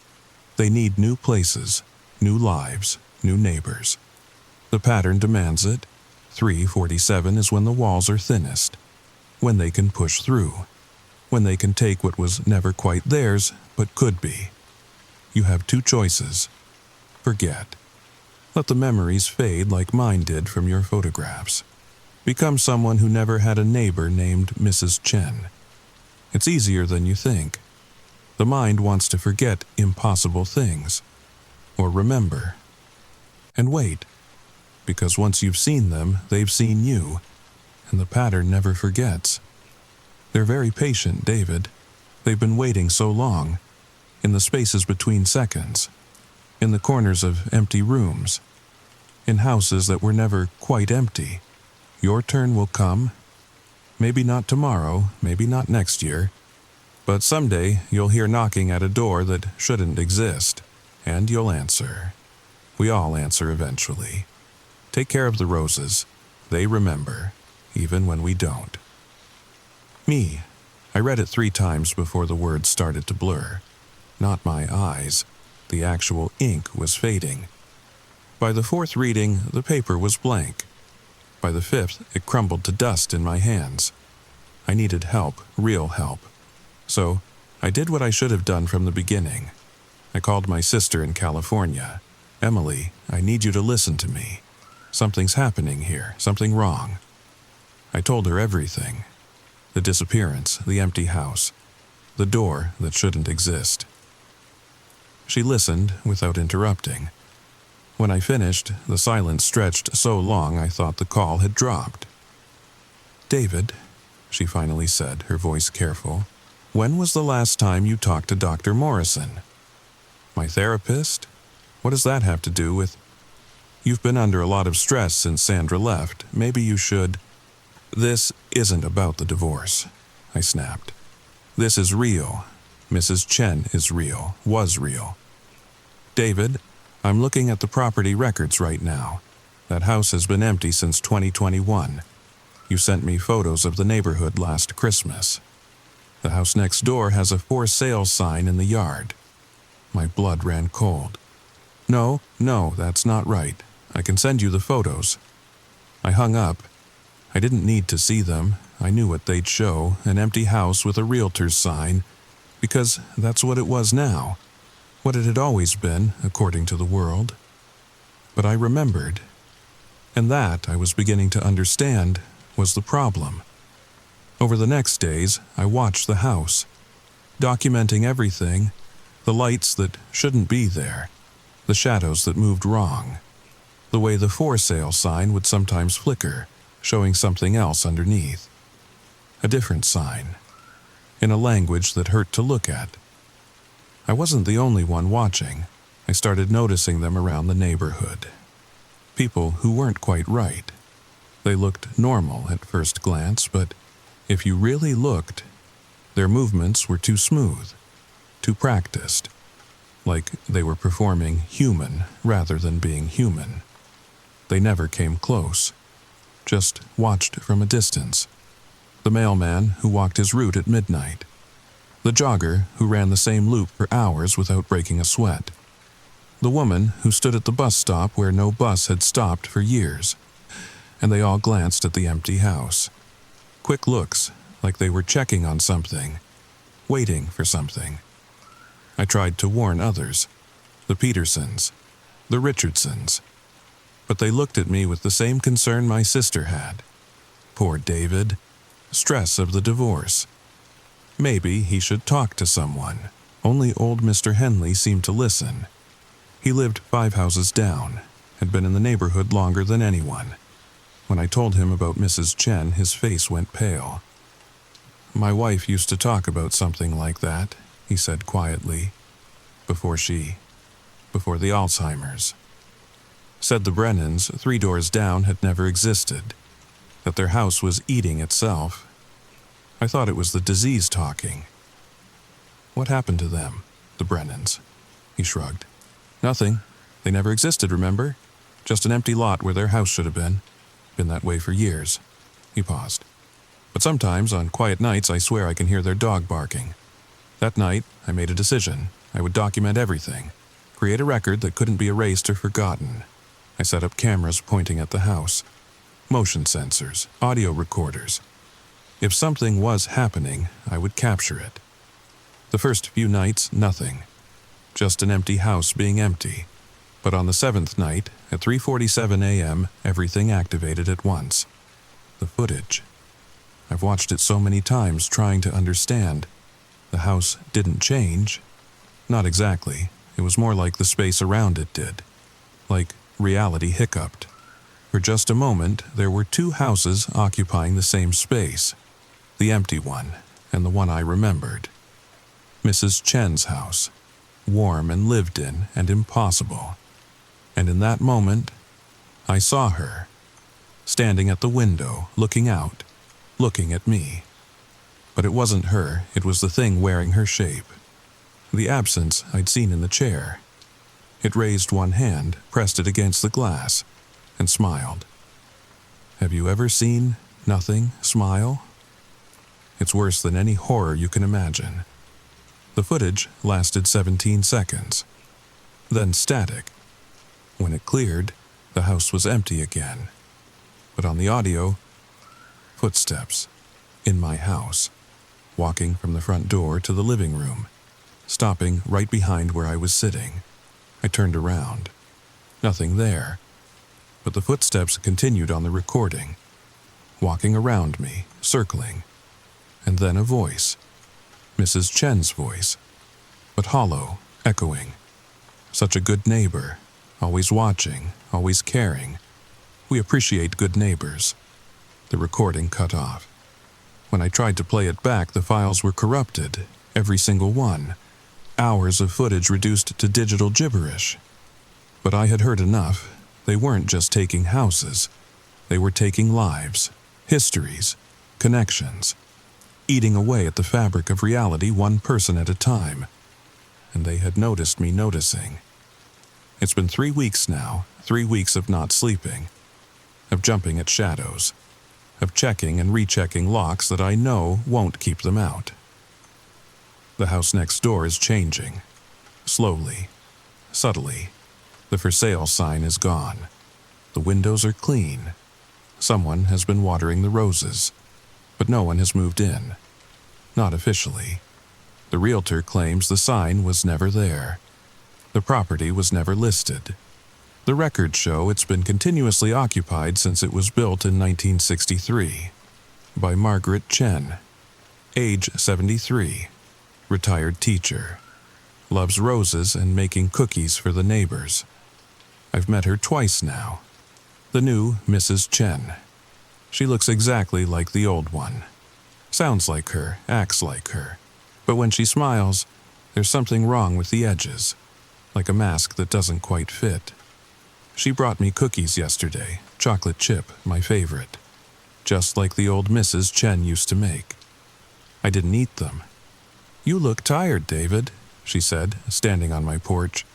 They need new places, new lives, new neighbors. The pattern demands it. 347 is when the walls are thinnest, when they can push through, when they can take what was never quite theirs but could be. You have two choices. Forget. Let the memories fade like mine did from your photographs. Become someone who never had a neighbor named Mrs. Chen. It's easier than you think. The mind wants to forget impossible things, or remember. And wait, because once you've seen them, they've seen you, and the pattern never forgets. They're very patient, David. They've been waiting so long, in the spaces between seconds, in the corners of empty rooms, in houses that were never quite empty. Your turn will come. Maybe not tomorrow, maybe not next year, but someday you'll hear knocking at a door that shouldn't exist, and you'll answer. We all answer eventually. Take care of the roses. They remember, even when we don't. Me. I read it 3 times before the words started to blur. Not my eyes. The actual ink was fading. By the 4th reading, the paper was blank. By the 5th, it crumbled to dust in my hands. I needed help, real help. So, I did what I should have done from the beginning. I called my sister in California. Emily, I need you to listen to me. Something's happening here, something wrong. I told her everything. The disappearance, the empty house, the door that shouldn't exist. She listened without interrupting. When I finished, the silence stretched so long I thought the call had dropped. "David," she finally said, her voice careful, "when was the last time you talked to Dr. Morrison?" "My therapist? What does that have to do with—" "You've been under a lot of stress since Sandra left. Maybe you should—" "This isn't about the divorce," I snapped. "This is real. Mrs. Chen is real, was real. David, I'm looking at the property records right now. That house has been empty since 2021. You sent me photos of the neighborhood last Christmas. The house next door has a for sale sign in the yard." My blood ran cold. No, that's not right. I can send you the photos." I hung up. I didn't need to see them. I knew what they'd show, an empty house with a realtor's sign, because that's what it was now, what it had always been, according to the world. But I remembered, and that, I was beginning to understand, was the problem. Over the next days, I watched the house, documenting everything, the lights that shouldn't be there, the shadows that moved wrong, the way the for sale sign would sometimes flicker, showing something else underneath. A different sign, in a language that hurt to look at. I wasn't the only one watching. I started noticing them around the neighborhood. People who weren't quite right. They looked normal at first glance, but if you really looked, their movements were too smooth, too practiced, like they were performing human rather than being human. They never came close, just watched from a distance. The mailman who walked his route at midnight. The jogger who ran the same loop for hours without breaking a sweat. The woman who stood at the bus stop where no bus had stopped for years. And they all glanced at the empty house. Quick looks, like they were checking on something, waiting for something. I tried to warn others, the Petersons, the Richardsons, but they looked at me with the same concern my sister had. Poor David. Stress of the divorce. Maybe he should talk to someone. Only old Mr. Henley seemed to listen. He lived 5 houses down, had been in the neighborhood longer than anyone. When I told him about Mrs. Chen, his face went pale. "My wife used to talk about something like that," he said quietly, before the Alzheimer's. Said the Brennans, 3 doors down, had never existed, that their house was eating itself. I thought it was the disease talking. "What happened to them, the Brennans?" He shrugged. "Nothing. They never existed, remember? Just an empty lot where their house should have been. Been that way for years." He paused. "But sometimes, on quiet nights, I swear I can hear their dog barking. That night, I made a decision. I would document everything, create a record that couldn't be erased or forgotten. I set up cameras pointing at the house, motion sensors, audio recorders. If something was happening, I would capture it. The first few nights, nothing. Just an empty house being empty. But on the 7th night, at 3:47 a.m., everything activated at once. The footage. I've watched it so many times trying to understand. The house didn't change. Not exactly. It was more like the space around it did. Like reality hiccuped. For just a moment, there were two houses occupying the same space. The empty one, and the one I remembered. Mrs. Chen's house. Warm and lived in and impossible. And in that moment, I saw her. Standing at the window, looking out, looking at me. But it wasn't her, it was the thing wearing her shape. The absence I'd seen in the chair. It raised one hand, pressed it against the glass, and smiled. Have you ever seen nothing smile? It's worse than any horror you can imagine. The footage lasted 17 seconds. Then static. When it cleared, the house was empty again. But on the audio, footsteps. In my house. Walking from the front door to the living room. Stopping right behind where I was sitting. I turned around. Nothing there. But the footsteps continued on the recording. Walking around me, circling. And then a voice. Mrs. Chen's voice. But hollow, echoing. Such a good neighbor. Always watching, always caring. We appreciate good neighbors. The recording cut off. When I tried to play it back, the files were corrupted. Every single one. Hours of footage reduced to digital gibberish. But I had heard enough. They weren't just taking houses. They were taking lives, histories, connections, eating away at the fabric of reality one person at a time. And they had noticed me noticing. It's been 3 weeks now, 3 weeks of not sleeping, of jumping at shadows, of checking and rechecking locks that I know won't keep them out. The house next door is changing. Slowly, subtly. The for sale sign is gone. The windows are clean. Someone has been watering the roses, but no one has moved in. Not officially. The realtor claims the sign was never there. The property was never listed. The records show it's been continuously occupied since it was built in 1963 by Margaret Chen, age 73, retired teacher, loves roses and making cookies for the neighbors. I've met her twice now. The new Mrs. Chen. She looks exactly like the old one. Sounds like her, acts like her. But when she smiles, there's something wrong with the edges, like a mask that doesn't quite fit. She brought me cookies yesterday, chocolate chip, my favorite, just like the old Mrs. Chen used to make. I didn't eat them. "You look tired, David," she said, standing on my porch.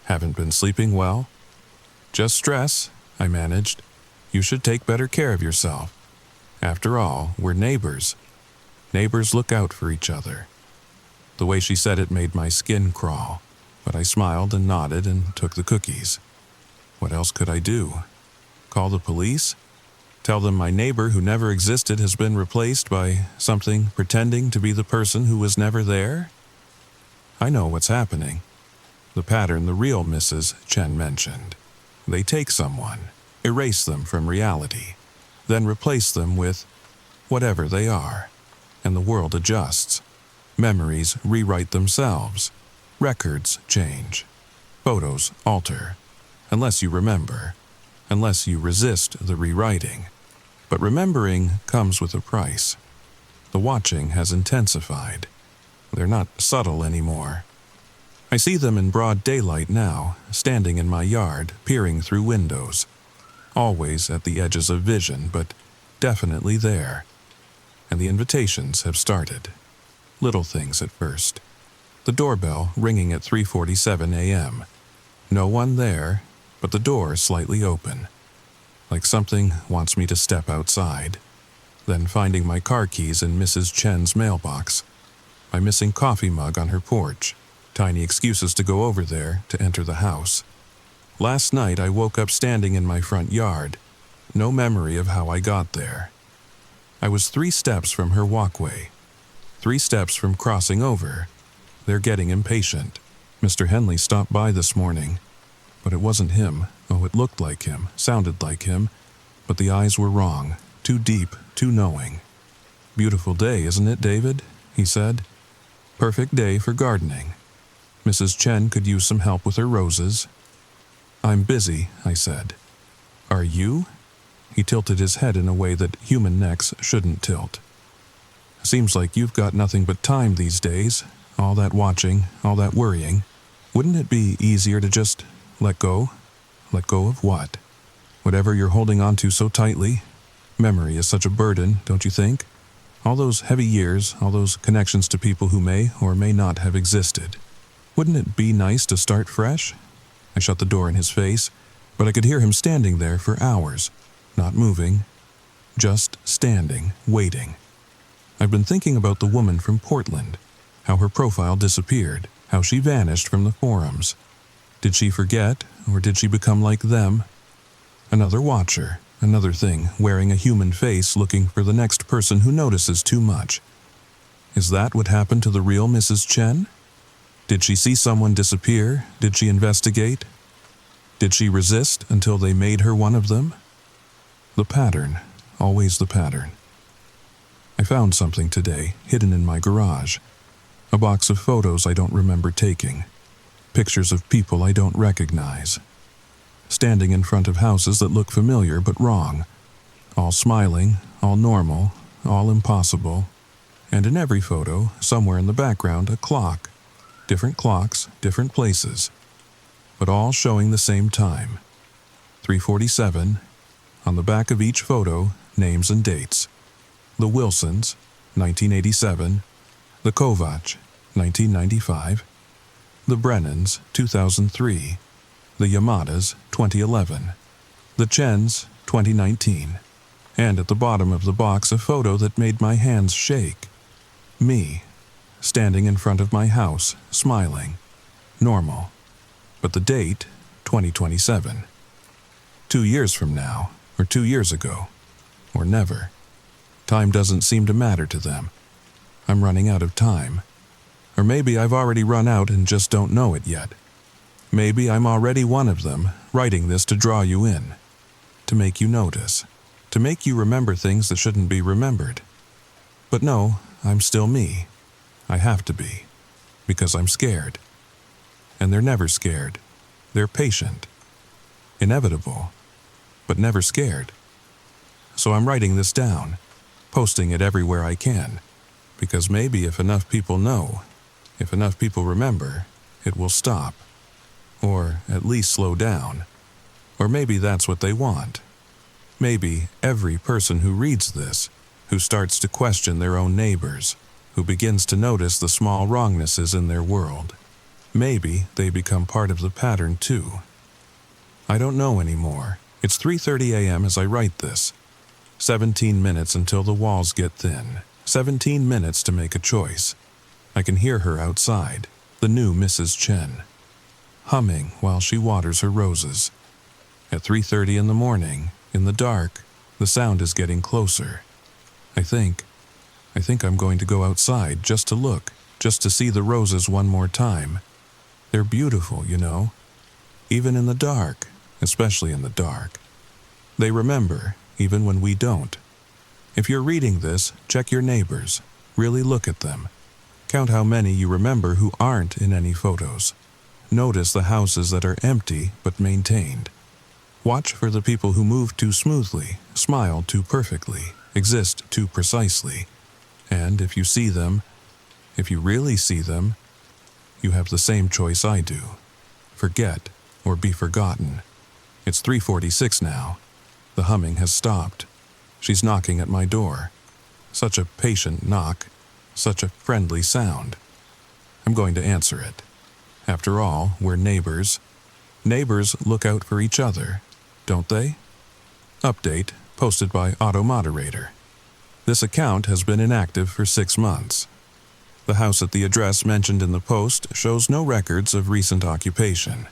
"Haven't been sleeping well?" "Just stress," I managed. "You should take better care of yourself. After all, we're neighbors. Neighbors look out for each other." The way she said it made my skin crawl, but I smiled and nodded and took the cookies. What else could I do? Call the police? Tell them my neighbor who never existed has been replaced by something pretending to be the person who was never there? I know what's happening. The pattern the real Mrs. Chen mentioned. They take someone, erase them from reality, then replace them with whatever they are, and the world adjusts. Memories rewrite themselves. Records change. Photos alter. Unless you remember. Unless you resist the rewriting. But remembering comes with a price. The watching has intensified. They're not subtle anymore. I see them in broad daylight now, standing in my yard, peering through windows. Always at the edges of vision, but definitely there. And the invitations have started. Little things at first. The doorbell ringing at 3:47 a.m. No one there, but the door slightly open. Like something wants me to step outside. Then finding my car keys in Mrs. Chen's mailbox. my missing coffee mug on her porch, tiny excuses to go over there to enter the house. Last night I woke up standing in my front yard, no memory of how I got there. I was 3 steps from her walkway, 3 steps from crossing over. They're getting impatient. Mr. Henley stopped by this morning, but it wasn't him. Oh, it looked like him, sounded like him, but the eyes were wrong, too deep, too knowing. "Beautiful day, isn't it, David?" he said. "Perfect day for gardening. Mrs. Chen could use some help with her roses." "I'm busy," I said. "Are you?" He tilted his head in a way that human necks shouldn't tilt. "Seems like you've got nothing but time these days. All that watching, all that worrying. Wouldn't it be easier to just let go? Let go of what? Whatever you're holding on to so tightly? Memory is such a burden, don't you think? All those heavy years, all those connections to people who may or may not have existed. Wouldn't it be nice to start fresh?" I shut the door in his face, but I could hear him standing there for hours, not moving, just standing, waiting. I've been thinking about the woman from Portland, how her profile disappeared, how she vanished from the forums. Did she forget, or did she become like them? Another watcher, another thing, wearing a human face looking for the next person who notices too much. Is that what happened to the real Mrs. Chen? Did she see someone disappear? Did she investigate? Did she resist until they made her one of them? The pattern, always the pattern. I found something today, hidden in my garage. A box of photos I don't remember taking. Pictures of people I don't recognize. Standing in front of houses that look familiar but wrong. All smiling, all normal, all impossible. And in every photo, somewhere in the background, a clock. Different clocks, different places. But all showing the same time. 3:47. On the back of each photo, names and dates. The Wilsons, 1987. The Kovacs, 1995. The Brennans, 2003. The Yamadas, 2011. The Chens, 2019. And at the bottom of the box a photo that made my hands shake. Me, standing in front of my house, smiling. Normal. But the date, 2027. 2 years from now, or 2 years ago, or never. Time doesn't seem to matter to them. I'm running out of time. Or maybe I've already run out and just don't know it yet. Maybe I'm already one of them, writing this to draw you in. To make you notice. To make you remember things that shouldn't be remembered. But no, I'm still me. I have to be. Because I'm scared. And they're never scared. They're patient. Inevitable. But never scared. So I'm writing this down, posting it everywhere I can. Because maybe if enough people know, if enough people remember, it will stop. Or at least slow down. Or maybe that's what they want. Maybe every person who reads this, who starts to question their own neighbors, who begins to notice the small wrongnesses in their world, maybe they become part of the pattern too. I don't know anymore. It's 3:30 a.m. as I write this. 17 minutes until the walls get thin. 17 minutes to make a choice. I can hear her outside, the new Mrs. Chen, humming while she waters her roses. At 3:30 in the morning, in the dark, the sound is getting closer. I think I'm going to go outside just to look, just to see the roses one more time. They're beautiful, you know. Even in the dark, especially in the dark. They remember, even when we don't. If you're reading this, check your neighbors. Really look at them. Count how many you remember who aren't in any photos. Notice the houses that are empty but maintained. Watch for the people who move too smoothly, smile too perfectly, exist too precisely. And if you see them, if you really see them, you have the same choice I do. Forget or be forgotten. It's 3:46 now. The humming has stopped. She's knocking at my door. Such a patient knock, such a friendly sound. I'm going to answer it. After all, we're neighbors. Neighbors look out for each other, don't they? Update, posted by Auto Moderator. This account has been inactive for 6 months. The house at the address mentioned in the post shows no records of recent occupation.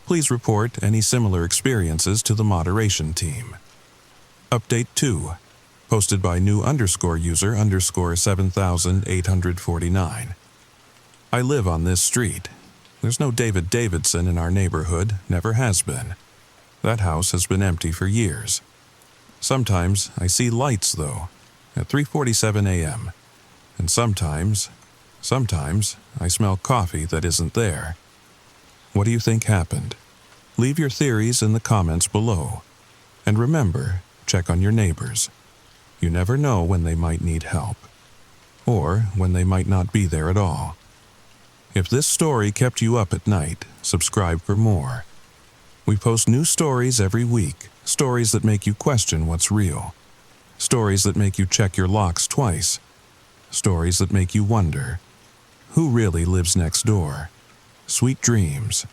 Please report any similar experiences to the moderation team. Update 2. Posted by new_user_7849. I live on this street. There's no David Davidson in our neighborhood, never has been. That house has been empty for years. Sometimes I see lights, though, at 3:47 a.m. And sometimes I smell coffee that isn't there. What do you think happened? Leave your theories in the comments below. And remember, check on your neighbors. You never know when they might need help. Or when they might not be there at all. If this story kept you up at night, subscribe for more. We post new stories every week, stories that make you question what's real. Stories that make you check your locks twice. Stories that make you wonder, who really lives next door? Sweet dreams.